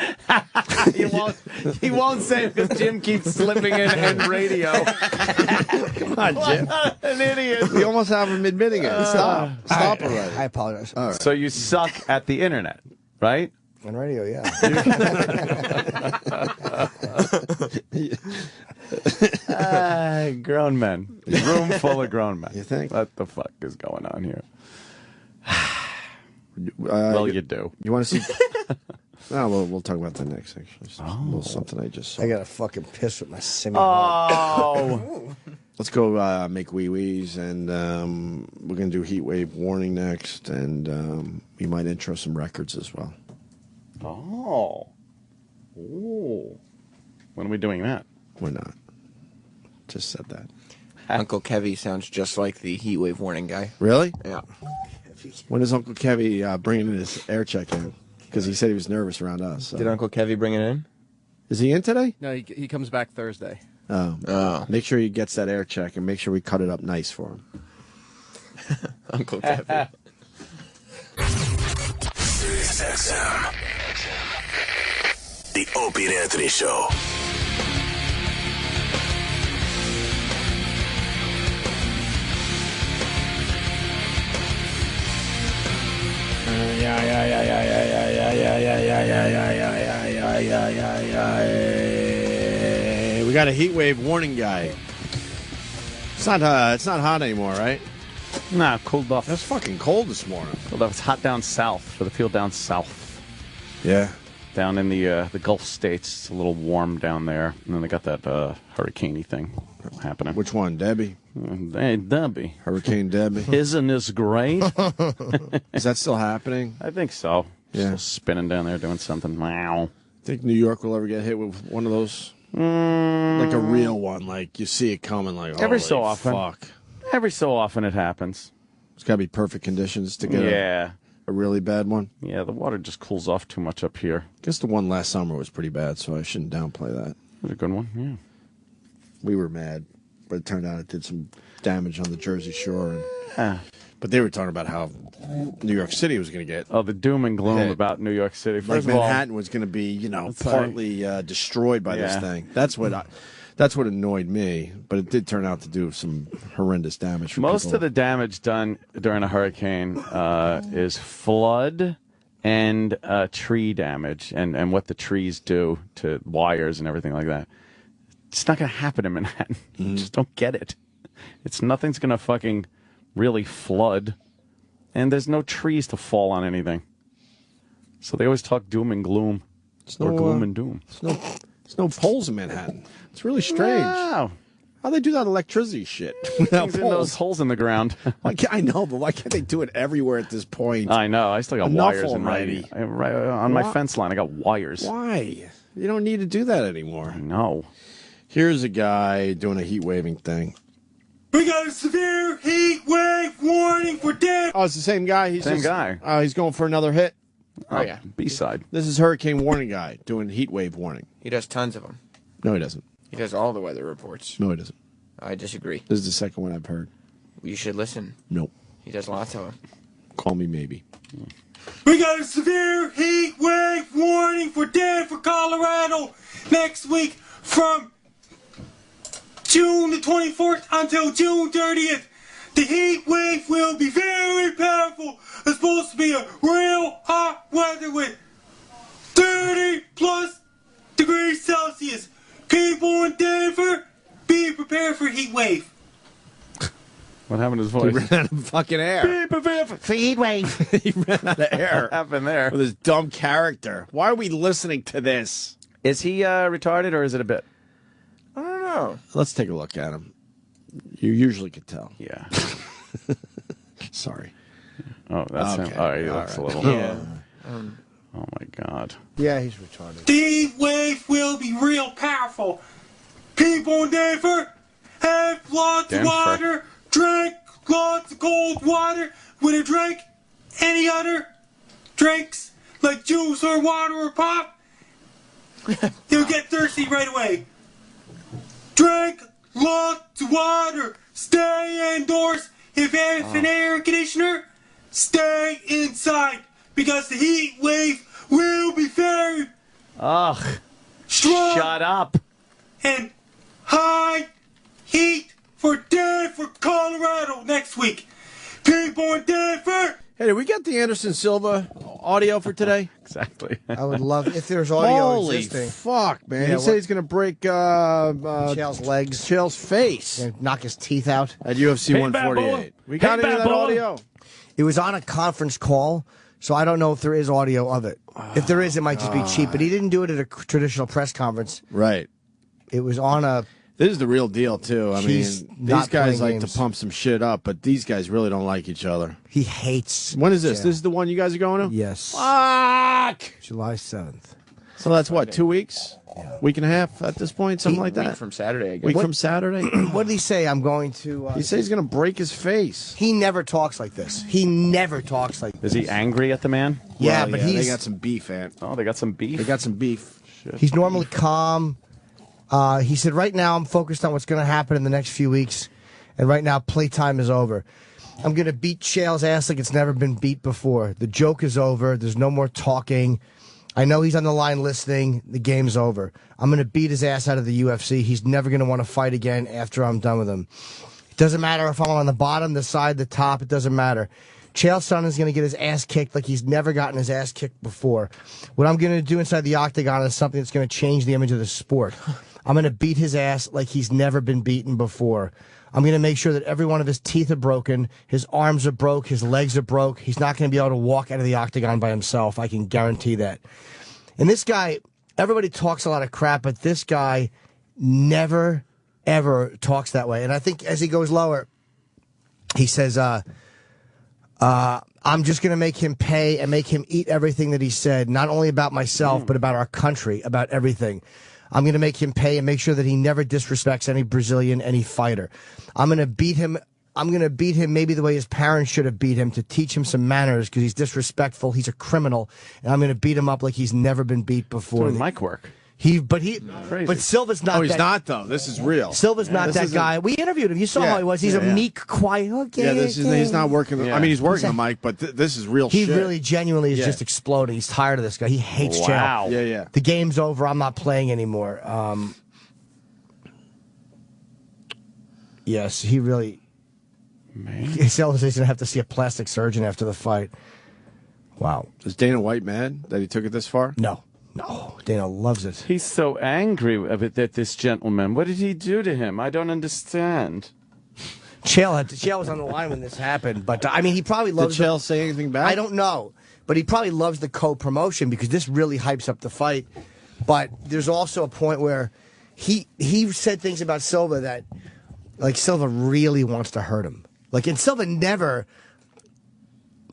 he won't say it because Jim keeps slipping in radio. Come on, Jim. An idiot. You almost have him admitting it. Stop. Stop I already. apologize. All right. So you suck at the internet, right? On radio, yeah. Grown men. Room full of grown men. You think? What the fuck is going on here? Well, you do. You want to see? No, we'll talk about that next. Actually, a little something I just saw. I got to fucking piss with my semi. Oh. Let's go make wee-wees, and we're going to do heat wave warning next, and we might intro some records as well. Oh. Ooh. When are we doing that? We're not. Just said that. Uncle Kevy sounds just like the heat wave warning guy. Really? Yeah. When is Uncle Kevy bringing his air check in? Because he said he was nervous around us. So. Did Uncle Kevy bring it in? Is he in today? No, he comes back Thursday. Oh. Make sure he gets that air check, and make sure we cut it up nice for him. Uncle Kevy. Sirius XM. The Opie and Anthony Show. We got a heat wave warning guy. It's not hot anymore, right? Nah, cooled off. That's fucking cold this morning. Cooled off. It's hot down south for the field down south. Yeah. Down in the Gulf states, it's a little warm down there. And then they got that hurricane-y thing happening. Which one, Debbie? Hey, Debbie. Hurricane Debbie. Isn't this great? Is that still happening? I think so. Yeah. Still spinning down there doing something. Wow. Think New York will ever get hit with one of those? Like a real one, like you see it coming, like Every so holy often. fuck. Every so often it happens. It's got to be perfect conditions to get Yeah. a really bad one. Yeah, the water just cools off too much up here. I guess the one last summer was pretty bad, so I shouldn't downplay that. It was a good one, yeah. We were mad, but it turned out it did some damage on the Jersey Shore. And, Ah. but they were talking about how New York City was going to get. Oh, the doom and gloom hit. about New York City. Like First of all, Manhattan was going to be, That's partly destroyed by this Yeah. thing. That's what annoyed me. But it did turn out to do some horrendous damage. For most people. of the damage done during a hurricane is flood and tree damage and what the trees do to wires and everything like that. It's not going to happen in Manhattan. Mm-hmm. Just don't get it. Nothing's going to fucking really flood. And there's no trees to fall on anything. So they always talk doom and gloom. Or gloom and doom. There's no poles in Manhattan. It's really strange. Wow. How they do that electricity shit without Things in those poles? holes in the ground. I know, but why can't they do it everywhere at this point? I know. I still got Enough wires in already. right on my Why? fence line. I got wires. Why? You don't need to do that anymore. No. Here's a guy doing a heat waving thing. We got a severe heat wave warning for death. Oh, it's the same guy. Same guy. Oh, he's going for another hit. Oh, yeah. B-side. This is hurricane warning guy doing heat wave warning. He does tons of them. No, he doesn't. He does all the weather reports. No, he doesn't. I disagree. This is the second one I've heard. You should listen. Nope. He does lots of them. Call me maybe. We got a severe heat wave warning for Denver, Colorado next week from June the 24th until June 30th. The heat wave will be very powerful. It's supposed to be a real hot weather with 30 plus degrees Celsius. People in Denver, be prepared for heat wave. What happened to his He voice? ran out of fucking air. Heat wave. He ran out of air. What happened there? With his dumb character. Why are we listening to this? Is he retarded or is it a bit? I don't know. Let's take a look at him. You usually could tell. Yeah. Sorry. Oh, that's Okay. him. All right, he looks a little. Yeah. Oh my God. Yeah, he's retarded. The heat wave will be real powerful. People in Denver have lots Denver. of water, drink lots of cold water. When you drink any other drinks, like juice or water or pop, you'll get thirsty right away. Drink lots of water. Stay indoors. If you have an air conditioner, stay inside because the heat wave will be very Ugh. strong Shut up. and high heat for Denver, Colorado next week. People in Denver. Hey, did we get the Anderson Silva audio for today? Exactly. I would love if there's audio Holy existing. fuck, man! Yeah, he what- said he's going to break Chael's legs, Chael's face and knock his teeth out at UFC Hey, 148. Bad We got Hey, any of Bad that Boy. audio? It was on a conference call, so I don't know if there is audio of it. If there is, it might just be cheap. But he didn't do it at a traditional press conference. Right. It was on a. This is the real deal, too. I He's mean, not these guys playing like games. to pump some shit up, but these guys really don't like each other. He hates. When is this? Chael. This is the one you guys are going to? Yes. Fuck! July 7th. So that's what, 2 weeks? Week and a half at this point? Something like that? Week from Saturday, I guess. Week from Saturday? What did he say? I'm going to. He said he's going to break his face. He never talks like this. He never talks like this. Is he angry at the man? Yeah, Well, but they he's. got some beef, Ant. Oh, they got some beef. They got some beef. He's normally calm. He said, right now I'm focused on what's going to happen in the next few weeks. And right now, playtime is over. I'm going to beat Chael's ass like it's never been beat before. The joke is over. There's no more talking. I know he's on the line listening. The game's over. I'm going to beat his ass out of the UFC. He's never going to want to fight again after I'm done with him. It doesn't matter if I'm on the bottom, the side, the top. It doesn't matter. Chael Sonnen is going to get his ass kicked like he's never gotten his ass kicked before. What I'm going to do inside the octagon is something that's going to change the image of the sport. I'm going to beat his ass like he's never been beaten before. I'm going to make sure that every one of his teeth are broken, his arms are broke, his legs are broke. He's not going to be able to walk out of the octagon by himself. I can guarantee that. And this guy, everybody talks a lot of crap, but this guy never, ever talks that way. And I think as he goes lower, he says, I'm just going to make him pay and make him eat everything that he said, not only about myself, but about our country, about everything. I'm going to make him pay and make sure that he never disrespects any Brazilian, any fighter. I'm going to beat him. I'm going to beat him maybe the way his parents should have beat him to teach him some manners because he's disrespectful. He's a criminal. And I'm going to beat him up like he's never been beat before. Doing mic work. But Silva's not. Oh, he's that, not, though. This is real. Silva's not This that isn't- guy. We interviewed him. You saw Yeah, how he was. He's a yeah. meek, quiet. Okay, He's not working. Yeah. I mean, he's working the mic, but this is real He shit. really genuinely is Yeah. just exploding. He's tired of this guy. He hates Wow. Chael. Yeah, yeah. The game's over. I'm not playing anymore. Yes, he really. Man. Chael says he's gonna have to see a plastic surgeon after the fight. Wow. Is Dana White mad that he took it this far? No. Dana loves it. He's so angry at this gentleman. What did he do to him? I don't understand. Chael was on the line when this happened, but I mean, he probably Did loves. Chael say anything back? I don't know, but he probably loves the co-promotion because this really hypes up the fight. But there's also a point where he said things about Silva that, like, Silva really wants to hurt him. Like, and Silva never.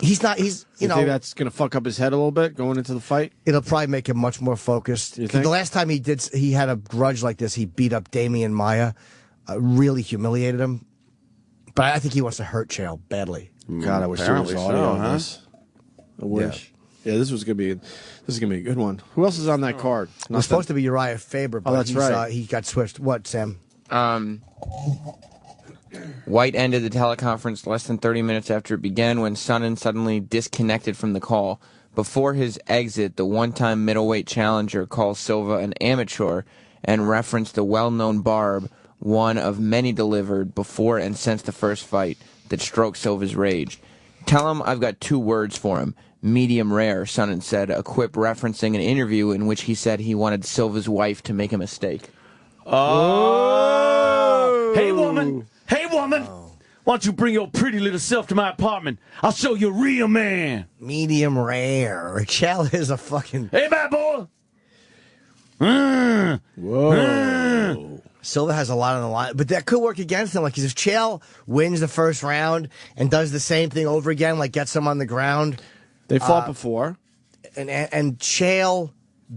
He's not. He's You think that's going to fuck up his head a little bit going into the fight? It'll probably make him much more focused. You think? The last time he had a grudge like this, he beat up Damian Maia, really humiliated him. But I think he wants to hurt Chael badly. God, I wish there was Apparently audio so, on huh? this. I wish. Yeah, this is gonna be a good one. Who else is on that card? It was supposed to be Uriah Faber, but that's right. He got switched. What, Sam? White ended the teleconference less than 30 minutes after it began when Sonnen suddenly disconnected from the call. Before his exit, the one-time middleweight challenger called Silva an amateur and referenced the well-known barb, one of many delivered before and since the first fight, that stroked Silva's rage. Tell him I've got 2 words for him. Medium rare, Sonnen said, a quip referencing an interview in which he said he wanted Silva's wife to make a mistake. Oh! Hey, woman! Hey, woman! Why don't you bring your pretty little self to my apartment? I'll show you a real man. Medium rare. Chael is a fucking. Hey, bad boy! Whoa. Silva has a lot on the line, but that could work against him. Like, 'cause if Chael wins the first round and does the same thing over again, like gets him on the ground, They fought before, and Chael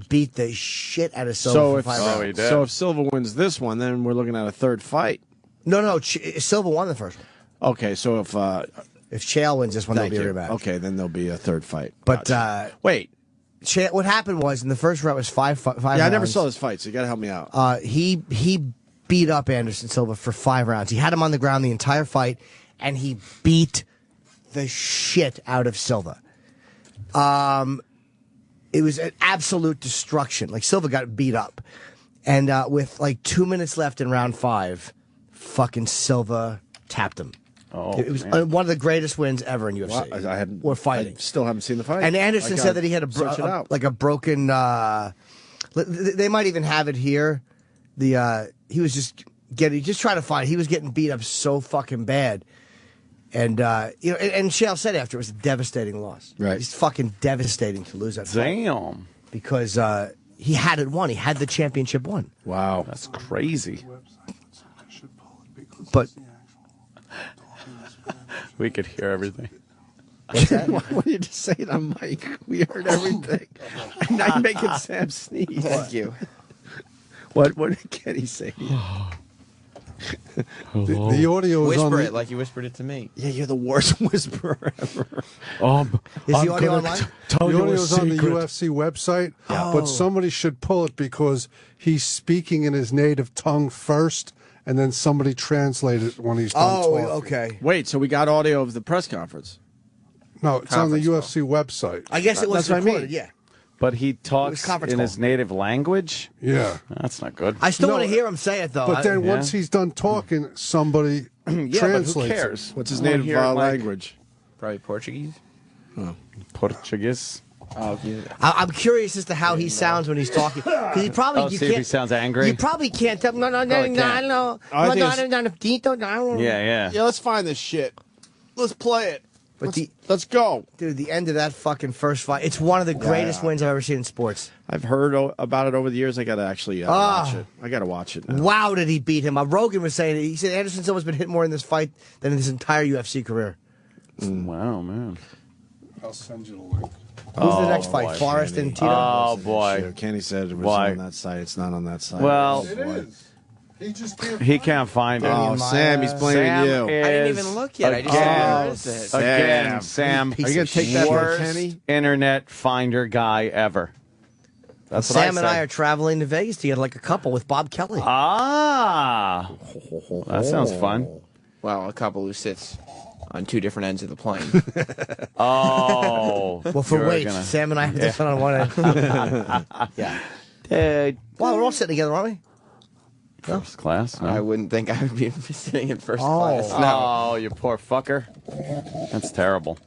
beat the shit out of Silva. so for if 5 rounds. so if Silva wins this one, then we're looking at a third fight. No, Silva won the first one. Okay, so if Chael wins this one, there'll be a rematch. Okay, then there'll be a third fight. But wait, what happened was in the first round was five yeah, rounds. I never saw this fight, so you got to help me out. He beat up Anderson Silva for 5 rounds. He had him on the ground the entire fight, and he beat the shit out of Silva. It was an absolute destruction. Like, Silva got beat up. And with like 2 minutes left in round 5, fucking Silva tapped him. Oh, it was one of the greatest wins ever in UFC. Well, I hadn't. Or fighting. I still haven't seen the fight. And Anderson said that he had search it out. like a broken. They might even have it here. He was just trying to find. He was getting beat up so fucking bad, and and Chael said after it was a devastating loss. Right, it's fucking devastating to lose that fight. Damn, because he had it won. He had the championship won. Wow, that's crazy. But we could hear everything. Why did you just say it on mic? We heard everything. And now you're making Sam sneeze. Thank you. What did Kenny say? The audio is on Whisper the, it like you whispered it to me. Yeah, you're the worst whisperer ever. Is the audio online? The audio is on the UFC website, but somebody should pull it because he's speaking in his native tongue first, and then somebody translate it when he's done talking. Okay. Wait, so we got audio of the press conference? No, it's on the UFC website. I guess it was That's what I recorded. mean. Yeah. But he talks conference in call. his native language? Yeah. That's not good. I still No, want to hear him say it though. But then once he's done talking, somebody Yeah, translates but who it. cares? What's his I wanna native hear it like language? Probably Portuguese. Portuguese. Oh, I'm curious as to how he sounds when he's talking. 'Cause he probably you See if can't. he sounds angry. You probably can't tell. No, Probably can't. Yeah. Yeah, let's find this shit. Let's play it. But Let's go. Dude, the end of that fucking first fight, it's one of the greatest wins I've ever seen in sports. I've heard about it over the years. I got to actually watch it. I got to watch it now. Wow, did he beat him? Rogan was saying, he said Anderson Silva's been hit more in this fight than in his entire UFC career. Wow, man. I'll send you the link. Who's the next fight? Forrest and Tito? Oh, boy. Kenny said it was Why? on that site. It's not on that site. Well, It is. He just can't. he can't find it. Oh, Sam, he's blaming Sam you. is I didn't even look yet. I just noticed it. Again, Sam. Are you going to take that from worst Kenny? internet finder guy ever. That's what Sam and I say. are traveling to Vegas together like a couple with Bob Kelly. Ah, that sounds fun. Well, a couple who sits on two different ends of the plane. Oh, Well, for you're weight, gonna- Sam and I have to sit on one end. Yeah. Well, we're all sitting together, aren't we? First class. No? I wouldn't think I would be sitting in first Oh. class. No. Oh, you poor fucker. That's terrible.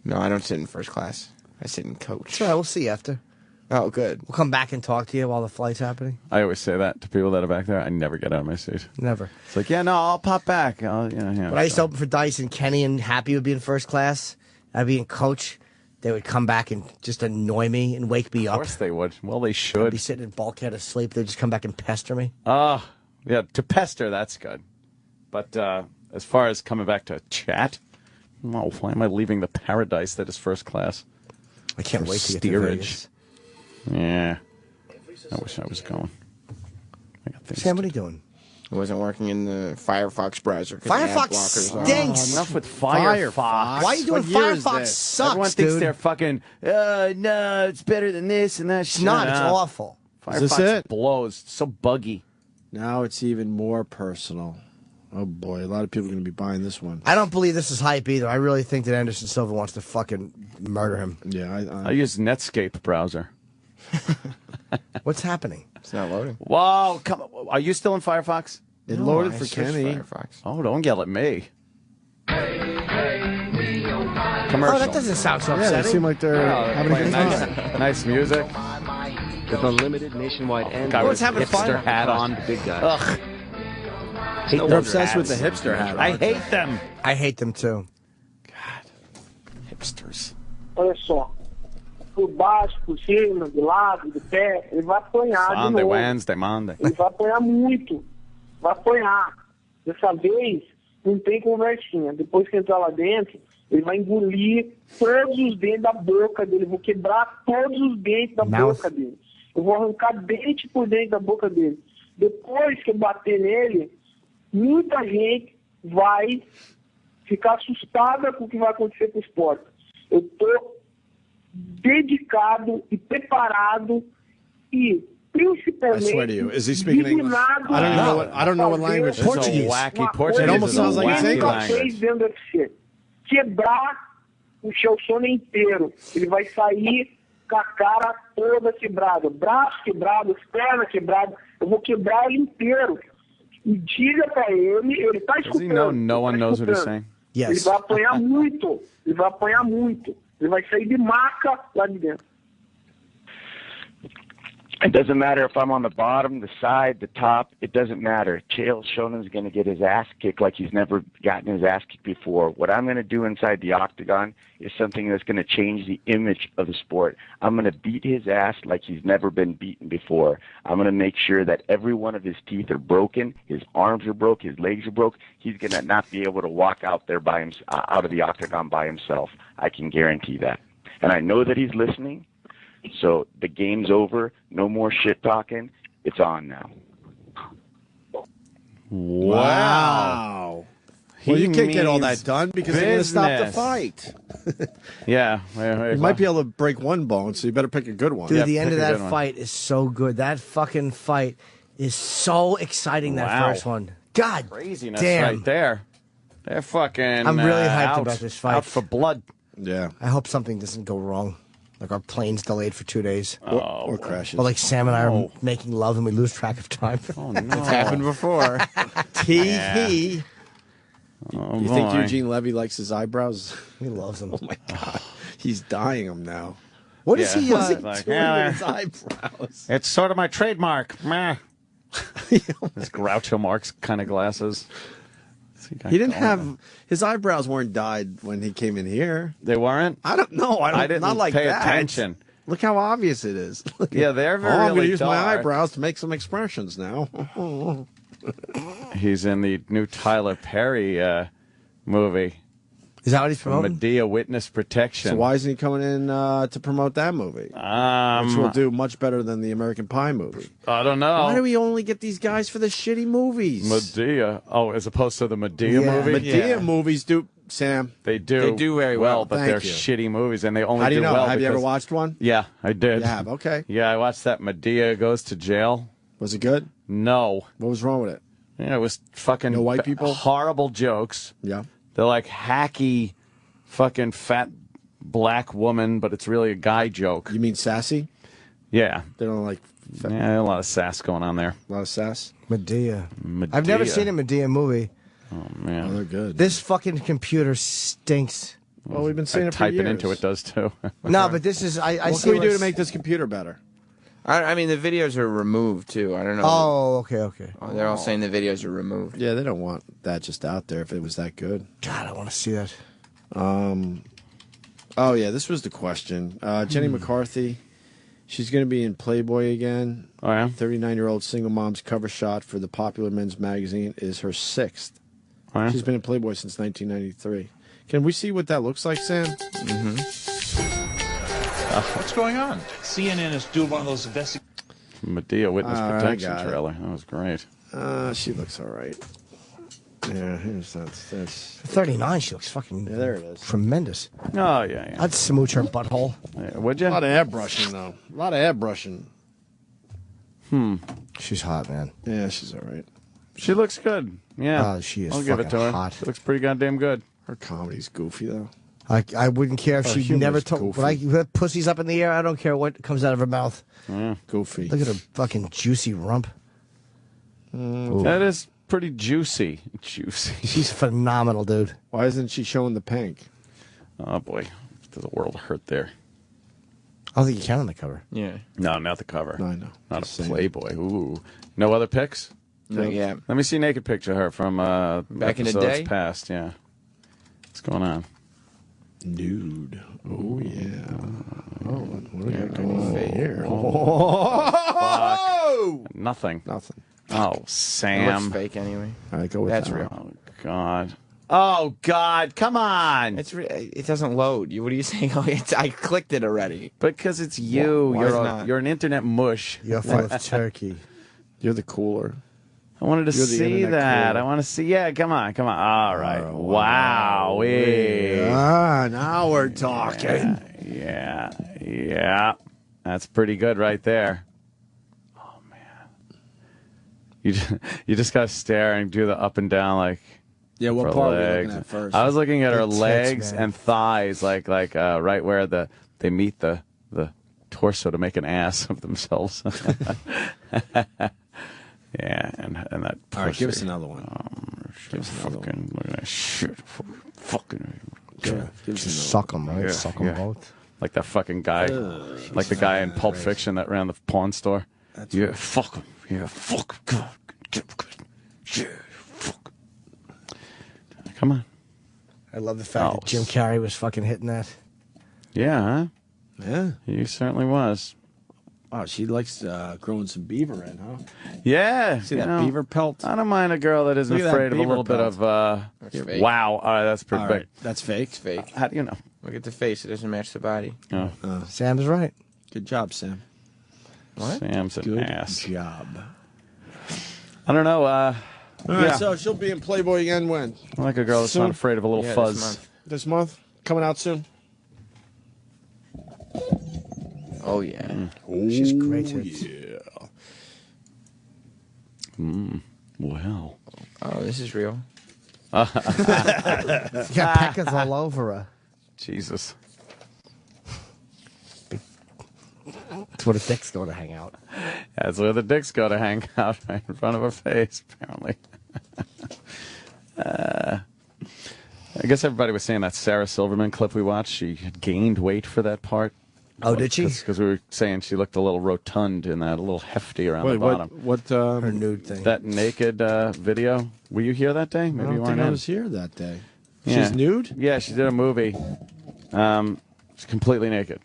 No, I don't sit in first class. I sit in coach. It's all right, we'll see you after. Oh, good. We'll come back and talk to you while the flight's happening. I always say that to people that are back there. I never get out of my seat. Never. It's like, yeah, no, I'll pop back. Yeah. When I used to open for Dice and Kenny and Happy would be in first class, I'd be in coach. They would come back and just annoy me and wake me Of up. course they would. Well, they I'd should. be sitting in bulkhead asleep. They'd just come back and pester me. Yeah, to pester, that's good. But as far as coming back to chat, well, why am I leaving the paradise that is first class? I can't For wait to get to steerage. Vegas. Yeah. I wish I was going. I got things Sam, to what are you doing? It wasn't working in the Firefox browser. 'cause the ad Firefox blockers on. stinks. Enough with Firefox. Why are you doing What year is Firefox? this? Sucks, Everyone thinks dude. they're fucking, no, it's better than this and that. It's not. It's awful. Firefox Is this it? blows. It's so buggy. Now it's even more personal. Oh, boy. A lot of people are going to be buying this one. I don't believe this is hype either. I really think that Anderson Silva wants to fucking murder him. Yeah, I use Netscape browser. What's happening? It's not loading. Whoa, come on. Are you still in Firefox? It No, loaded I for switched Kenny. Firefox. Oh, don't yell at me. Commercial. Oh, that doesn't sound so Yeah, they upsetting. seem like they're having a Playing good time. nice music. With unlimited nationwide and Guy with what's happening to hipster Fire? hat on. The big guy. Ugh. They're obsessed with the hipster hat. I hate them. I hate them too. Hipsters. What a song. por baixo, por cima, de lado, de pé, ele vai apanhar de Sunday, novo. Wednesday, Monday. Ele vai apanhar muito. Vai apanhar. Dessa vez, não tem conversinha. Depois que entrar lá dentro, ele vai engolir todos os dentes da boca dele. Eu vou quebrar todos os dentes da boca dele. Eu vou arrancar dente por dentro da boca dele. Depois que eu bater nele, muita gente vai ficar assustada com o que vai acontecer com o esporte. Eu estou dedicado e preparado e principalmente I swear to you, is he speaking English? I don't know what language. Portuguese. Wacky Portuguese. It almost sounds like it's English. Dentro do UFC. Quebrar o Chelson inteiro. Ele vai sair com a cara toda quebrada, braço quebrado, perna quebrada. Eu vou quebrar ele inteiro. E diga pra ele tá escutando. No one knows what he's saying. Yes. Ele vai apanhar muito. Ele vai apanhar muito. Ele vai sair de maca lá de dentro. It doesn't matter if I'm on the bottom, the side, the top. It doesn't matter. Chael Sonnen's going to get his ass kicked like he's never gotten his ass kicked before. What I'm going to do inside the octagon is something that's going to change the image of the sport. I'm going to beat his ass like he's never been beaten before. I'm going to make sure that every one of his teeth are broken, his arms are broke, his legs are broke. He's going to not be able to walk out there by out of the octagon by himself. I can guarantee that. And I know that he's listening. So the game's over. No more shit talking. It's on now. Wow. Well, you can't get all that done because they're going to stop the fight. Yeah. You might be able to break one bone, so you better pick a good one. Dude, the end of that fight is so good. That fucking fight is so exciting, that first one. God Craziness damn. right there. They're fucking I'm really hyped out, about this fight. Out for blood. Yeah. I hope something doesn't go wrong. Like our plane's delayed for 2 days. Or crashes. Or like Sam and I are making love and we lose track of time. Oh, no. It's happened before. He. Oh, You think boy. Eugene Levy likes his eyebrows? He loves them. Oh, my God. He's dyeing them now. What is he Like, doing with his eyebrows? It's sort of my trademark. Meh. His Groucho Marx kind of glasses. He didn't have his eyebrows weren't dyed when he came in here. They weren't? I don't know. I didn't not like pay that. attention. Look how obvious it is. Look Yeah, at- they're very I'm going to really use my dark. eyebrows to make some expressions now. He's in the new Tyler Perry movie. Is that what he's promoting? Medea Witness Protection. So why isn't he coming in to promote that movie? Which will do much better than the American Pie movie. I don't know. Why do we only get these guys for the shitty movies? Medea. Oh, as opposed to the Medea movie? Medea movies do, Sam. They do. They do very well. but Thank they're you. shitty movies, and they only How do you know? well Have you ever because- watched one? Yeah, I did. You have, okay. Yeah, I watched that Medea Goes to Jail. Was it good? No. What was wrong with it? Yeah, it was fucking No white people? horrible jokes. Yeah. They're like hacky, fucking fat black woman, but it's really a guy joke. You mean sassy? Yeah. They don't like Yeah, a lot of sass going on there. a lot of sass. Medea. Medea. I've never seen a Medea movie. Oh, Oh, man. they're good. This fucking computer stinks. Well, we've been saying it for Typing years. into it does too. No, but this is I What see can we do to what's- make this computer better? I mean, the videos are removed too. I don't know. Oh, okay. Oh, they're all saying the videos are removed. Yeah, they don't want that just out there if it was that good. God, I want to see that. Oh, yeah, this was the question. Jenny McCarthy, she's going to be in Playboy again. Oh, yeah? 39-year-old single mom's cover shot for the popular men's magazine is her 6th. Oh, yeah? She's been in Playboy since 1993. Can we see what that looks like, Sam? What's going on? CNN is doing one of those investigations. Medea Witness I Protection got it. trailer. That was great. She looks all right. Yeah, here's that's 39, she looks fucking there it is. tremendous. Oh, yeah. I'd smooch her butthole. Yeah, would you? A lot of airbrushing, though. A lot of airbrushing. She's hot, man. Yeah, she's all right. She looks good. Yeah. Oh, she is I'll give it to fucking her. hot. She looks pretty goddamn good. Her comedy's goofy, though. I wouldn't care if Her she humor's never told. goofy. When I put pussy's up in the air, I don't care what comes out of her mouth. Goofy. Look at her fucking juicy rump. That is pretty juicy. Juicy. She's phenomenal, dude. Why isn't she showing the pink? Oh, boy. There's a world of hurt there. I don't think you can on the cover. Yeah. No, not the cover. No, I know. Not Just a saying. Playboy. Ooh. No other pics? No, yeah. Let me see a naked picture of her from Back in the episodes day? past. Yeah. What's going on? Nude. Oh, yeah. Oh, Nothing. Nothing. Oh, It looks Sam. fake anyway. All right, go with That's that. real. Oh, God. Oh, God. Come on. It doesn't load. What are you saying? Oh, I clicked it already. Because it's you. Why is it not? You're an internet mush. You're full of turkey. You're the cooler. I wanted to You're the see internet that. cooler. I want to see. Yeah, come on. All right. Wow. Now we're talking. Yeah. That's pretty good right there. Oh, man. You just got to stare and do the up and down like. Yeah, what for part were you legs. looking at first? I was looking at her The tits, legs man. and thighs, like right where they meet the torso to make an ass of themselves. Yeah, and that pussy. All right, give us another one. Give us another one. Look at that shit. Fucking. Just suck them, right? Yeah, Suck them yeah. both. Like that fucking guy, like the guy in Pulp Fiction that ran the pawn store. Yeah, fuck him. Yeah, fuck him. Yeah, fuck. Come on. I love the fact that Jim Carrey was fucking hitting that. Yeah, huh? Yeah. He certainly was. Oh, she likes growing some beaver in, huh? Yeah. See that beaver pelt? I don't mind a girl that isn't Look at that afraid of a beaver little bit pelt. of. That's fake. Wow. All right, that's pretty All big. right, that's fake. It's fake. How do you know? Look at the face. It doesn't match the body. Oh. Sam's right. Good job, Sam. What? Sam's an Good ass. job. I don't know. All right, Yeah. so she'll be in Playboy again when? I like a girl that's Soon? not afraid of a little Yeah, fuzz. This month? Coming out soon? Oh, yeah. She's great. Tits. Yeah. Well. Oh, this is real. She's got peckers all over her. Jesus. That's where the dick's going to hang out. That's where the dicks go to hang out, right in front of her face, apparently. I guess everybody was saying that Sarah Silverman clip we watched, she had gained weight for that part. Oh, did she? Because we were saying she looked a little rotund in that, a little hefty around the bottom. Her nude thing. That naked video. Were you here that day? I Maybe don't you think weren't I in. was here that day. Yeah. She's nude? Yeah, she did a movie. She's completely naked.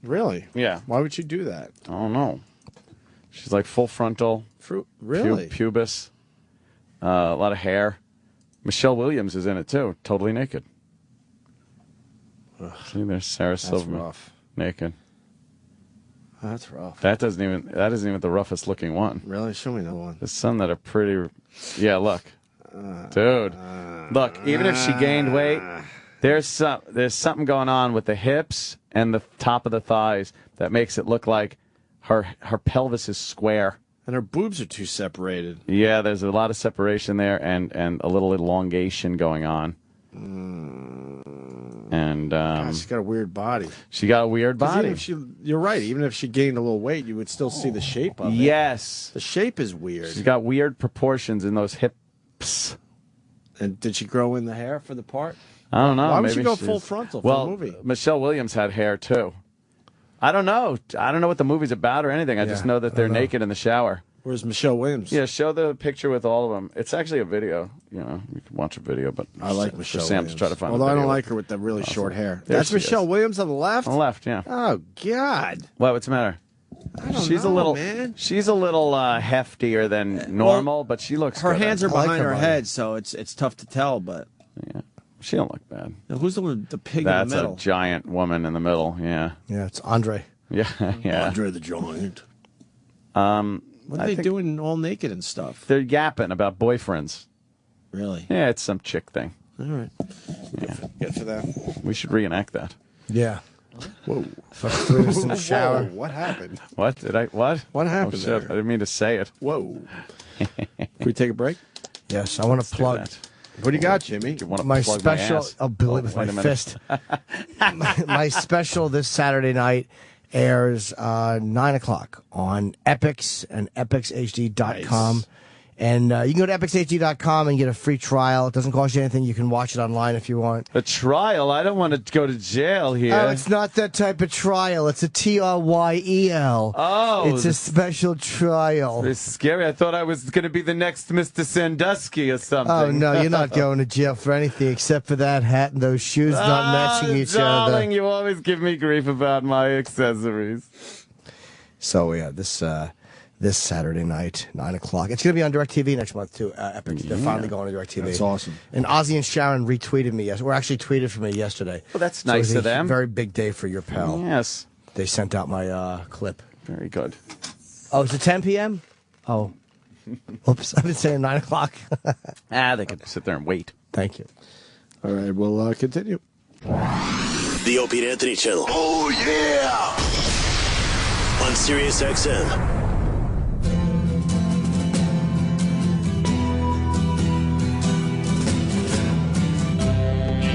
Really? Yeah. Why would she do that? I don't know. She's like full frontal. Really? Pubis. A lot of hair. Michelle Williams is in it too, totally naked. See, there's Sarah Silverman. rough. Naked. That's rough. That isn't even the roughest looking one. Really? Show me another one. There's some that are pretty. Yeah, look, dude. Look, even if she gained weight, there's something going on with the hips and the top of the thighs that makes it look like her pelvis is square. And her boobs are too separated. Yeah, there's a lot of separation there and a little elongation going on. And God, she's got a weird body. she got a weird 'Cause body. even if you're right. Even if she gained a little weight, you would still see the shape of it. Yes. The shape is weird. She's got weird proportions in those hips. And did she grow in the hair for the part? I don't know. Why would maybe she go she's- full frontal for well, the movie? Michelle Williams had hair too. I don't know. I don't know what the movie's about or anything. I just know that they're naked in the shower. Where's Michelle Williams? Yeah, show the picture with all of them. It's actually a video. You know, you can watch a video, but I like for Michelle Sam Williams. to try to find. Although a I video don't like her with the really short hair. There That's she Michelle is. Williams on the left? On the left, yeah. Oh, God. What's the matter? I don't She's know, a little, man. she's a little heftier than normal, but she looks. Her good. hands are I like behind her body. head, so it's tough to tell, but... Yeah, she don't look bad. Now, who's the one, the pig That's in the middle? a giant woman in the middle. Yeah. Yeah, it's Andre. Yeah, yeah. Andre the Giant. What are I they think doing all naked and stuff? They're yapping about boyfriends. Really? Yeah, it's some chick thing. All right. Good for them. We should reenact that. Yeah. Whoa. Fuck three of us in the shower. Whoa, what happened? What did I? What? What happened Oh, shit. there? I didn't mean to say it. Whoa. Can we take a break? Yes, I want to plug What do you got, Jimmy? You want to my plug special. My ass? I'll do it with my wait a minute. fist. my special this Saturday night airs 9 o'clock on Epix and epixhd.com. Nice. And you can go to epixhd.com and get a free trial. It doesn't cost you anything. You can watch it online if you want. A trial? I don't want to go to jail here. Oh, it's not that type of trial. It's a TRYEL. Oh, It's a special trial. It's scary. I thought I was going to be the next Mr. Sandusky or something. Oh, no, you're not going to jail for anything except for that hat and those shoes not matching each darling, other. you always give me grief about my accessories. So, yeah, this Saturday night, 9 o'clock. It's going to be on DirecTV next month, too, Epic. They're finally going to DirecTV. That's awesome. And Ozzy and Sharon retweeted me yesterday, or actually tweeted for me yesterday. Well, that's So it nice was of a them. Very big day for your pal. Yes. They sent out my clip. Very good. Oh, is it 10 p.m.? Oh. Oops, I've been saying 9 o'clock. They could sit there and wait. Thank you. All right, we'll continue. The Opie and Anthony channel. Oh, yeah! On Sirius XM.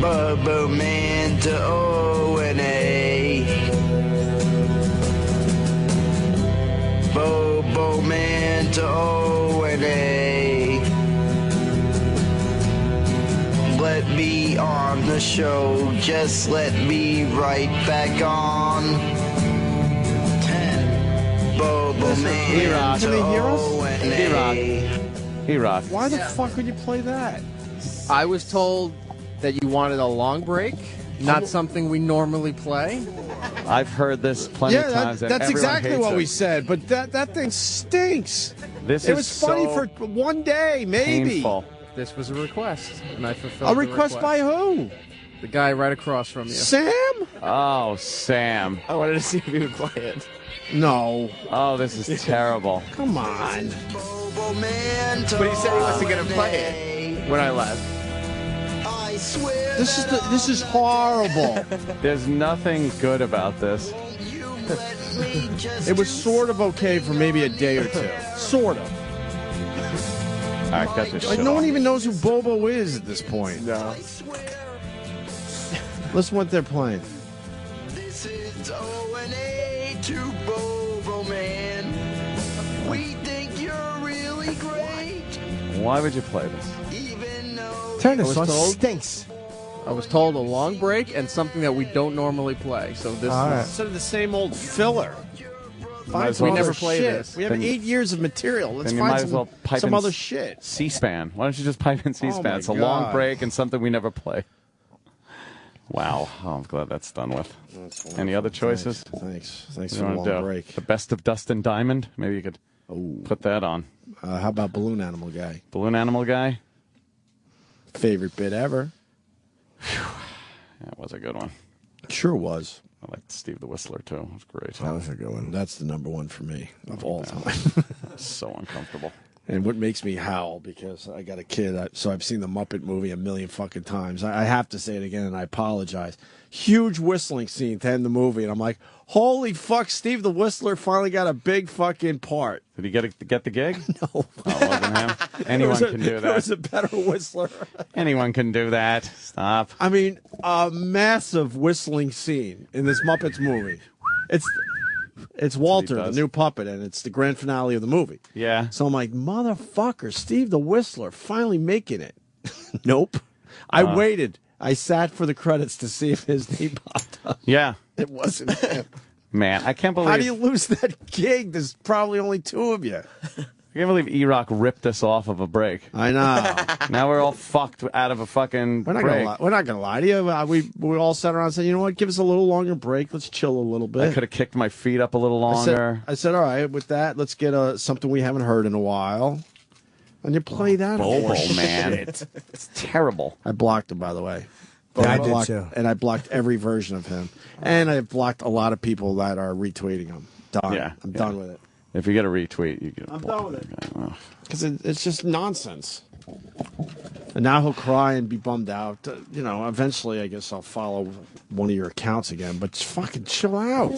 Bobo Man to O&A. Bobo Man to O&A. Let me on the show, just let me right back on. 10. Bobo Man to O&A. E-Rock. Why the fuck would you play that? I was told that you wanted a long break, not something we normally play. I've heard this plenty of times. and that's everyone exactly hates what it. we said. But that thing stinks. This it is was funny so for one day, maybe. painful. This was a request, and I fulfilled A the request by who? The guy right across from you. Sam? Oh, Sam. I wanted to see if he would play it. No. Oh, this is terrible. Come on. But he said he wasn't going to play it when I left. This is horrible. There's nothing good about this. It was sort of okay for maybe a day or two. Sort of. All right, got this Like shit no off. one even knows who Bobo is at this point. No. Listen what they're playing. This is O&A to Bobo Man. We think you're really great. Why would you play this? Turn I this was on. told- Stinks. I was told a long break and something that we don't normally play. So this All right. Instead of the same old filler. Might as some well- other never played shit. this. We have Then- 8 years of material. Let's Then you find might some, as well pipe some in other shit. C-SPAN. Why don't you just pipe in C-SPAN? my It's a long God. break and something we never play. Wow. Oh, I'm glad that's done with. Any other choices? Thanks What for do the you long wanna do? break. The best of Dustin Diamond? Maybe you could put that on. How about Balloon Animal Guy? Balloon Animal Guy? Favorite bit ever. That was a good one. Sure was. I liked Steve the Whistler, too. It was great. That was a good one. That's the number one for me of all time. So uncomfortable. And what makes me howl, because I got a kid, so I've seen the Muppet movie a million fucking times. I have to say it again, and I apologize. Huge whistling scene to end the movie, and I'm like, holy fuck, Steve the Whistler finally got a big fucking part. Did he get the gig? No. Oh, it wasn't him? Anyone can do There was that. a better whistler. Anyone can do that. Stop. I mean, a massive whistling scene in this Muppets movie. It's Walter, the does. new puppet, and it's the grand finale of the movie. Yeah. So I'm like, motherfucker, Steve the Whistler finally making it. Nope. I waited. I sat for the credits to see if his name popped up. Yeah. It wasn't him. Man, I can't believe. How do you lose that gig? There's probably only two of you. I can't believe E-Rock ripped us off of a break. I know. Now we're all fucked out of a fucking We're not break. gonna lie. We're not gonna lie to you. We all sat around and said, you know what? Give us a little longer break. Let's chill a little bit. I could have kicked my feet up a little I longer. said, all right, with that, let's get something we haven't heard in a while. And you play that Bobo, horse man. shit. It's terrible. I blocked him, by the way. Yeah, I did blocked, too. And I blocked every version of him. And I've blocked a lot of people that are retweeting him. Done. Yeah, I'm yeah. done with it. If you get a retweet, you get. I'm done with it. Because it's just nonsense. And now he'll cry and be bummed out. Eventually, I guess I'll follow one of your accounts again. But just fucking chill out.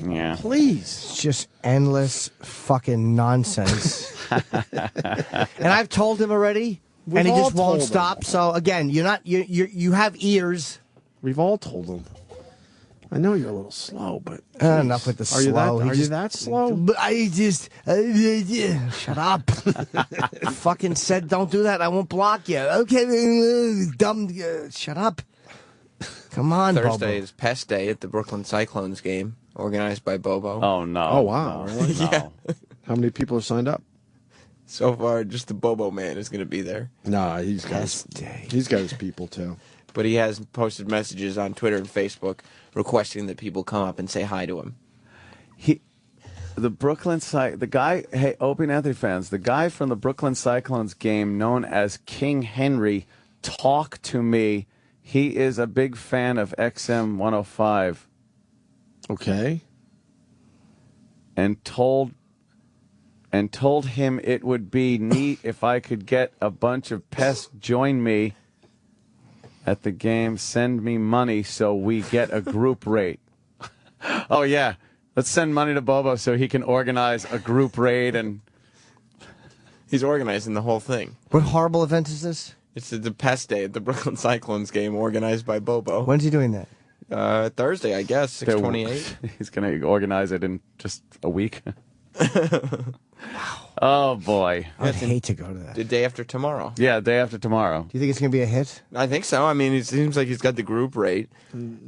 Yeah. Please. It's just endless fucking nonsense. And I've told him already, We've and he all just won't told him. stop. So again, you have ears. We've all told him. I know you're a little slow, but Enough with the are slow. You He are you that slow? But I just shut up. Fucking said don't do that. I won't block you. Okay, dumb. Shut up. Come on, Thursday Bobo. is Pest Day at the Brooklyn Cyclones game, organized by Bobo. Oh no! Oh wow! No. Really? Yeah. How many people have signed up? So far, just the Bobo man is going to be there. Nah, he's got his people too. But he has posted messages on Twitter and Facebook requesting that people come up and say hi to him. The guy, hey, Opie and Anthony fans, the guy from the Brooklyn Cyclones game known as King Henry, talk to me. He is a big fan of XM 105. Okay. And told him it would be neat if I could get a bunch of pests join me at the game, send me money so we get a group rate. Oh, yeah. Let's send money to Bobo so he can organize a group raid. And he's organizing the whole thing. What horrible event is this? It's the Pest Day at the Brooklyn Cyclones game organized by Bobo. When's he doing that? Thursday, I guess, 6/28. He's going to organize it in just a week. Oh, boy. I'd hate to go to that. The day after tomorrow. Yeah, day after tomorrow. Do you think it's going to be a hit? I think so. I mean, it seems like he's got the group rate.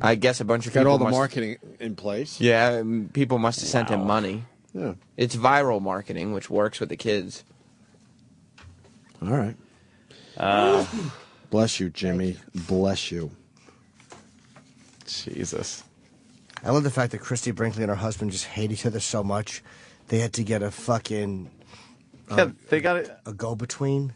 I guess a bunch of Got people all the must- marketing in place. Yeah, people must have sent him money. Yeah. It's viral marketing, which works with the kids. All right. Bless you, Jimmy. Bless you. Jesus. I love the fact that Christy Brinkley and her husband just hate each other so much. They had to get a fucking they got a go-between.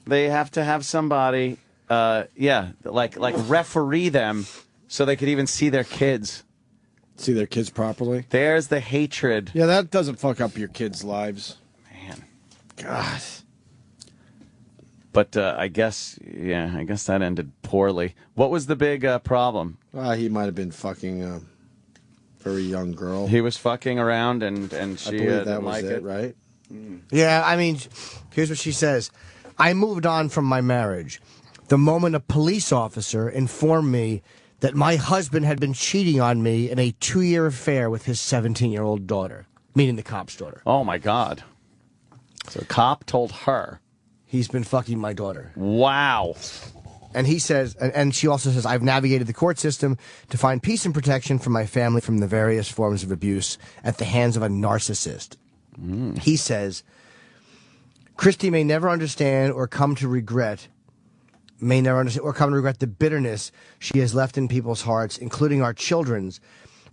They have to have somebody, like referee them so they could even see their kids. See their kids properly? There's the hatred. Yeah, that doesn't fuck up your kids' lives. Man. God. But I guess that ended poorly. What was the big problem? He might have been fucking a very young girl. He was fucking around and she I believe that didn't was like it, right? Yeah, I mean, here's what she says. I moved on from my marriage the moment a police officer informed me that my husband had been cheating on me in a 2-year affair with his 17-year-old daughter, meaning the cop's daughter. Oh, my God. So a cop told her. He's been fucking my daughter. Wow. And he says, and she also says, I've navigated the court system to find peace and protection for my family from the various forms of abuse at the hands of a narcissist. He says, Christy may never understand or come to regret the bitterness she has left in people's hearts, including our children's.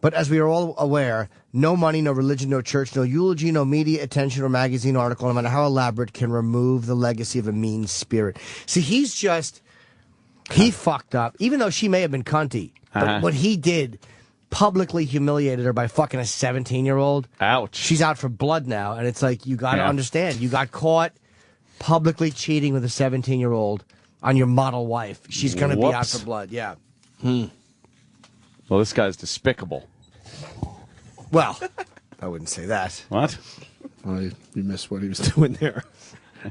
But as we are all aware, no money, no religion, no church, no eulogy, no media attention or magazine article, no matter how elaborate, can remove the legacy of a mean spirit. See, he fucked up, even though she may have been cunty. But what he did publicly humiliated her by fucking a 17-year-old. Ouch. She's out for blood now, and it's like, you got to understand. You got caught publicly cheating with a 17-year-old on your model wife. She's going to be out for blood, yeah. Well, this guy's despicable. Well, I wouldn't say that. What? Well, you missed what he was doing there.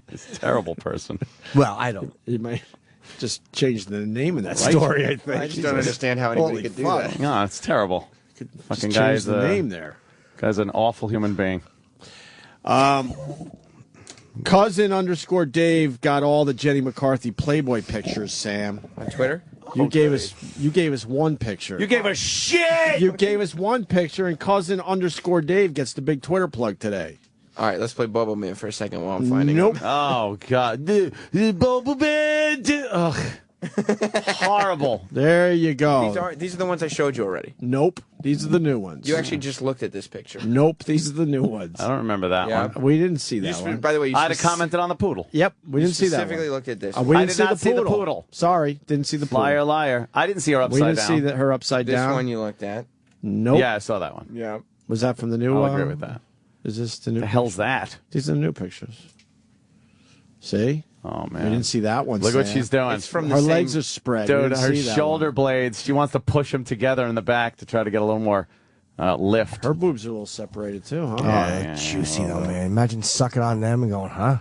He's a terrible person. Well, I don't. You might just change the name of that story, I think. I just don't understand how anybody could do that. No, it's terrible. Fucking change guy's the name there. Guy's an awful human being. Cousin _ Dave got all the Jenny McCarthy Playboy pictures, Sam. On Twitter? You gave us one picture. You gave us shit! You gave us one picture, and Cousin _ Dave gets the big Twitter plug today. All right, let's play Bobo Man for a second while I'm finding Nope. him. Oh, God. Bobo Man! Ugh. Horrible. There you go. These are the ones I showed you already. Nope. These are the new ones. You actually just looked at this picture. Nope. These are the new ones. I don't remember that one. We didn't see that one. By the way, I'd have commented on the poodle. Yep. We didn't see that one. Specifically looked at this. We I didn't did not see the poodle. Sorry. Didn't see the poodle. Liar, liar. I didn't see her upside We didn't down. see her upside This down. one you looked at. Nope. Yeah, I saw that one. Yeah. Was that from the new I'll agree with that. Is this the new? The hell's that? These are the new pictures. See? Oh, man. We didn't see that one. Look what Sam. she's doing. It's from Her the same... legs are spread. We Dude, didn't her see that shoulder one. blades, she wants to push them together in the back to try to get a little more lift. Her boobs are a little separated too, huh? Oh, they're juicy though, man. Imagine sucking on them and going, huh?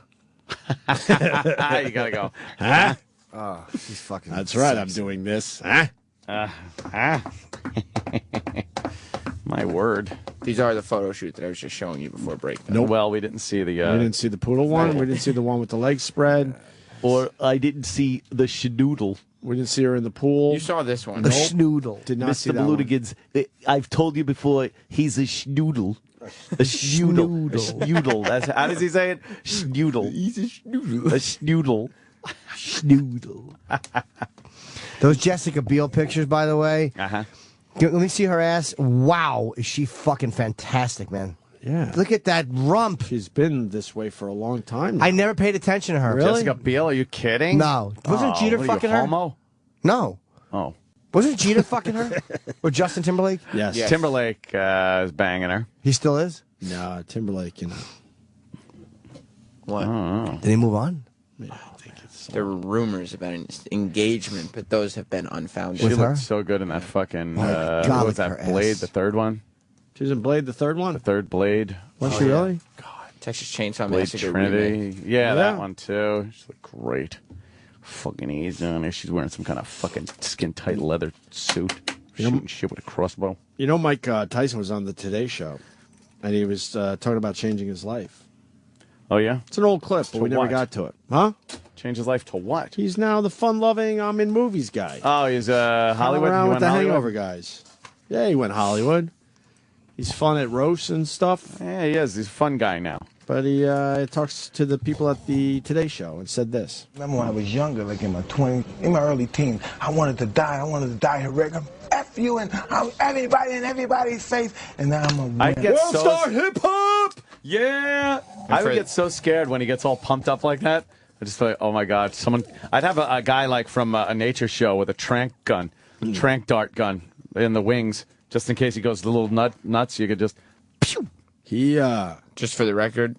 You gotta go. Huh? Oh, she's fucking. That's right. I'm doing this. Huh? My word. These are the photo shoot that I was just showing you before break. though. No, well, we didn't see the. We didn't see the poodle one. We didn't see the one with the legs spread. Or I didn't see the schnoodle. We didn't see her in the pool. You saw this one. The schnoodle. Did not see Mr. that one. Blutigans, I've told you before, he's a schnoodle. A schnoodle. A schnoodle. That's, how does he say it? Schnoodle. He's a schnoodle. A schnoodle. Schnoodle. Those Jessica Biel pictures, by the way. Uh-huh. Let me see her ass. Wow, is she fucking fantastic, man. Yeah. Look at that rump. She's been this way for a long time now. I never paid attention to her. Really? Jessica Biel, are you kidding? No. Wasn't Oh, Jeter what are you, fucking her? homo? No. Oh. Wasn't Jeter fucking her? Or Justin Timberlake? Yes. Timberlake is banging her. He still is? No, Timberlake, you know. What? Did he move on? Yeah, I think it's. There were rumors about an engagement, but those have been unfounded. She With her? looked so good in that fucking. God, what was look that at her Blade? ass. The third one. She was in Blade, the third one? The third Blade. Was she really? Texas Chainsaw Blade Massacre Trinity. remake. Yeah, Yeah. that one too. She looked great. Fucking easy on her. She's wearing some kind of fucking skin tight leather suit. Shooting shit with a crossbow. You know, Mike Tyson was on the Today Show, and he was talking about changing his life. Oh yeah. It's an old clip, but To we never what? got to it. Huh? Change his life to what? He's now the fun-loving, I'm in movies guy. Oh, he's Hung Hollywood. around He with went the Hollywood? Hangover guys. Yeah, he went Hollywood. He's fun at roasts and stuff. Yeah, he is. He's a fun guy now. But he talks to the people at the Today Show and said this. Remember when I was younger, like in my 20s, in my early teens, I wanted to die. I wanted to die heroic. F you and everybody in everybody's face. And now I'm a I winner. get World so star hip hop. Yeah. I would get so scared when he gets all pumped up like that. I just feel like, oh my god, someone. I'd have a guy like from a nature show with a trank gun, trank dart gun in the wings, just in case he goes a little nuts. You could just. Pew! He Just for the record,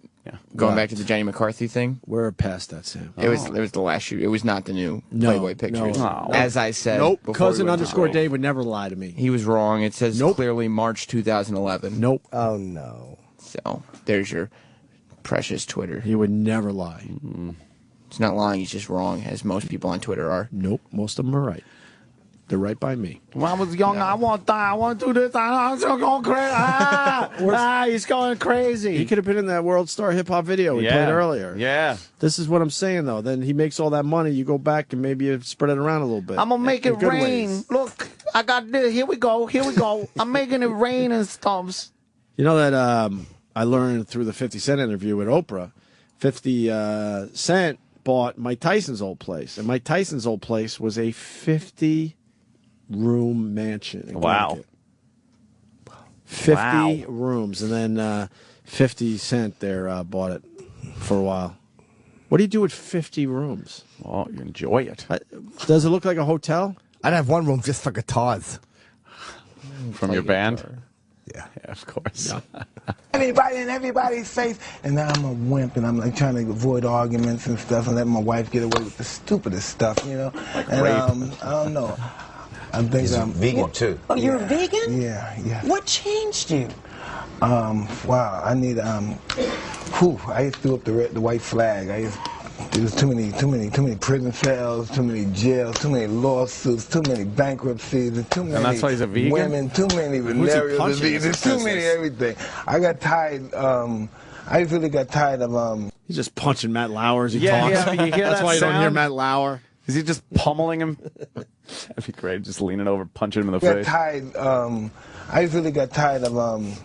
going back to the Jenny McCarthy thing. We're past that, Sam. It was the last shoot. It was not the new Playboy pictures. No. As I said, Nope. before Cousin we went to underscore break. Dave would never lie to me. He was wrong. It says clearly March 2011. Nope. Oh, no. So there's your precious Twitter. He would never lie. He's not lying. He's just wrong, as most people on Twitter are. Nope. Most of them are right. They're right by me. When I was young, I want to die. I want to do this. I'm going crazy. He's going crazy. He could have been in that World Star Hip Hop video we played earlier. Yeah. This is what I'm saying, though. Then he makes all that money. You go back and maybe you spread it around a little bit. I'm going to make In it good rain. ways. Look, I got this. Here we go. I'm making it rain and stumps. You know that I learned through the 50 Cent interview with Oprah. 50 Cent bought Mike Tyson's old place. And Mike Tyson's old place was a 50-room mansion. in Wow. Connecticut. 50 rooms. And then 50 Cent there bought it for a while. What do you do with 50 rooms? Well, you enjoy it. Does it look like a hotel? I'd have one room just for guitars. From your band? Yeah, of course. Everybody in everybody's face. And now I'm a wimp, and I'm like trying to avoid arguments and stuff and let my wife get away with the stupidest stuff, you know? And I don't know. I think I'm vegan too. Oh, you're a vegan? Yeah. What changed you? Wow, I need I threw up the white flag. There was too many prison cells, too many jails, too many lawsuits, too many bankruptcies, and too many that's why he's a vegan? women, too many venereal diseases, too many everything. I got tired. I really got tired of He's just punching Matt Lauer as he Yeah, talks. yeah, you hear That's that why you don't hear sound? Matt Lauer. Is he just pummeling him? That'd be great. Just leaning over, punching him in the got face. tired. I really got tired of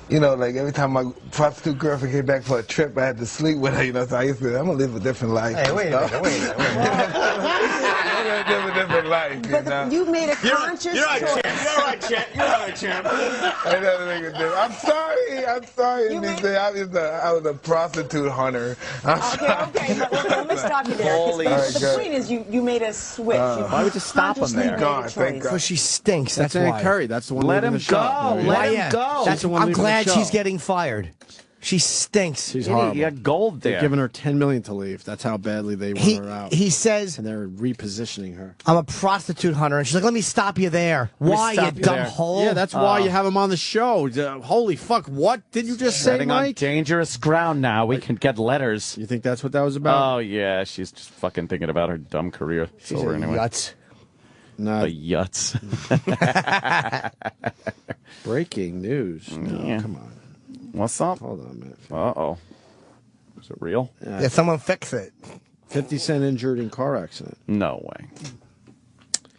you know, like every time my prostitute girlfriend came back for a trip, I had to sleep with her. You know, so I used to. I'm gonna live a different life. Hey, wait a minute. I'm gonna live a different life. But you made a conscious choice. You're right, champ. I'm sorry. I was a prostitute hunter. Okay, but let's stop you there. Holy The shit. point is, you made a switch. Why would you stop him there? God, thank God. Because she stinks. That's Ann why. Curry. That's the one Let leaving him the show. go. There he Let is. him go. She's the one I'm leaving the glad show. she's getting fired. She stinks. She's Idiot, horrible. you got gold They're there. giving her $10 million to leave. That's how badly they want her out. He says, and they're repositioning her. I'm a prostitute hunter. And she's like, let me stop you there. me Why, you stop you dumb there. hole? Yeah, that's why you have him on the show. Holy fuck! What did you just say, Setting on Mike? dangerous ground now. We can get letters. You think that's what that was about? Oh, yeah. She's just fucking thinking about her dumb career. She's over a anyway. yuts. No. The yuts. Breaking news. No, Yeah. come on. What's up? Hold on a minute. Uh-oh. Is it real? Yeah, someone fix it. 50 Cent injured in car accident. No way.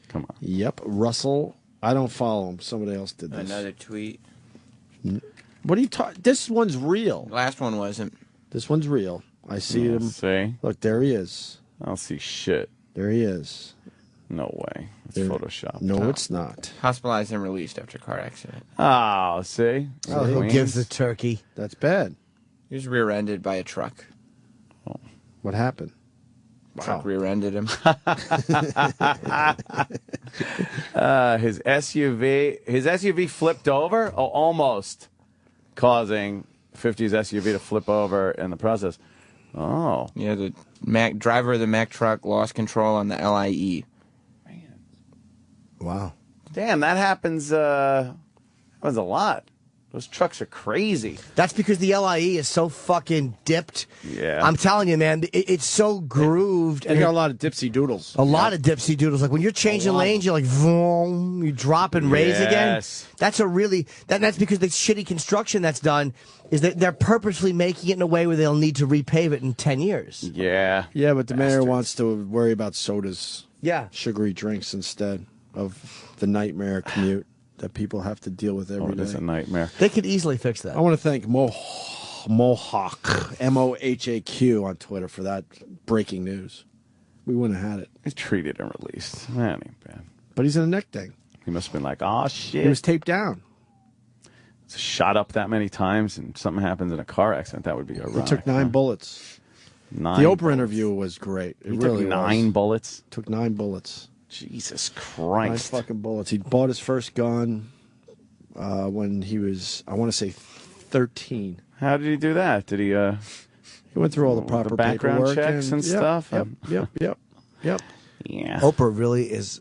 Come on. Yep. Russell. I don't follow him. Somebody else did this. Another tweet. What are you talking? This one's real. Last one wasn't. This one's real. I see him. See? Look, there he is. I don't see shit. There he is. No way. It's Photoshop. No, it's not. Hospitalized and released after car accident. Oh, see? Oh, who gives the turkey? That's bad. He was rear-ended by a truck. What happened? Truck rear-ended him. His SUV flipped over, almost causing 50's SUV to flip over in the process. Oh. Yeah, the driver of the Mack truck lost control on the LIE. Wow. Damn, that happens a lot. Those trucks are crazy. That's because the LIE is so fucking dipped. Yeah. I'm telling you, man, it's so grooved. They got a lot of dipsy doodles. A lot of dipsy doodles. Like when you're changing lanes, you're like, vroom, you drop and raise again. Yes. That's a really, that's because the shitty construction that's done is that they're purposely making it in a way where they'll need to repave it in 10 years. Yeah. Yeah, but the mayor wants to worry about sodas. Yeah. Sugary drinks instead of the nightmare commute that people have to deal with every day. It is a nightmare. They could easily fix that. I want to thank Mohawk, Mohaq on Twitter for that breaking news. We wouldn't have had it. He's treated and released. That ain't bad. But he's in a neck thing. He must have been like, oh, shit. He was taped down. It's shot up that many times and something happens in a car accident. That would be a He took 9 bullets. 9 The Oprah bullets. interview was great. It He really took 9 bullets? Took 9 bullets. Jesus 9 Christ. fucking bullets. He bought his first gun when he was, I want to say, 13. How did he do that? Did he? He went through all the proper background paperwork checks and yep, stuff. Yep. Yeah. Oprah really is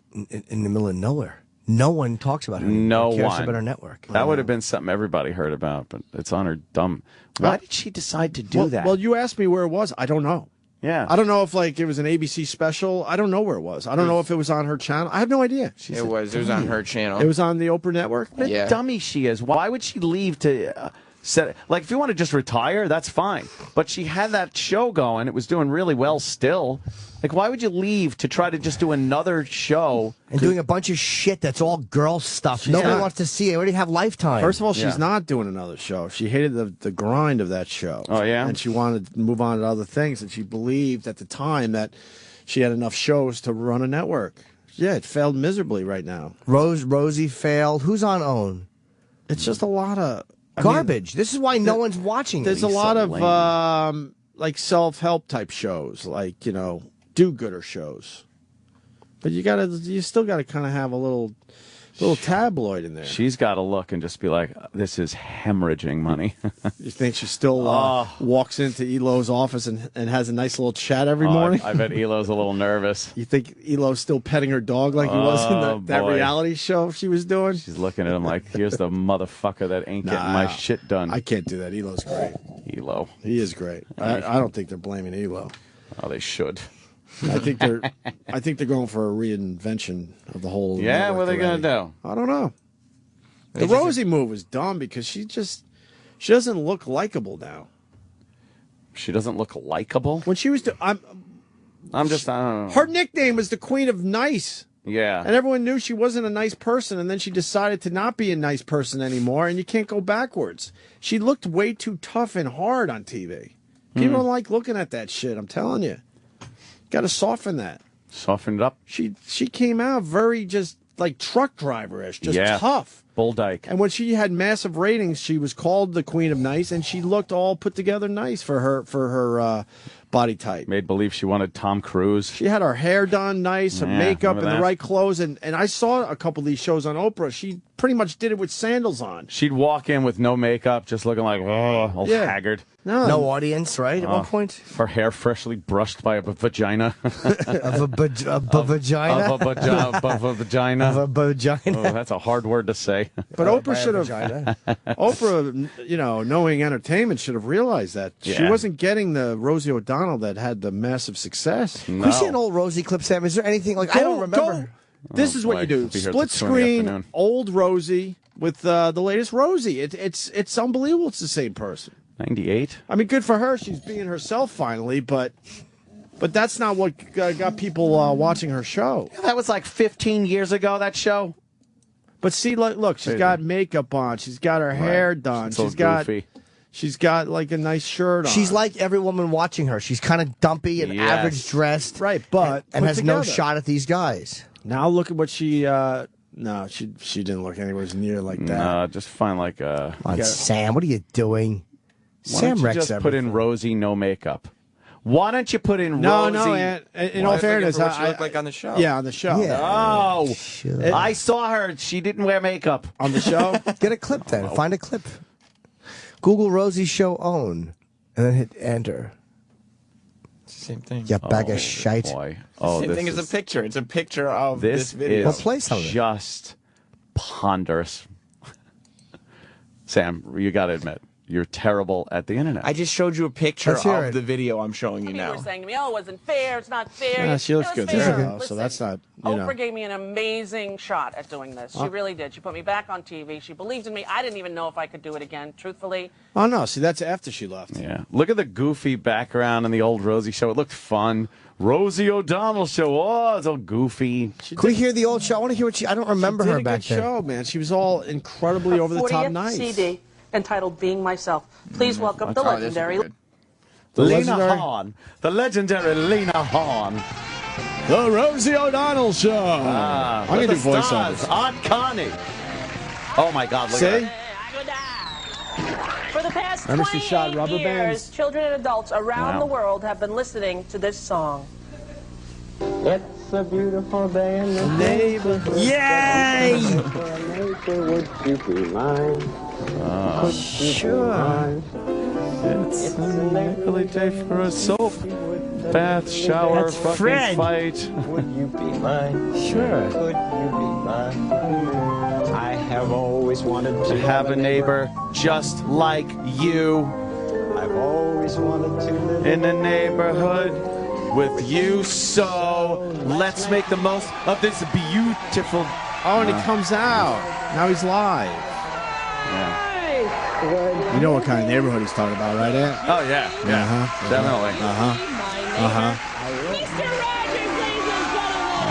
in the middle of nowhere. No one talks about her. No cares one. about her network. That would have been something everybody heard about, but it's on her dumb. Why did she decide to do that? Well, you asked me where it was. I don't know. Yeah. I don't know if it was an ABC special. I don't know where it was. I don't know if it was on her channel. I have no idea. It was on her channel. It was on the Oprah Network. What a dummy she is. Why would she leave to set? Like, if you want to just retire, that's fine. But she had that show going. It was doing really well still. Like, why would you leave to try to just do another show? And doing a bunch of shit that's all girl stuff. Nobody wants to see it. I already have Lifetime. First of all, she's not doing another show. She hated the grind of that show. Oh, yeah? And she wanted to move on to other things. And she believed at the time that she had enough shows to run a network. Yeah, it failed miserably right now. Rosie failed. Who's on OWN? It's just a lot of garbage. This is why no one's watching it. There's a lot of like self-help type shows, like, do-gooder shows. But you still gotta kind of have a little tabloid in there. She's got to look and just be like, this is hemorrhaging money. You think she still walks into Elo's office and has a nice little chat every Oh, morning? I bet Elo's a little nervous. You think Elo's still petting her dog like he was in that boy. reality show she was doing? She's looking at him like, here's the motherfucker that ain't getting my shit done. I can't do that. Elo's great. Elo. He is great. I don't think they're blaming Elo. Oh, they should. I think they're going for a reinvention of the whole. Yeah, network what are they going to already. do? I don't know. The Rosie move was dumb because she doesn't look likable now. She doesn't look likable? When she was, I don't know. Her nickname was the Queen of Nice. Yeah. And everyone knew she wasn't a nice person, and then she decided to not be a nice person anymore, and you can't go backwards. She looked way too tough and hard on TV. People don't like looking at that shit, I'm telling you. Got to soften that. Soften it up. She came out very just like truck driver-ish, just tough. Bull Dyke. And when she had massive ratings, she was called the Queen of Nice, and she looked all put together nice for her body type. Made believe she wanted Tom Cruise. She had her hair done nice, her Yeah, makeup, remember and the that? right clothes. And I saw a couple of these shows on Oprah. She pretty much did it with sandals on. She'd walk in with no makeup, just looking like, all haggard. No audience, right? At one point? Her hair freshly brushed by a vagina. Of a vagina? Of a vagina. Of a vagina. Oh, that's a hard word to say. But Oprah should have. Oprah, knowing entertainment, should have realized that she Yeah. wasn't getting the Rosie O'Donnell that had the massive success. Can we see an old Rosie clip, Sam? Is there anything like I don't remember? This is what you do: Be here split till 2 in the screen, afternoon. old Rosie with the latest Rosie. It's unbelievable. It's the same person. 98. I mean, good for her. She's being herself finally, but that's not what got people watching her show. That was like 15 years ago, that show. But see, look, she's got makeup on. She's got her hair done. She's a She's little got goofy. she's got like a nice shirt on. She's like every woman watching her. She's kind of dumpy and Yes. average dressed. Right, but and put has no together. shot at these guys. Now look at what she. No, she didn't look anywhere near like that. No, just find like a. Come on, Sam, what are you doing? Why Sam don't you wrecks just put everything. in Rosie no makeup? Why don't you put in No, Rosie? no, and in all fairness, what she looked like on the show. Yeah, on the show. Yeah. Oh, I saw her. She didn't wear makeup on the show. Get a clip then. Find a clip. Google Rosie show own, and then hit enter. Same thing. You bag of shite. Boy. Oh, Same this thing as is, a picture. It's a picture of this this video. is Well, play some of it. just ponderous. Sam, you got to admit, you're terrible at the internet. I just showed you a picture Let's hear of it. the video I'm showing you People now. were saying to me, "Oh, it wasn't fair. It's not fair." Yeah, she looks It was good fair. there, though, so Listen, that's not. Oprah gave me an amazing shot at doing this. She really did. She put me back on TV. She believed in me. I didn't even know if I could do it again, truthfully. Oh no! See, that's after she left. Yeah. Look at the goofy background in the old Rosie show. It looked fun. Rosie O'Donnell show. Oh, it's all goofy. Can we hear the old show? I want to hear what she. I don't remember She did her a back good then. show, man. She was all incredibly over the top 40th nice. CD entitled "Being Myself." Please welcome the Oh, this legendary. is good. Lena legendary- Horne. The legendary Lena Horne. The Rosie O'Donnell Show. I'm gonna With do the stars, voiceovers. Aunt Connie. Oh my God! Look at See? that. For the past Remember she 28 shot rubber years, bands? children and adults around Wow. the world have been listening to this song. It's a beautiful day in the Neighborhood. Yay! Would you be mine? Could you be mine? It's an early day for a soap bath, shower, That's fucking Fred. fight. Would you be mine? Sure. Could you be mine? I have always wanted To have a neighbor just like you I've always wanted to live in the neighborhood with you. So let's make the most of this beautiful. Oh, and he comes out. Now he's live. Yeah. You know what kind of neighborhood he's talking about, right, Ant? Oh yeah, yeah, Uh-huh. definitely.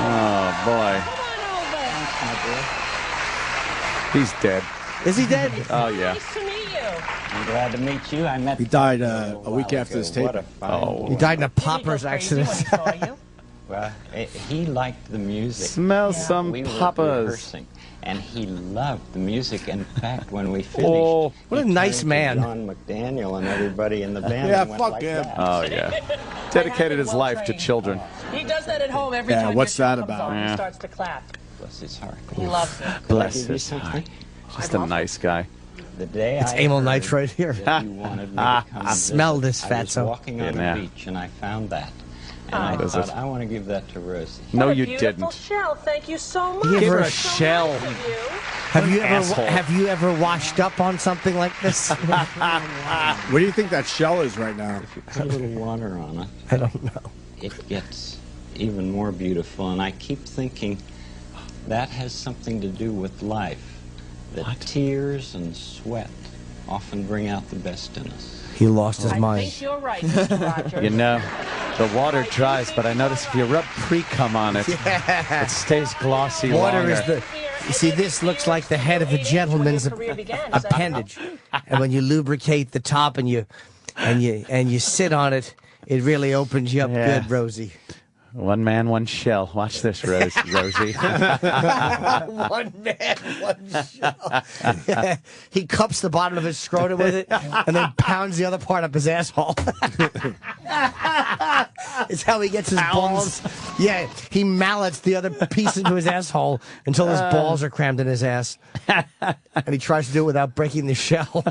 Oh boy, he's dead. Is he dead? Oh yeah. Nice to meet you. I'm glad to meet you. I met He died a week after this tape. What a fine Oh. He died in a popper's accident. Well, he liked the music. Smell some we were poppers. rehearsing, and he loved the music. In fact, when we finished, Oh, what a he nice turned to man. John McDaniel and everybody in the band. Yeah, and went fuck like him. that. Oh yeah. Dedicated his life to children. He does that at home every Yeah, time. what's your show that comes about? on, Yeah. He starts to clap. Bless his heart. He loves it. Bless Give you his heart. something? Just a nice guy. The day It's I amyl heard nitrate here. that you wanted me to come Smell visit, this, I was fatso. walking on Yeah. the beach and I found that. And I What is thought, it? I want to give that to Rosie. No, What a you beautiful didn't. shell. Thank you so much. Give her a So shell. nice of you. Have you ever washed up on something like this? What do you think that shell is right now? Put a little water on it. I don't know. It gets even more beautiful. And I keep thinking that has something to do with life. That tears and sweat often bring out the best in us. He lost his I mind. think you're right, Mr. Rogers. You know, the water dries, but I notice if you rub pre-cum on it, it stays glossy Water longer. is the. You see, this looks like the head of a gentleman's appendage, and when you lubricate the top and you sit on it, it really opens you up Yeah. good, Rosie. One man, one shell. Watch this, Rosie. One man, one shell. He cups the bottom of his scrotum with it, and then pounds the other part up his asshole. It's how he gets his balls. Yeah, he mallets the other piece into his asshole until his balls are crammed in his ass. And he tries to do it without breaking the shell.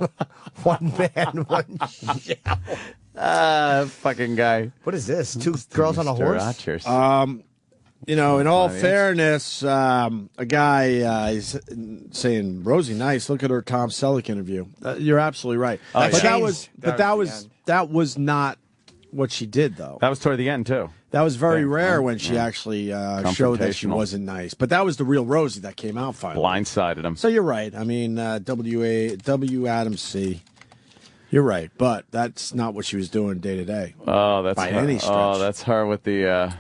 One man, one shell. Fucking guy. What is this? Two girls on a Mr. horse? Rogers. You know, in all Nice. fairness, a guy is saying, "Rosie, nice. Look at her Tom Selleck interview." You're absolutely right. Oh, but yeah. that was not what she did, though. That was toward the end, too. That was very Yeah. rare when she actually showed that she Confrontational. wasn't nice. But that was the real Rosie that came out finally. Blindsided him. So you're right. I mean, W. Adams C. You're right, but that's not what she was doing day to day. Oh, that's by her. any stretch. Oh, that's her with the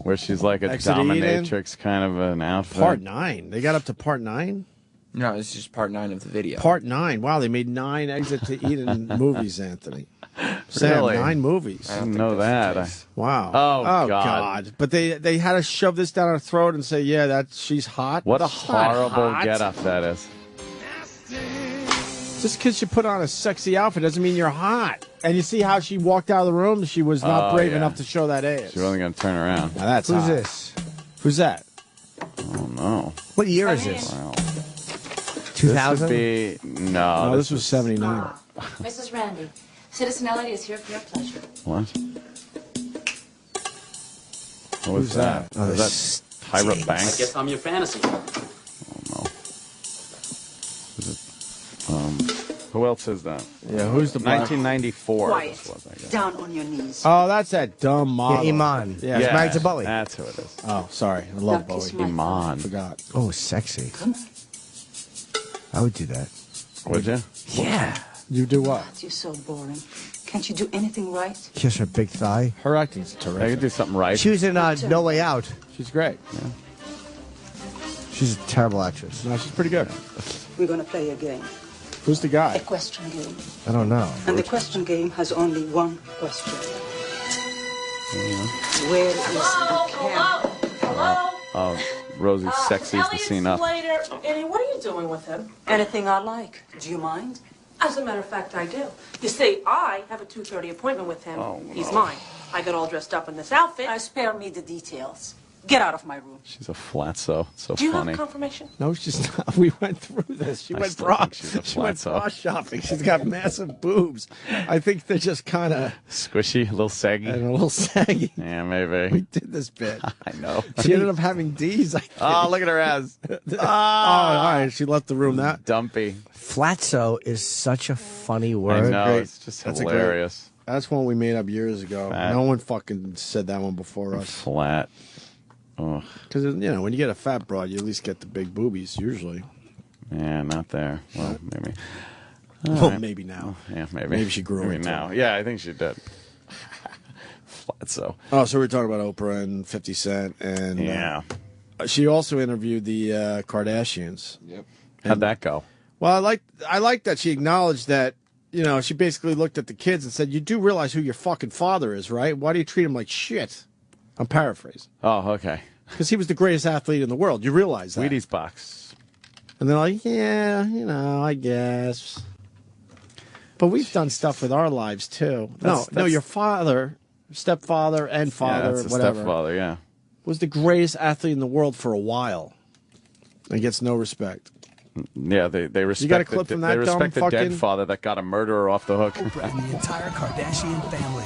where she's like a Exit Eden? dominatrix kind of an outfit. Part 9. They got up to part 9. No, it's just part 9 of the video. Part 9. Wow, they made 9 Exit to Eden movies, Anthony. Sam, Really? 9 movies. I didn't know that. Wow. Oh, God. But they had to shove this down her throat and say, yeah, she's hot. What a She's not horrible hot. get-up that is. Just because you put on a sexy outfit doesn't mean you're hot. And you see how she walked out of the room? She was not brave enough to show that ass. She wasn't going to turn around. Now that's Who's hot. this? Who's that? Oh, no. What year is this? Wow. 2000? This would be... No, No, this was 79. Mrs. Randy, Citizen Elliot is here for your pleasure. What? What was Who's that? that? Is that Tyra Banks? I guess I'm your fantasy. Who else is that? Yeah, who's the black- 1994. Quiet. This was, I guess. Down on your knees. Oh, that's that dumb model. Yeah, Iman. Yeah, It's married to Bowie. That's who it is. Oh, sorry. I love Now kiss Bowie. my Iman. Forgot. Oh, sexy. I would do that. Would you? Yeah. You do what? You're so boring. Can't you do anything right? Kiss her big thigh. Her acting's I terrific. could do something right. She was in No Way Out. She's great. She's a terrible actress. No, she's pretty good. We're going to play a game. Who's the guy? A question game. I don't know. And the question game has only one question. Where is the camera? Oh, Rosie's sexy as the scene up. Later. Eddie, what are you doing with him? Anything I like. Do you mind? As a matter of fact, I do. You see, I have a 2:30 appointment with him. Oh, He's no. mine. I got all dressed up in this outfit. Spare me the details. Get out of my room. She's a flatso. So Do you funny. have confirmation? No, she's not. We went through this. She I went still bra. think she's a She went flatso. bra shopping. She's got massive boobs. I think they're just kind of Squishy, a little saggy. and a little saggy. Yeah, maybe. We did this bit. I know. She ended up having D's. I think. Oh, look at her ass. Oh, all right. She left the room. That Dumpy. Flatso is such a funny I word. know. Great. It's just That's a great- hilarious. That's one we made up years ago. Fat. No one fucking said that one before us. Flat. Oh, Because when you get a fat broad, you at least get the big boobies usually. yeah, not there. Well, maybe. Well, maybe now. Yeah, maybe. Maybe she grew Maybe into now. it. Yeah, I think she did. Flatso. Oh, so we're talking about Oprah and 50 Cent, and Yeah. she also interviewed the Kardashians. Yep. How'd that go? Well, I like that she acknowledged that. She basically looked at the kids and said, "You do realize who your fucking father is, right? Why do you treat him like shit?" I'm paraphrasing. Oh, okay. Because he was the greatest athlete in the world. You realize that? Wheaties box. And they're like, yeah, I guess. But we've done stuff with our lives too. No, That's- your father, stepfather, and father, Yeah, that's a whatever, stepfather, yeah. was the greatest athlete in the world for a while, and gets no respect. Yeah, they respect. got a clip from that They respect dumb the dead fucking- father that got a murderer off the hook. Oprah and the entire Kardashian family.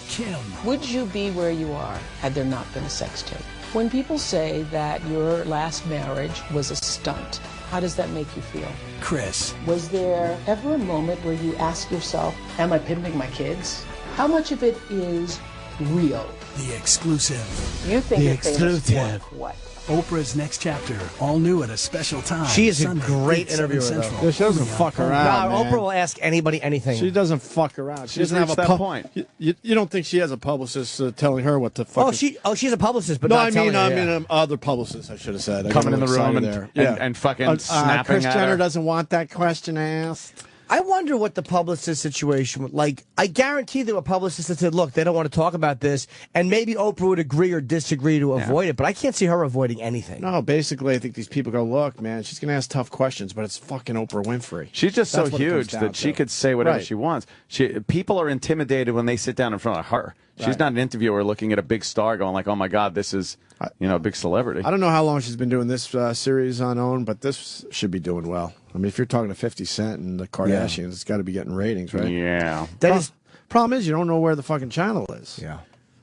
Kim. Would you be where you are had there not been a sex tape? When people say that your last marriage was a stunt, how does that make you feel? Chris. Was there ever a moment where you ask yourself, am I pimping my kids? How much of it is real? The exclusive. You think the you're famous exclusive. for what? Oprah's next chapter, all new at a special time. She is a Sunday, great 8, 7 interviewer, Central. though. She doesn't fuck around. No, man. Oprah will ask anybody anything. She doesn't fuck around. She She's doesn't have reached a that point. You don't think she has a publicist telling her what to fuck? she's a publicist, but no, not I telling mean, her, yeah. other publicists. I should have said. I Coming got in the room excited and- there. and fucking snapping Kris at Jenner her. doesn't want that question asked. I wonder what the publicist situation would like. I guarantee there were publicists that said, look, they don't want to talk about this, and maybe Oprah would agree or disagree to avoid it, but I can't see her avoiding anything. No, basically, I think these people go, look, man, she's going to ask tough questions, but it's fucking Oprah Winfrey. She's just That's so what it comes huge down that she to. could say whatever Right. she wants. People are intimidated when they sit down in front of her. She's Right. not an interviewer looking at a big star going like, oh my God, this is, a big celebrity. I don't know how long she's been doing this series on OWN, but this should be doing well. I mean, if you're talking to 50 Cent and the Kardashians, it's got to be getting ratings, right? Yeah. Problem is, you don't know where the fucking channel is. Yeah.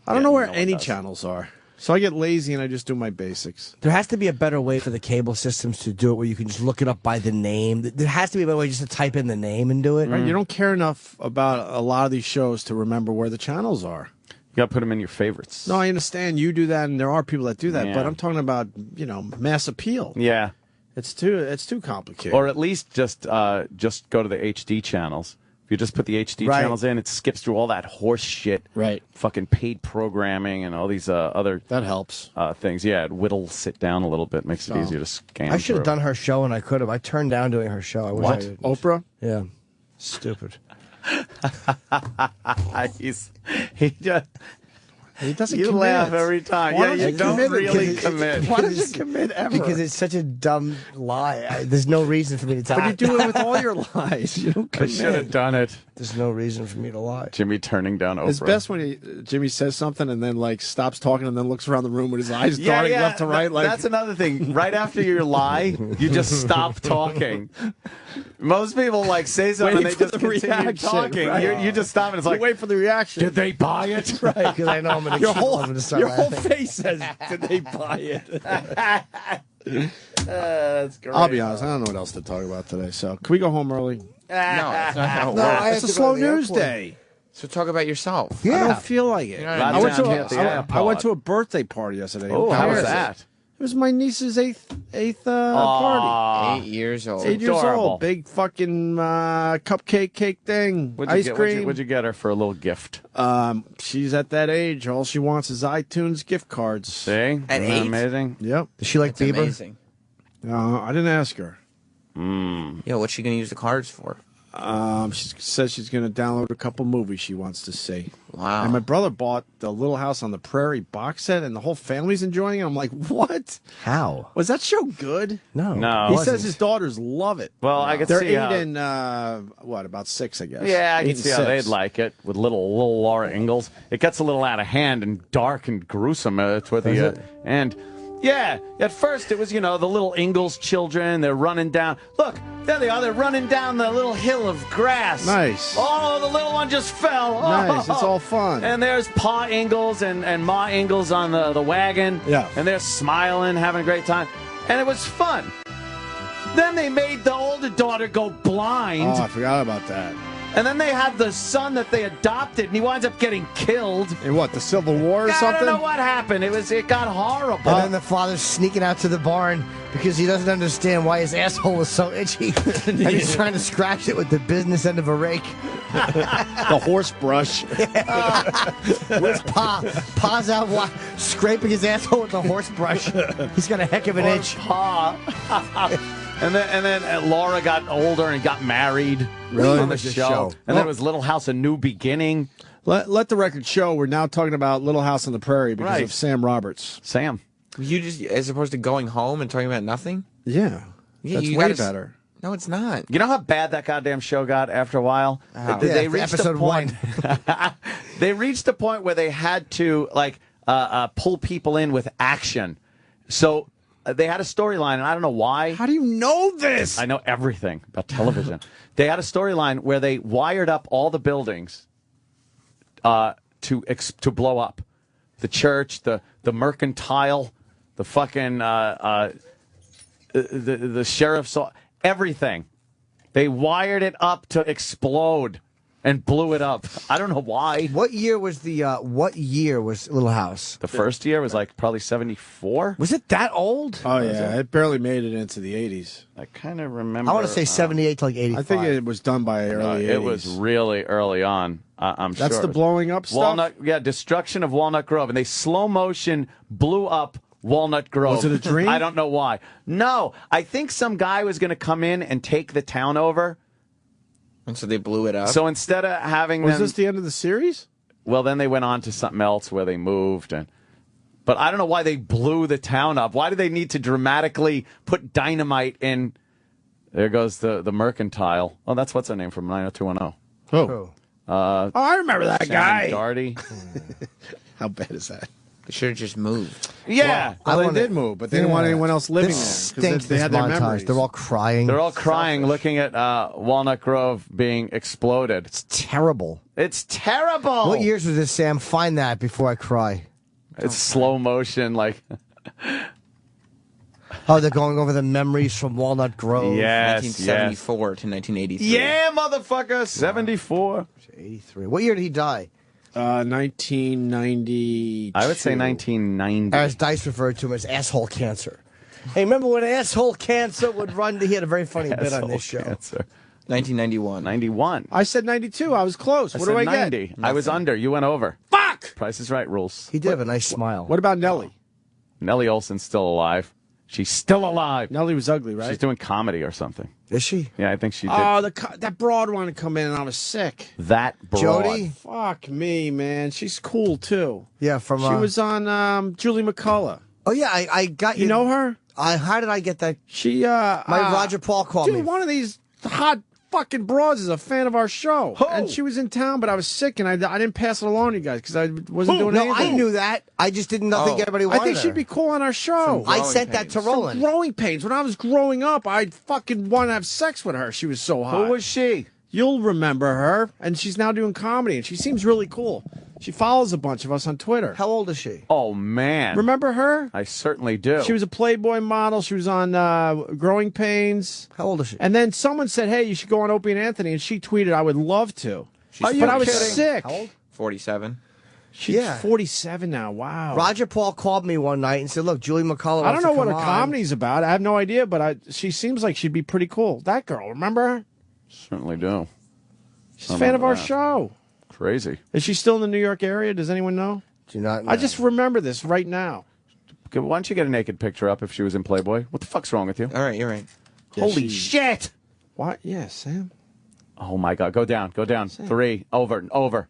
I don't know where any channels are. So I get lazy and I just do my basics. There has to be a better way for the cable systems to do it where you can just look it up by the name. There has to be a better way just to type in the name and do it. Right? You don't care enough about a lot of these shows to remember where the channels are. You got to put them in your favorites. No, I understand you do that, and there are people that do that. Yeah. But I'm talking about mass appeal. Yeah. It's too complicated. Or at least just go to the HD channels. If you just put the HD Right. channels in, it skips through all that horse shit. Right. Fucking paid programming and all these other that helps things. Yeah, it whittles it down a little bit, makes it easier to scan. I should have through. done her show, and I could have. I turned down doing her show. I wish What? I did. Oprah? Yeah. Stupid. He doesn't You commit. laugh every time. Why Yeah, don't you don't commit? really commit. Why don't you commit ever? Because it's such a dumb lie. There's no reason for me to tell. But you do it with all your lies. You don't I commit. should have done it. There's no reason for me to lie. Jimmy turning down Oprah. It's best when Jimmy says something and then like stops talking and then looks around the room with his eyes darting left to right. Like That's another thing. Right after your lie, you just stop talking. Most people like say something and they Wait for just the continue reaction, talking. right. You just stop and it's You like, wait for the reaction. did they buy it? Right, because I know I'm going to start your whole laughing. face says, "Did they buy it?" That's great. I'll be honest. I don't know what else to talk about today. So can we go home early? No, that's not how it No, works. I have It's a to go slow to the news airport. day. So talk about yourself. I Yeah. don't feel like it. You're not I went to down here at the I went to a birthday party yesterday. Oh, how was Paris. that? It was my niece's eighth party. 8 years old. 8 years adorable. old. Big fucking cupcake cake thing. What'd you Ice get? cream. What'd you get her for a little gift? She's at that age. All she wants is iTunes gift cards. See? At Isn't that 8? amazing? Yep. Does she like That's Bieber? amazing. I didn't ask her. Yeah, what's she going to use the cards for? She says she's going to download a couple movies she wants to see. Wow. And my brother bought the Little House on the Prairie box set, and the whole family's enjoying it. I'm like, what? How? Was that show good? No. No. He It says his daughters love it. Well, I could They're see 8 how- and about 6, I guess. Yeah, I 8 can and see how 6. they'd like it with little Laura Ingalls. It gets a little out of hand and dark and gruesome toward the end. Yeah, at first it was, the little Ingalls children. They're running down. Look, there they are. They're running down the little hill of grass. Nice. Oh, the little one just fell. Oh. Nice. It's all fun. And there's Pa Ingalls and Ma Ingalls on the wagon. Yeah. And they're smiling, having a great time. And it was fun. Then they made the older daughter go blind. Oh, I forgot about that. And then they had the son that they adopted, and he winds up getting killed. In what, the Civil War or I something? don't know what happened. It got horrible. And then the father's sneaking out to the barn because he doesn't understand why his asshole is so itchy. And he's trying to scratch it with the business end of a rake. The horse brush. Where's Pa? Pa's out scraping his asshole with the horse brush. He's got a heck of an itch. Pa. And then Laura got older and got married Really? on the This show. show. And then it was Little House, A New Beginning. Let the record show we're now talking about Little House on the Prairie because Right. of Sam Roberts. Sam. You just, as opposed to going home and talking about nothing? Yeah. Yeah, That's you way gotta better. No, it's not. You know how bad that goddamn show got after a while? How? They Yeah, reached episode a point. They reached a point where they had to pull people in with action. So they had a storyline, and I don't know why. How do you know this? I know everything about television. They had a storyline where they wired up all the buildings to blow up. The church, the mercantile, the fucking the sheriff's, everything. They wired it up to explode and blew it up. I don't know why. What year was Little House? The first year was like probably 74. Was it that old? Oh, yeah. It barely made it into the 80s. I kind of remember. I want to say 78 to like 85. I think it was done by early 80s. It was really early on. I'm sure. That's the blowing up stuff? Destruction of Walnut Grove. And they slow motion blew up Walnut Grove. Was it a dream? I don't know why. No, I think some guy was going to come in and take the town over. And so they blew it up? So instead of having Was them... this the end of the series? Well, then they went on to something else where they moved. But I don't know why they blew the town up. Why do they need to dramatically put dynamite in... There goes the mercantile. Oh, that's what's her name from 90210. Who? I remember that guy. Darty. How bad is that? They should have just moved. Yeah. Well, they did move, but they didn't want anyone else living This there because stinks, they had this their montage. memories. They're all crying. They're all crying looking at Walnut Grove being exploded. It's terrible. It's terrible. What years was this, Sam? Find that before I cry. It's slow motion, like... Oh, they're going over the memories from Walnut Grove. Yes, 1974 to 1983. Yeah, motherfucker. 74. 83. What year did he die? 1990. I would say 1990. As Dice referred to him as asshole cancer. Hey, remember when asshole cancer would run? He had a very funny bit on this show. Cancer. 1991. 91. I said 92. I was close. What said do I 90. get? I was under. You went over. Fuck! Price is Right rules. He did have a nice smile. What about Nellie? Nellie Olson's still alive. She's still alive. Nellie was ugly, right? She's doing comedy or something. Is she? Yeah, I think she did. Oh, that broad wanted to come in, and I was sick. That broad. Jody? Fuck me, man. She's cool too. Yeah, from She was on Julie McCullough. Oh yeah, I got You know her? How did I get that? She Roger Paul called dude, me. one of these hot fucking broads is a fan of our show, and she was in town, but I was sick, and I didn't pass it along to you guys because I wasn't doing No, anything. I knew that. I just didn't think everybody wanted I think her. she'd be cool on our show. I sent that to Roland. From Growing Pains. When I was growing up, I fucking wanted to have sex with her. She was so hot. Who was she? You'll remember her, and she's now doing comedy, and she seems really cool. She follows a bunch of us on Twitter. How old is she? Oh, man. Remember her? I certainly do. She was a Playboy model. She was on Growing Pains. How old is she? And then someone said, hey, you should go on Opie and Anthony, and she tweeted, I would love to. Are you But I was kidding? sick. How old? 47. She's 47 now. Wow. Roger Paul called me one night and said, "Look, Julie McCullough." I don't know what her her comedy's about. I have no idea, but she seems like she'd be pretty cool. That girl, remember her? Certainly do. She's a fan of our show. Crazy. Is she still in the New York area? Does anyone know? Do not know. I just remember this right now. Okay, why don't you get a naked picture up if she was in Playboy? What the fuck's wrong with you? All right, you're right. Holy shit! What? Yeah, Sam. Oh, my God. Go down. Go down. 3. Over.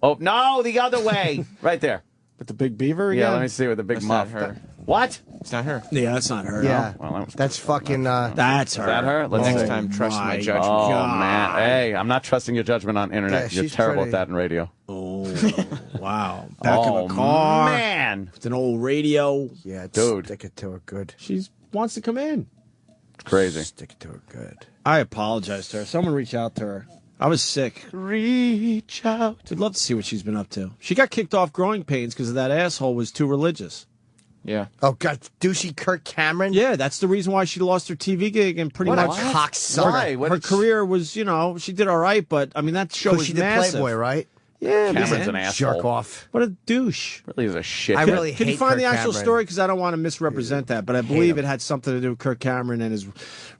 Oh, no, the other way. Right there. With the big beaver again? Yeah, let me see with the big That's muff. not her. What? It's not her. Yeah, that's not her. Yeah, Well, that was that's fucking. That's her. Is that her? Let's Next see. time, trust my judgment. Oh, God. man. Hey, I'm not trusting your judgment on internet. Yeah, You're she's terrible pretty. at that in radio. Oh, wow. Back of Oh, a car. man. With an old radio. Yeah, Dude. stick it to her good. She wants to come in. Crazy. Stick it to her good. I apologize to her. Someone reach out to her. I was sick. Reach out. I'd love to see what she's been up to. She got kicked off Growing Pains because that asshole was too religious. Yeah. Oh God, douchey Kirk Cameron. Yeah, that's the reason why she lost her TV gig and pretty What a much cocksucker. Why? What her did she- career was, she did all right, but I mean that show Because was she did massive. Playboy, right? Yeah, Cameron's man. an asshole. Jerk off. What a douche. Really is a shit. I really Can you hate find Kirk the actual Cameron. story? Because I don't want to misrepresent that, but I believe it had something to do with Kirk Cameron and his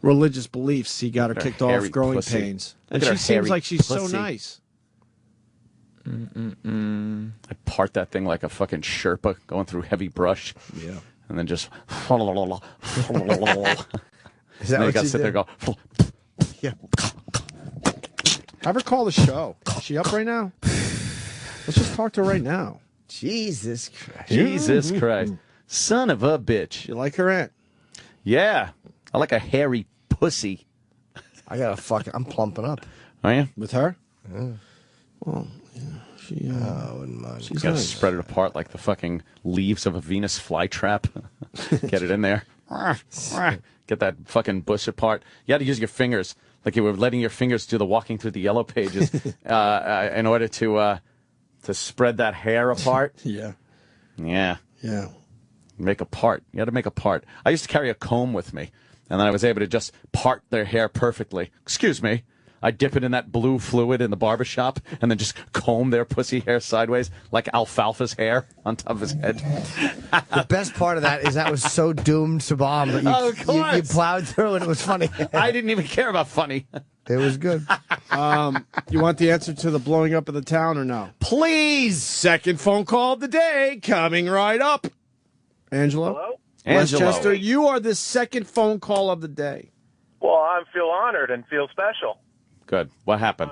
religious beliefs. He got her Look at kicked her off hairy Growing pussy. Pains. Look And at her she seems hairy like she's so pussy. nice. I part that thing like a fucking Sherpa going through heavy brush. Yeah. And then just. Is Then that you what got to you sit there did? and go. Yeah. Have her call the show. Is she up right now? Let's just talk to her right now. Jesus Christ. Jesus Christ. Son of a bitch. You like her aunt? Yeah. I like a hairy pussy. I gotta fucking. I'm plumping up. Are you? With her? Yeah. Well, yeah. She, I wouldn't mind. You gotta spread it apart like the fucking leaves of a Venus flytrap. Get it in there. Get that fucking bush apart. You had to use your fingers, like you were letting your fingers do the walking through the yellow pages, in order to spread that hair apart. Yeah. Yeah. Yeah. Make a part. You had to make a part. I used to carry a comb with me, and then I was able to just part their hair perfectly. Excuse me. I dip it in that blue fluid in the barbershop and then just comb their pussy hair sideways like alfalfa's hair on top of his head. The best part of that is that was so doomed to bomb that Oh, of you course. plowed through and it was funny. I didn't even care about funny. It was good. You want the answer to the blowing up of the town or no? Please. Second phone call of the day coming right up. Angelo? Hello? Angelo. Westchester, you are the second phone call of the day. Well, I feel honored and feel special. Good. What happened?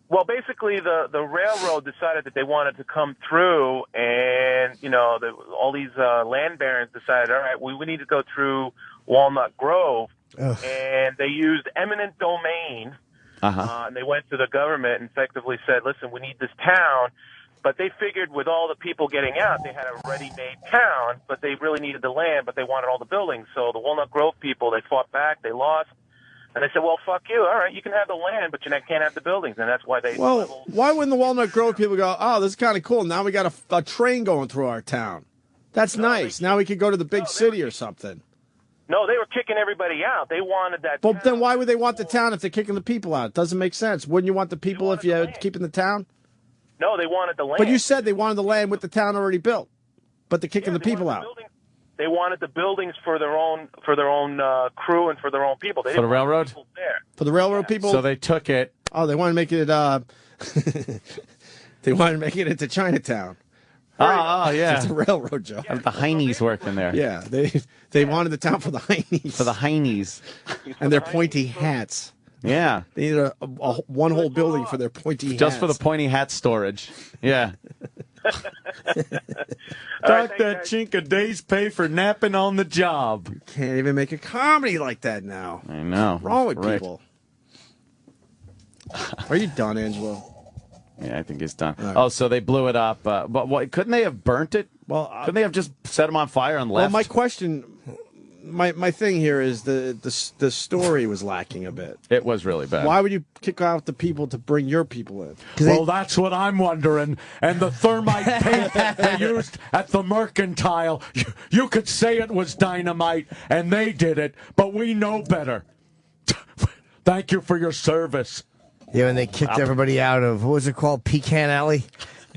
Well, basically, the railroad decided that they wanted to come through, and all these land barons decided, all right, we need to go through Walnut Grove, and they used eminent domain, and they went to the government and effectively said, listen, we need this town. But they figured with all the people getting out, they had a ready-made town, but they really needed the land, but they wanted all the buildings. So the Walnut Grove people, they fought back, they lost. And they said, well, fuck you. All right, you can have the land, but you can't have the buildings. And that's why they... Well, why wouldn't the Walnut Grove people go, oh, this is kind of cool. Now we got a train going through our town. That's nice. Now we could go to the big city or something. No, they were kicking everybody out. They wanted that... Well, then why would they want the town if they're kicking the people out? It doesn't make sense. Wouldn't you want the people if you're keeping the town? No, they wanted the land. But you said they wanted the land with the town already built. But they're kicking the people out. They wanted the buildings for their own crew and for their own people. They For the didn't want railroad? people there. For the railroad people? So they took it. Oh, they want to make it, they want to make it into Chinatown. Oh, yeah. It's a railroad joke. The Heinies worked in there. Yeah, they wanted the town for the Heinies. For the Heinies. And their pointy hats. Yeah. They need a one whole building for their pointy hats. Just for the pointy hat storage. Yeah. Got that chink a day's pay for napping on the job. You can't even make a comedy like that now. I know. What's wrong with Right. people? Are you done, Angelo? Yeah, I think he's done. Right. Oh, so they blew it up. But what, couldn't they have burnt it? Well, couldn't they have just set him on fire and left? Well, my question, my thing here is the story was lacking a bit. It was really bad. Why would you kick out the people to bring your people in? Well, that's what I'm wondering. And the thermite paint they used at the Mercantile, you could say it was dynamite, and they did it, but we know better. Thank you for your service. Yeah, when they kicked everybody out of, what was it called, Pecan Alley?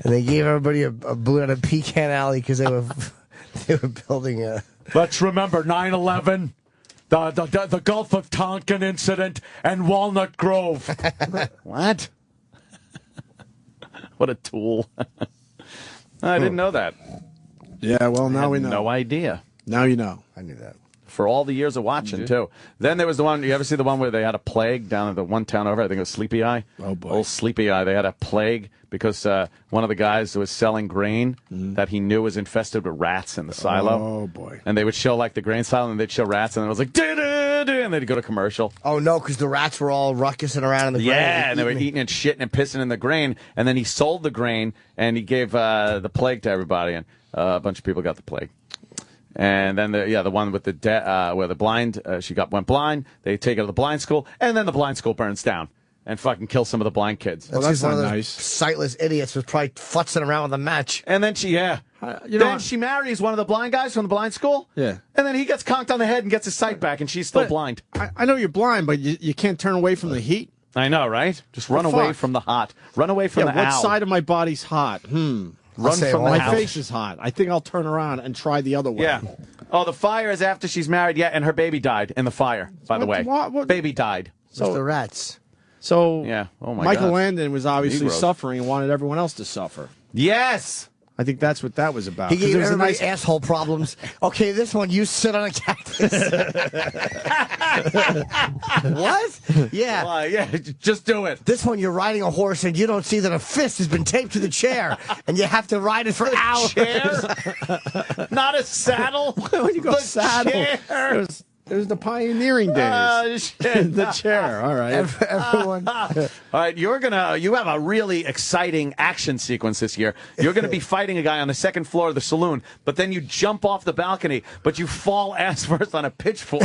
And they gave everybody a balloon out of Pecan Alley because they were building a... Let's remember 9/11, the Gulf of Tonkin incident, and Walnut Grove. What? What a tool. I didn't know that. Yeah, well, now we know. No idea. Now you know. I knew that. For all the years of watching, too. Then there was the one, you ever see the one where they had a plague down at the one town over? I think it was Sleepy Eye. Oh, boy. Old Sleepy Eye. They had a plague because one of the guys was selling grain that he knew was infested with rats in the silo. Oh, boy. And they would show, like, the grain silo, and they'd show rats, and it was like, da-da-da, and they'd go to commercial. Oh, no, because the rats were all ruckusing around in the grain. Yeah, and they were eating and shitting and pissing in the grain. And then he sold the grain, and he gave the plague to everybody, and a bunch of people got the plague. And then the one with the where the blind she went blind. They take her to the blind school, and then the blind school burns down and fucking kills some of the blind kids. Well, that's not nice. Sightless idiots was probably futzing around with a match. And then she she marries one of the blind guys from the blind school. Yeah. And then he gets conked on the head and gets his sight back, and she's still blind. I know you're blind, but you can't turn away from the heat. I know, right? Just run away from the hot. Run away from the what owl. side of my body's hot? Run from the my house. face is hot. I think I'll turn around and try the other way. Yeah. Oh, the fire is after she's married. Yeah, and her baby died in the fire. By the way, baby died. So the rats. So yeah. Oh my Michael God. Landon was obviously Negroes. suffering and wanted everyone else to suffer. Yes. I think that's what that was about. He gave it was everybody a nice asshole problems. Okay, this one, you sit on a cactus. What? Yeah. Well, yeah, just do it. This one, you're riding a horse and you don't see that a fist has been taped to the chair, and you have to ride it for hours. Chair? Not a saddle? when you go The saddle. chair. It was the pioneering days. The chair. All right. Everyone. All right, you have a really exciting action sequence this year. You're going to be fighting a guy on the second floor of the saloon, but then you jump off the balcony, but you fall ass first on a pitchfork.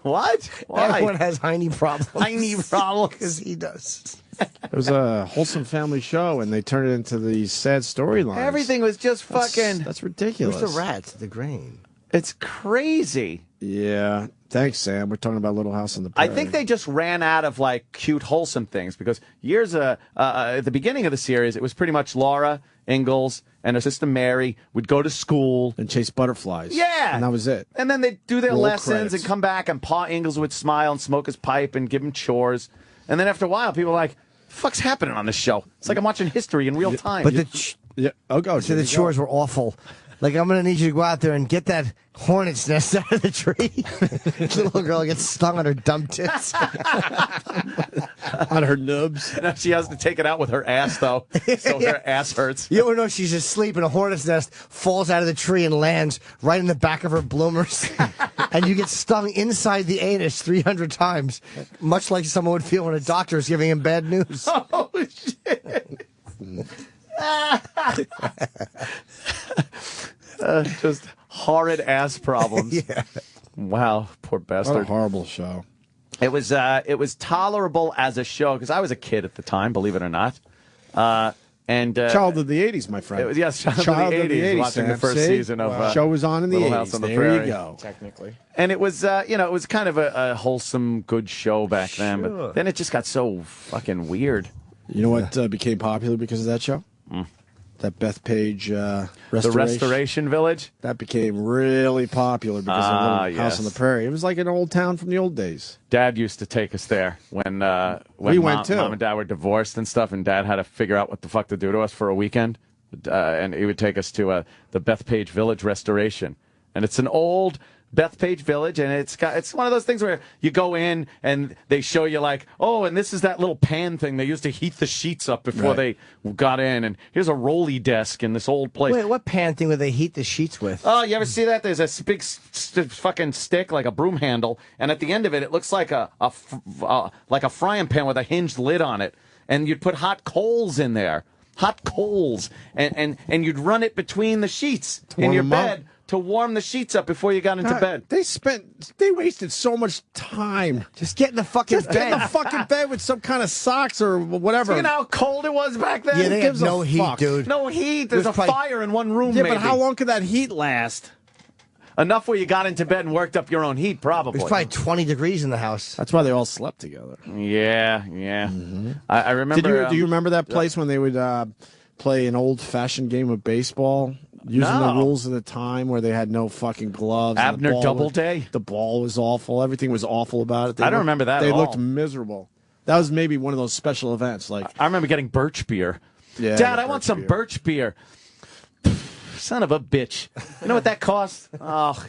What? Why? Everyone has Heine problems. Heine problems. Because he does. It was a wholesome family show, and they turned it into these sad storylines. Everything was just fucking... That's ridiculous. Who's the rats? The grain. It's crazy. Yeah. Thanks, Sam. We're talking about Little House on the Prairie. I think they just ran out of like cute, wholesome things because years at the beginning of the series, it was pretty much Laura Ingalls and her sister Mary would go to school and chase butterflies. Yeah, and that was it. And then they'd do their Roll lessons credits. and come back, and Pa Ingalls would smile and smoke his pipe and give him chores. And then after a while, people were like, "The fuck's happening on this show?" It's like I'm watching history in real time. But Oh, the chores were awful. Like, I'm going to need you to go out there and get that hornet's nest out of the tree. The little girl gets stung on her dumb tits. On her nubs. No, she has to take it out with her ass, though, so her ass hurts. You don't know she's asleep and a hornet's nest falls out of the tree and lands right in the back of her bloomers. And you get stung inside the anus 300 times, much like someone would feel when a doctor is giving him bad news. Oh, shit. Just horrid ass problems. Yeah. Wow, poor bastard. What a horrible show. It was tolerable as a show because I was a kid at the time, believe it or not. Child of the 80s, my friend. It was, yes, child of the 80s, watching the Sam. first See? season of show was on in the Little 80s. House on the There Prairie. you go. Technically. And it was, it was kind of a wholesome, good show back then. But then it just got so fucking weird. You know what became popular because of that show? That Bethpage restoration. The Restoration Village? That became really popular because of Little House on the Prairie. It was like an old town from the old days. Dad used to take us there when we went too. Mom and Dad were divorced and stuff, and Dad had to figure out what the fuck to do to us for a weekend. and he would take us to the Bethpage Village restoration, and it's an old Bethpage Village, and it's one of those things where you go in and they show you like, oh, and this is that little pan thing they used to heat the sheets up before they got in, and here's a rolly desk in this old place. Wait, what pan thing would they heat the sheets with? Oh, you ever see that? There's a big fucking stick, like a broom handle, and at the end of it, it looks like a frying pan with a hinged lid on it, and you'd put hot coals in there, and you'd run it between the sheets in your bed to warm the sheets up before you got into bed. They wasted so much time. Just get in the fucking bed. Get in the fucking bed with some kind of socks or whatever. You know how cold it was back then? Yeah, they had no heat, dude. No heat. There's a fire in one room, Yeah, maybe. but how long could that heat last? Enough where you got into bed and worked up your own heat, probably. It was probably 20 degrees in the house. That's why they all slept together. Yeah. Mm-hmm. I remember. Do you remember that place when they would play an old-fashioned game of baseball? Using the rules of the time where they had no fucking gloves. Abner Doubleday? The ball was awful. Everything was awful about it. I don't remember that at They all. looked miserable. That was maybe one of those special events. Like I remember getting birch beer. Yeah, Dad, I want some birch beer. Son of a bitch. You know what that costs? Oh,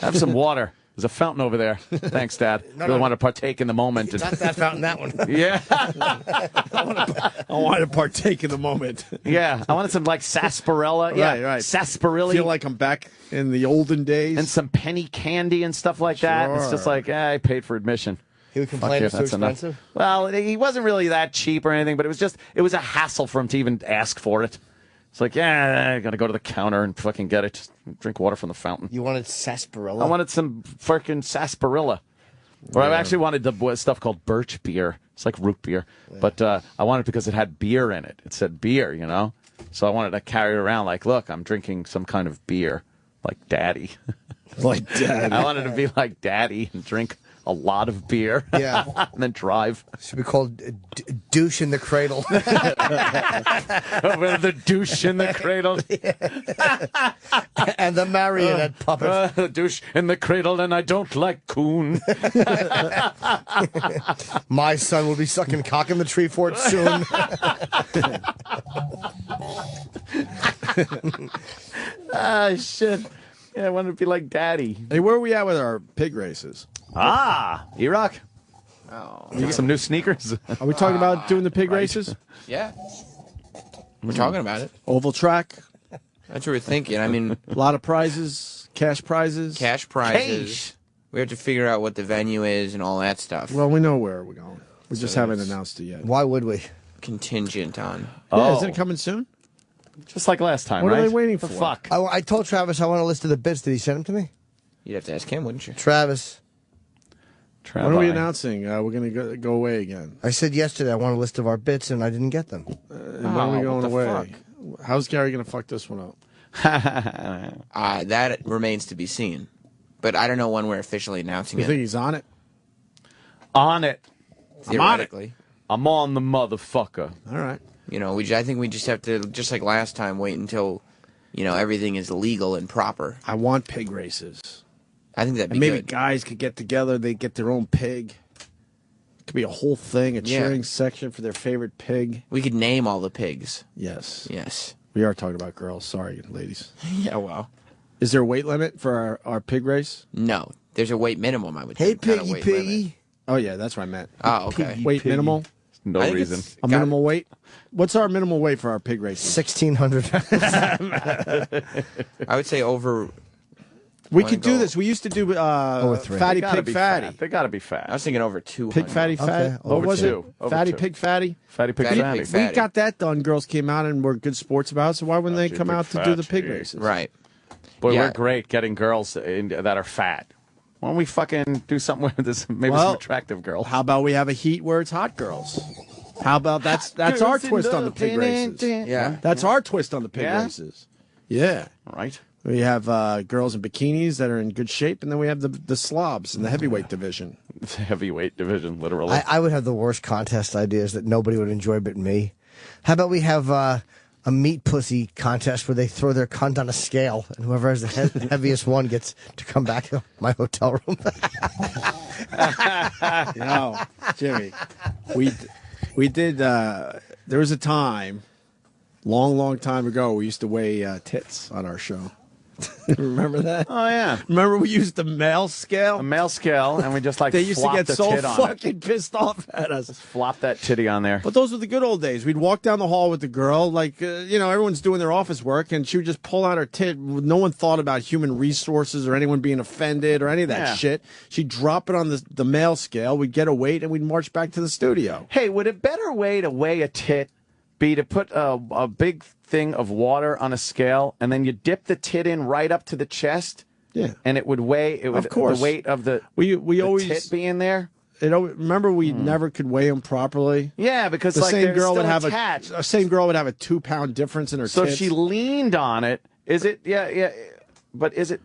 have some water. There's a fountain over there. Thanks, Dad. Really want to partake in the moment. Not that fountain, that one. Yeah. I want to partake in the moment. Yeah. I wanted some, like, sarsaparilla. Yeah, right. Sarsaparilla. Feel like I'm back in the olden days. And some penny candy and stuff like that. It's just like, I paid for admission. He would complain it's too expensive? Well, he wasn't really that cheap or anything, but it was a hassle for him to even ask for it. It's like, I got to go to the counter and fucking get it. Just drink water from the fountain. You wanted sarsaparilla? I wanted some fucking sarsaparilla. Or I actually wanted the stuff called birch beer. It's like root beer. Yeah. But I wanted it because it had beer in it. It said beer, you know? So I wanted to carry it around like, look, I'm drinking some kind of beer. Like Daddy. Like Daddy. I wanted to be like Daddy and drink a lot of beer. Yeah. And then drive. Should be called douche in the cradle. The douche in the cradle. And the marionette puppet. The douche in the cradle, and I don't like coon. My son will be sucking cock in the tree fort soon. Shit. Yeah, I wanted to be like Daddy. Hey, where are we at with our pig races? E-Rock. Oh, you get some new sneakers. Are we talking about doing the pig races? Yeah. We're talking about it. Oval track. That's what we're thinking. I mean, a lot of prizes, cash prizes. Cash prizes. We have to figure out what the venue is and all that stuff. Well, we know where we're going. We just haven't announced it yet. Why would we? Contingent on. Yeah, isn't it coming soon? Just like last time, what right? What are they waiting for? Fuck. I told Travis I want a list of the bits. Did he send them to me? You'd have to ask him, wouldn't you? Travis. When are we announcing we're going to go away again? I said yesterday I want a list of our bits, and I didn't get them. When are we going away? Fuck? How's Gary going to fuck this one up? That remains to be seen. But I don't know when we're officially announcing it. You think he's on it? On it. Theoretically. I'm on the motherfucker. All right. You know, I think we just have to, just like last time, wait until, everything is legal and proper. I want pig races. I think that'd be maybe good. Guys could get together, they get their own pig. It could be a whole thing, a cheering section for their favorite pig. We could name all the pigs. Yes. Yes. We are talking about girls. Sorry, ladies. Yeah, well. Is there a weight limit for our pig race? No. There's a weight minimum, I would think. Hey, piggy, piggy. Oh, yeah, that's what I meant. Oh, okay. Piggy, weight minimal? No reason. A minimal weight? What's our minimal weight for our pig race? 1,600. I would say over... We could do this. We used to do fatty pig fatty. They got to be fat. I was thinking over 200. Pig fatty fat. What was it? Fatty pig fatty. Fatty pig fatty. We got that done. Girls came out and were good sports about it. So why wouldn't they come out to do the pig races? Right. Boy, we're great getting girls that are fat. Why don't we fucking do something with this? Maybe some attractive girls. How about we have a heat where it's hot girls? How about that's our twist on the pig races? Yeah. That's our twist on the pig races. Yeah. Right. We have girls in bikinis that are in good shape, and then we have the slobs in the heavyweight division. The heavyweight division, literally. I would have the worst contest ideas that nobody would enjoy but me. How about we have a meat pussy contest where they throw their cunt on a scale, and whoever has the heaviest one gets to come back to my hotel room. Jimmy, we did. There was a time Long time ago, we used to weigh tits on our show. Remember that? Oh, yeah. Remember we used the male scale? A male scale, and we just like They used to flop get the so tit on fucking pissed off at us. Just flop that titty on there. But those were the good old days. We'd walk down the hall with the girl, like, everyone's doing their office work, and she would just pull out her tit. No one thought about human resources or anyone being offended or any of that Yeah. shit. She'd drop it on the male scale. We'd get a weight, and we'd march back to the studio. Hey, would a better way to weigh a tit be to put a big thing of water on a scale, and then you dip the tit in right up to the chest? Yeah. And it would weigh, Of course. the weight of the always tit be in there? Remember, we never could weigh them properly. Yeah, because the like same they're girl would still have attached. a same girl would have a 2-pound difference in her So tits. she leaned on it. Is it? Yeah. But is it?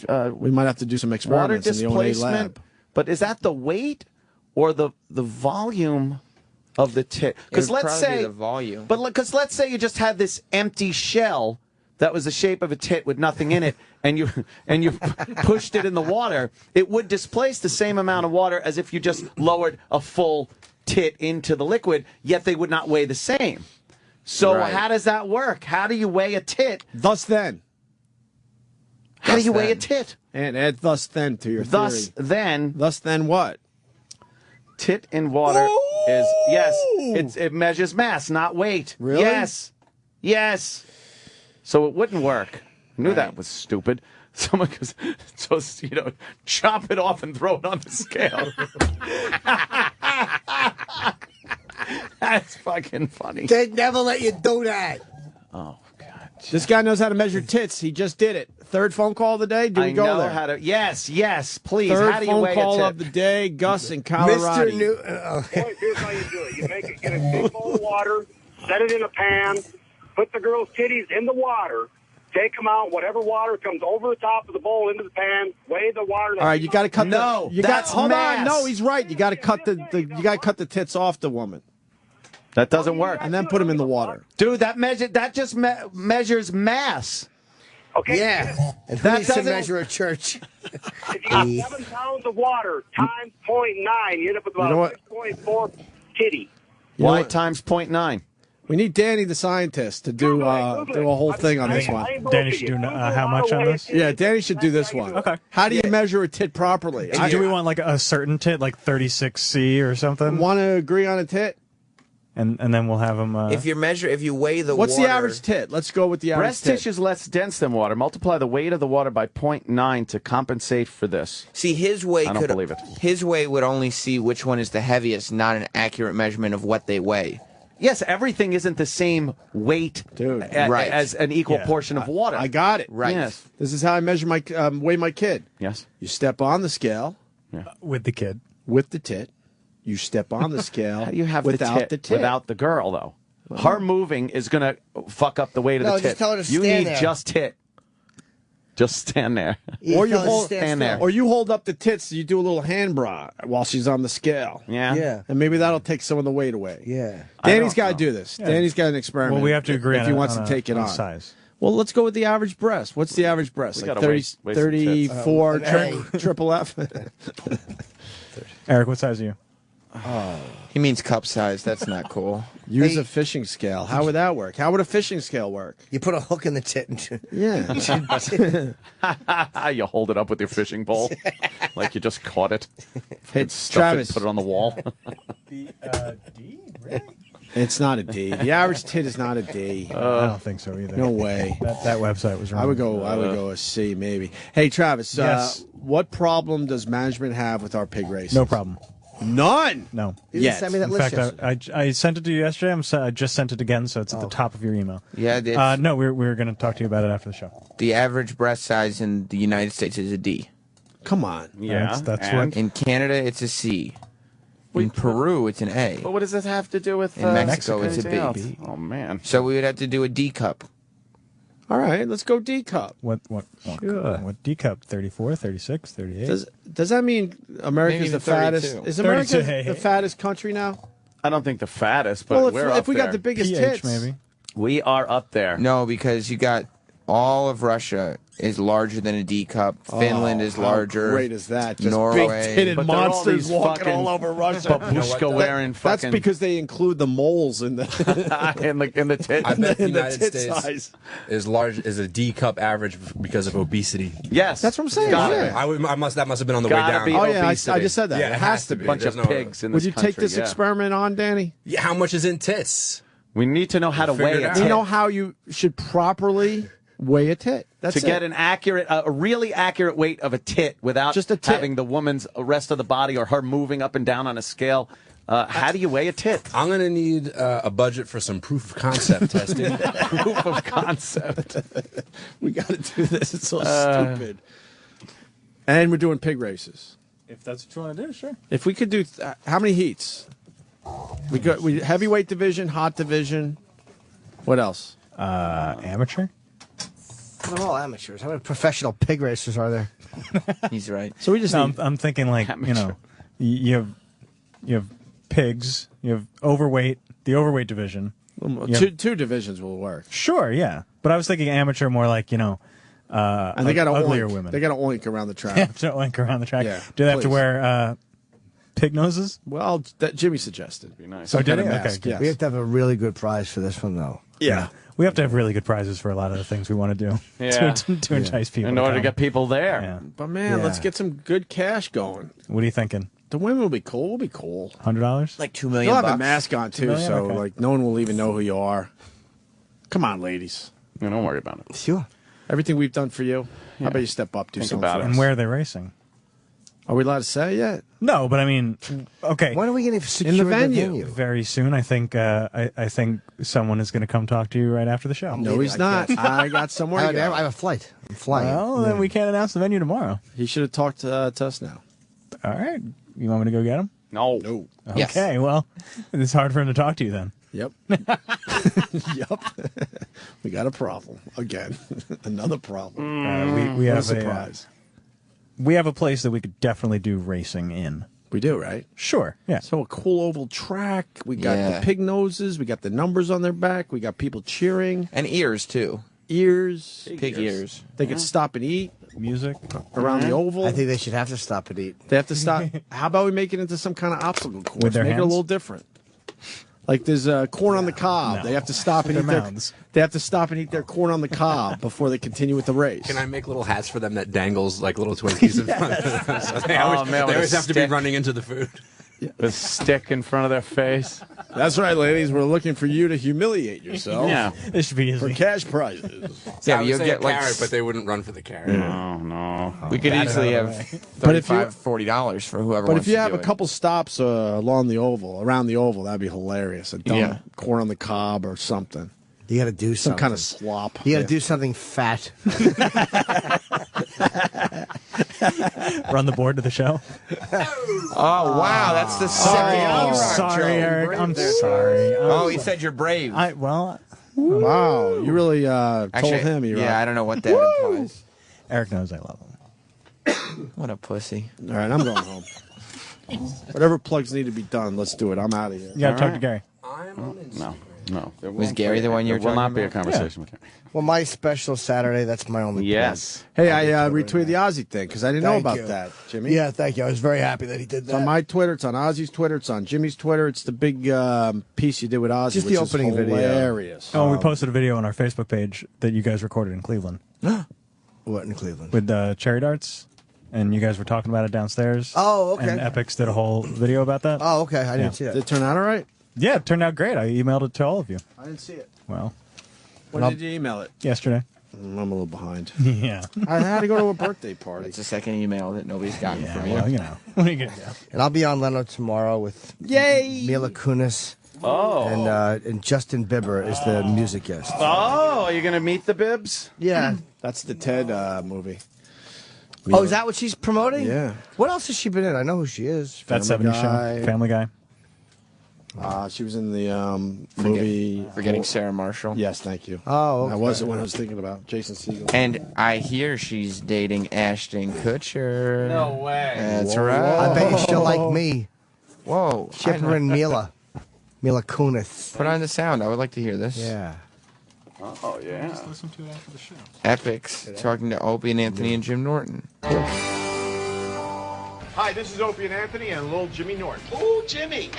We might have to do some Water experiments in the ONA displacement. lab. But is that the weight or the volume of the tit? Because It would let's probably be say the volume. But because let's say you just had this empty shell that was the shape of a tit with nothing in it, and you pushed it in the water, it would displace the same amount of water as if you just lowered a full tit into the liquid. Yet they would not weigh the same. So Right. how does that work? How do you weigh a tit? Thus then. How do you weigh a then. tit? And add thus then to your Thus theory. then. Thus then what? Tit in water is, yes, it measures mass, not weight. Really? Yes. So it wouldn't work. I knew that was stupid. Someone goes, chop it off and throw it on the scale. That's fucking funny. They'd never let you do that. Oh, God. This guy knows how to measure tits. He just did it. Third phone call of the day? Do we I go know there? how to. Yes, please. Third how do you phone weigh call a of tit? the day. Gus in Colorado. Mr. New. Boys, here's how you do it. You get a big bowl of water, set it in a pan, put the girl's titties in the water, take them out, whatever water comes over the top of the bowl into the pan, weigh the water. All right, you got to cut No, the. Hold mass. on. No, he's right. You got to cut you got to cut the tits off the woman, That doesn't work. and then put them in the water. Dude, that just measures mass. Okay. Yeah. And who That needs to doesn't- measure a church? If you got 7 pounds of water times 0.9, you end up with about You know what? 6.4 titty. You know Why what? times 0.9? We need Danny the scientist to do do a whole thing on this one. Danny should do how much on this? Yeah, Danny should do this one. Okay. How do you measure a tit properly? Do we want like a certain tit, like 36C or something? Want to agree on a tit? And then we'll have them. If you weigh the What's water, the average tit? Let's go with the average Breast tit. tissue is less dense than water. Multiply the weight of the water by 0.9 to compensate for this. See, his weight I don't believe it. His weight would only see which one is the heaviest, not an accurate measurement of what they weigh. Yes, everything isn't the same weight, Dude. Right. as an equal portion of water. I got it. Right. Yes. This is how I measure my weigh my kid. Yes. You step on the scale with the kid. with the tit. You step on the scale How do you have without the tit without the girl though? Her moving is gonna fuck up the weight of No, the tit. just tell her to you stand need there. just tit. Just stand there. Or you tell her to hold stand there. or you hold up the tits. You do a little hand bra while she's on the scale. Yeah. Yeah. And maybe that'll take some of the weight away. Yeah. Danny's don't got to know. do this. Danny's got an experiment. Well, we have to agree if on he a- wants on to a- take it on on. size. Well, let's go with the average breast. What's the average breast? We Like gotta 30, weigh some tits. 34 an triple F? Eric, what size are you? He means cup size. That's not cool. Use a fishing scale. How would that work? How would a fishing scale work? You put a hook in the tit. And Yeah. You hold it up with your fishing pole, like you just caught it. Hey, Stuff Travis. it, put it on the wall. D, really? It's not a D. The average tit is not a D. I don't think so either. No way. That website was wrong. I would go a C maybe. Hey Travis, Yes. what problem does management have with our pig race? No problem. None. No. You didn't send me that In list fact, yesterday. I sent it to you yesterday. I just sent it again, so it's at the top of your email. Yeah, it's, No, we're going to talk to you about it after the show. the average breast size in the United States is a D. Come on. Yeah, That's and? what. In Canada, it's a C. In Peru, it's an A. But what does this have to do with In Mexico, it's a anything B. else? Oh man. So we would have to do a D cup. All right, let's go D cup. What D cup? 34, 36, 38? Does that mean America's Maybe the even fattest? 32. Is America 32. the fattest country now? I don't think the fattest, but Well, we're if up we there. got the biggest PH tits, maybe. We are up there. No, because you got all of Russia is larger than a D cup. Finland is larger. How great is that? Just Norway. big-titted But they're all monsters these walking fucking all over Russia. babushka wearing That's fucking because they include the moles in the in the tit. I bet the in the United tit States size. is a D cup average because of obesity. Yes, That's what I'm saying. Gotta Yeah. be. That must have been on the way Gotta down. be. Oh yeah, I obesity. just said that. Yeah, it has to be. Bunch There's of no- pigs in Would this you country. take this yeah. experiment on, Danny? Yeah, how much is in tits? We need to know how to Figure weigh it a out. tit. You know how you should properly weigh a tit. That's to get an accurate, a really accurate weight of a tit without Just a tit. having the woman's rest of the body or her moving up and down on a scale. How do you weigh a tit? I'm going to need a budget for some proof of concept testing. Proof of concept. We got to do this. It's so stupid. And we're doing pig races. If that's what you want to do, sure. If we could do, how many heats? We heavyweight division, hot division. What else? Amateur. They're all amateurs. How many professional pig racers are there? He's right. So we just No, need, I'm thinking like you have pigs, you have overweight, the overweight division. two divisions will work. Sure, yeah, but I was thinking amateur more like And they got to uglier oink. women. They got to oink around the track. They have to oink around the track. Yeah, Do they have to please. wear pig noses? Well, that Jimmy suggested. Be nice. So Some did kind he? of mask, Okay, yes. We have to have a really good prize for this one, though. Yeah. We have to have really good prizes for a lot of the things we want to do Yeah. to entice people. In order to come. get people there. Yeah. But man, Yeah. let's get some good cash going. What are you thinking? The women will be cool. We'll be cool. $100? Like $2 million. You'll have a mask on too, million? so Okay. like no one will even know who you are. Come on, ladies. Yeah, don't worry about it. Sure. Everything we've done for you. How Yeah. about you step up, do Think something about for it. And us? where are they racing? Are we allowed to say yet? No, but I mean, okay. When are we going to secure In the venue. Very soon, I think. I think someone is going to come talk to you right after the show. No, he's not. I got somewhere I to go. have a flight. I'm flying. Well, then we can't announce the venue tomorrow. He should have talked to us now. All right. You want me to go get him? No. No. Yes. Okay. Well, it's hard for him to talk to you then. Yep. Yep. We got a problem again. Another problem. We What a have surprise. we have a place that we could definitely do racing in. We do, right? Sure. Yeah. So a cool oval track. We got Yeah. the pig noses. We got the numbers on their back. We got people cheering. And ears, too. Ears. Pig ears. They could stop and eat Music. around the oval. I think they should have to stop and eat. They have to stop. How about we make it into some kind of obstacle course? With their Make it a hands? little different. Like there's corn on the cob. No. They have to stop and Their eat their. mouths. They have to stop and eat their corn on the cob before they continue with the race. Can I make little hats for them that dangles like little Twinkies in front of them? So they always, man, they with always a have to be stick. running into the food. The stick in front of their face. That's right, ladies. We're looking for you to humiliate yourself. Yeah. This should be For easy. cash prizes. Yeah, I would you'll say get a like carrot, but they wouldn't run for the carrot. No, no. we could easily have But if you- $35, $40 for whoever But wants if you to have do a it. couple stops around the oval, that'd be hilarious. A dumb Yeah. corn on the cob or something. You got to do Some something. kind of slop. You got to do something fat. Run the board to the show. Oh, wow, that's the second I'm E-Rock sorry, joke. Eric. I'm sorry. Oh, he said you're brave. Wow, you really told him. Yeah, I don't know what that implies. Eric knows I love him. What a pussy. All right, I'm going home. Whatever plugs need to be done, let's do it. I'm out of here. You got to talk right. to Gary. No. There Was won't Gary be- the one you were There will talking not be a about? conversation with Gary. Well, my special Saturday, that's my only Yes. Hey, I retweeted the Ozzy thing because I didn't know Thank about you. that, Jimmy. Yeah, thank you. I was very happy that he did It's on that. my Twitter. It's on Ozzy's Twitter. It's on Jimmy's Twitter. It's the big piece you did with Ozzy. Just the which is opening video. hilarious. Oh, we posted a video on our Facebook page that you guys recorded in Cleveland What, in Cleveland? with cherry darts, and you guys were talking about it downstairs. Oh, okay. And Epix did a whole video about that. Oh, okay. I Yeah. didn't see Did that. it turn out all right? Yeah, it turned out great. I emailed it to all of you. I didn't see it. Well, When did you email it? yesterday. I'm a little behind. Yeah. I had to go to a birthday party. It's the second email that nobody's gotten Yeah, from you. well, you know. What are you going to do? And I'll be on Leno tomorrow with Mila Kunis. Oh. And Justin Bieber is the music guest. Oh, are you going to meet the Bibs? Yeah. That's the Ted movie. Oh, is that what she's promoting? Yeah. What else has she been in? I know who she is. That Family 70s Guy. show. Family Guy. She was in the movie. Forgetting Sarah Marshall. Yes, thank you. Oh, okay. That wasn't what I was thinking about. Jason Segel. And I hear she's dating Ashton Kutcher. No way. That's I right. bet you she'll like me. Whoa. Chipper and Mila. Mila Kunis. Put on the sound. I would like to hear this. Yeah. Oh, yeah. Just listen to it after the show. Epics talking to Opie and Anthony and Jim Norton. Hi, this is Opie and Anthony and little Jimmy Norton. Ooh, Jimmy!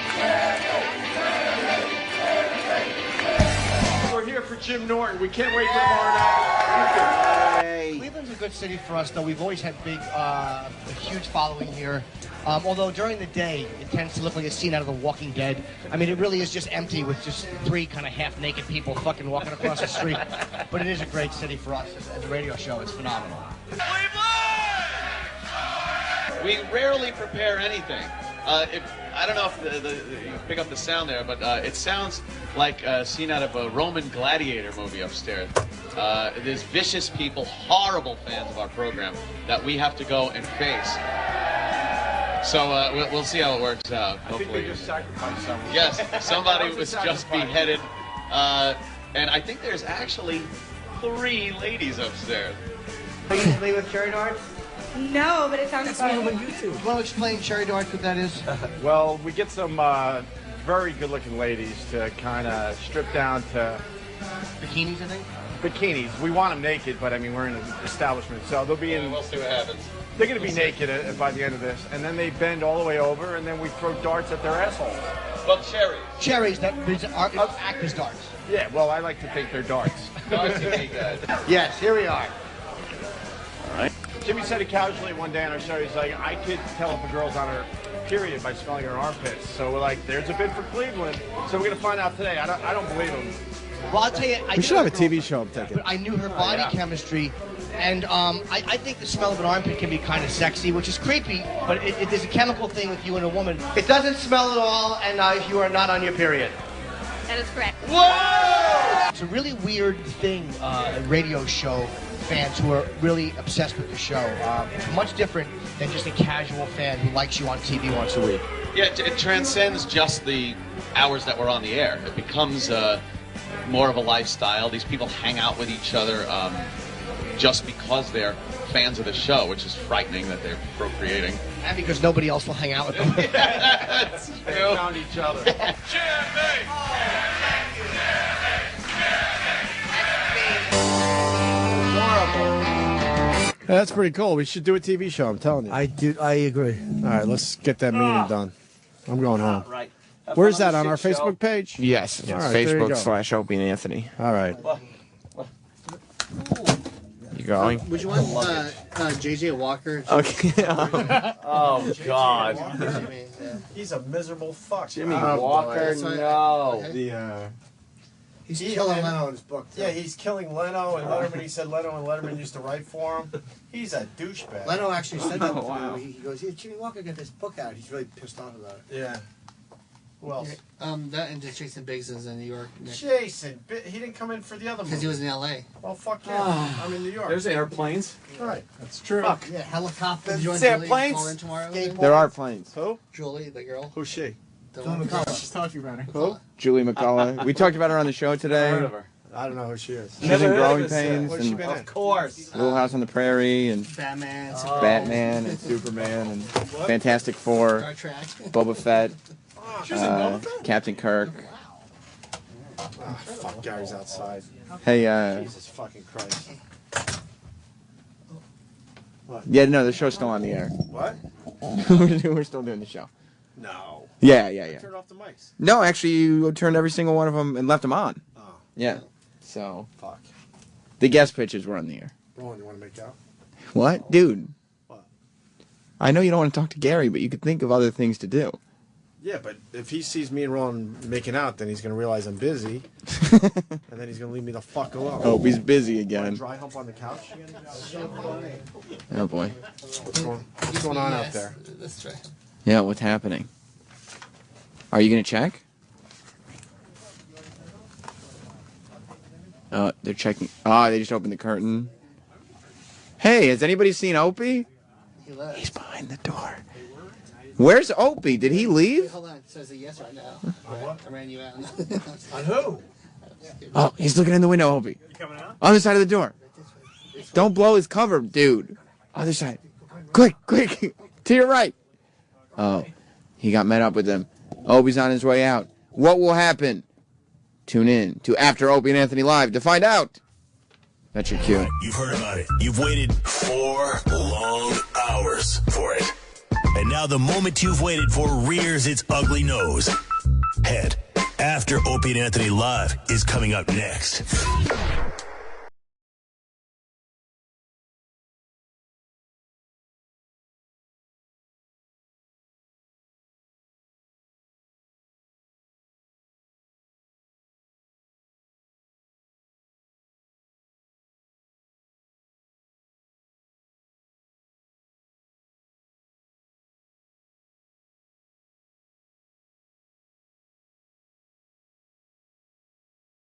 We're here for Jim Norton. We can't wait for tomorrow night. Cleveland's a good city for us, though. We've always had a huge following here. Although during the day, it tends to look like a scene out of The Walking Dead. I mean, it really is just empty with just 3 kind of half-naked people fucking walking across the street. But it is a great city for us as a radio show. It's phenomenal. We rarely prepare anything. I don't know if you pick up the sound there, but it sounds like a scene out of a Roman gladiator movie upstairs. There's vicious people, horrible fans of our program that we have to go and face. So we'll see how it works out. Hopefully. I think they just sacrificed someone. Yes, somebody was just beheaded. And I think there's actually 3 ladies upstairs. Are you familiar with cherry darts? No, but it sounds fun. You want to explain cherry darts, what that is? Well, we get some very good-looking ladies to kind of strip down to bikinis, I think? Bikinis. We want them naked, but I mean, we're in an establishment, so they'll be in... We'll see what happens. They're going to be naked by the end of this, and then they bend all the way over, and then we throw darts at their assholes. Well, cherries. Cherries that act as darts. Yeah, well, I like to think they're darts. Darts, you mean, guys. Yes, here we are. All right. Jimmy said it casually one day on our show. He's like, I could tell if a girl's on her period by smelling her armpits. So we're like, there's a bid for Cleveland. So we're going to find out today. I don't believe him. Well, I'll tell you, We should have a TV show, I'm thinking. I knew her body chemistry, and I think the smell of an armpit can be kind of sexy, which is creepy, but there's a chemical thing with you and a woman. It doesn't smell at all, and you are not on your period. That is correct. Whoa! It's a really weird thing, radio show fans who are really obsessed with the show. It's much different than just a casual fan who likes you on TV once a week. Yeah, it transcends just the hours that we're on the air. It becomes more of a lifestyle. These people hang out with each other just because they're fans of the show, which is frightening that they're procreating. And because nobody else will hang out with them. That's They found each other. That's pretty cool. We should do a TV show, I'm telling you. I agree. All right, let's get that meeting done. I'm going home. Right. Where's that, on our Facebook page? Yes, All right, there you go. Facebook/Opie and Anthony. All right. You going? Would you want JJ Walker? Okay. Oh, God. He's a miserable fuck. Jimmy Walker, no. He's killing Leno in his book. Yeah, he's killing Leno and Letterman. He said Leno and Letterman used to write for him. He's a douchebag. Leno actually said that to me. He goes, yeah, Jimmy Walker got this book out. He's really pissed off about it. Yeah. Who else? That and just Jason Biggs is in New York. Jason. He didn't come in for the other movie. Because he was in L.A. Well, fuck yeah. I'm in New York. There's airplanes. Right. That's true. Fuck. Yeah, helicopter. Is there planes? Call in tomorrow. There are planes. Who? Julie, the girl. Who's she? She's talking about her. Who? Julie McCullough. We talked about her on the show today. Heard of her. I don't know who she is. She's in Growing Pains What's she and been in? Of course. Little House on the Prairie and Batman and Superman and Fantastic Four, Star Trek. Boba Fett, She was in Boba Fett? Captain Kirk. Oh, fuck, Gary's outside. Hey, Jesus fucking Christ. yeah, no, the show's still on the air. What? We're still doing the show. No. Yeah. Turn off the mics. No, actually, you turned every single one of them and left them on. Oh. Yeah. So. Fuck. The guest pitches were on the air. Roland, you want to make out? What? Dude. What? I know you don't want to talk to Gary, but you could think of other things to do. Yeah, but if he sees me and Roland making out, then he's going to realize I'm busy. And then he's going to leave me the fuck alone. Oh, he's busy Want again. to dry hump on the couch? Oh, boy. What's going on out there? That's right. Yeah, what's happening? Are you going to check? Oh, they're checking. Oh, they just opened the curtain. Hey, has anybody seen Opie? He's behind the door. Where's Opie? Did he leave? Hold on. It says a yes right now. I ran you out. On who? Oh, he's looking in the window, Opie. Other side of the door. Don't blow his cover, dude. Other side. Quick. To your right. Oh, he got met up with them. Opie's on his way out. What will happen? Tune in to After Opie and Anthony Live to find out. That's your cue. You've heard about it. You've waited 4 long hours for it. And now the moment you've waited for rears its ugly nose. Head. After Opie and Anthony Live is coming up next.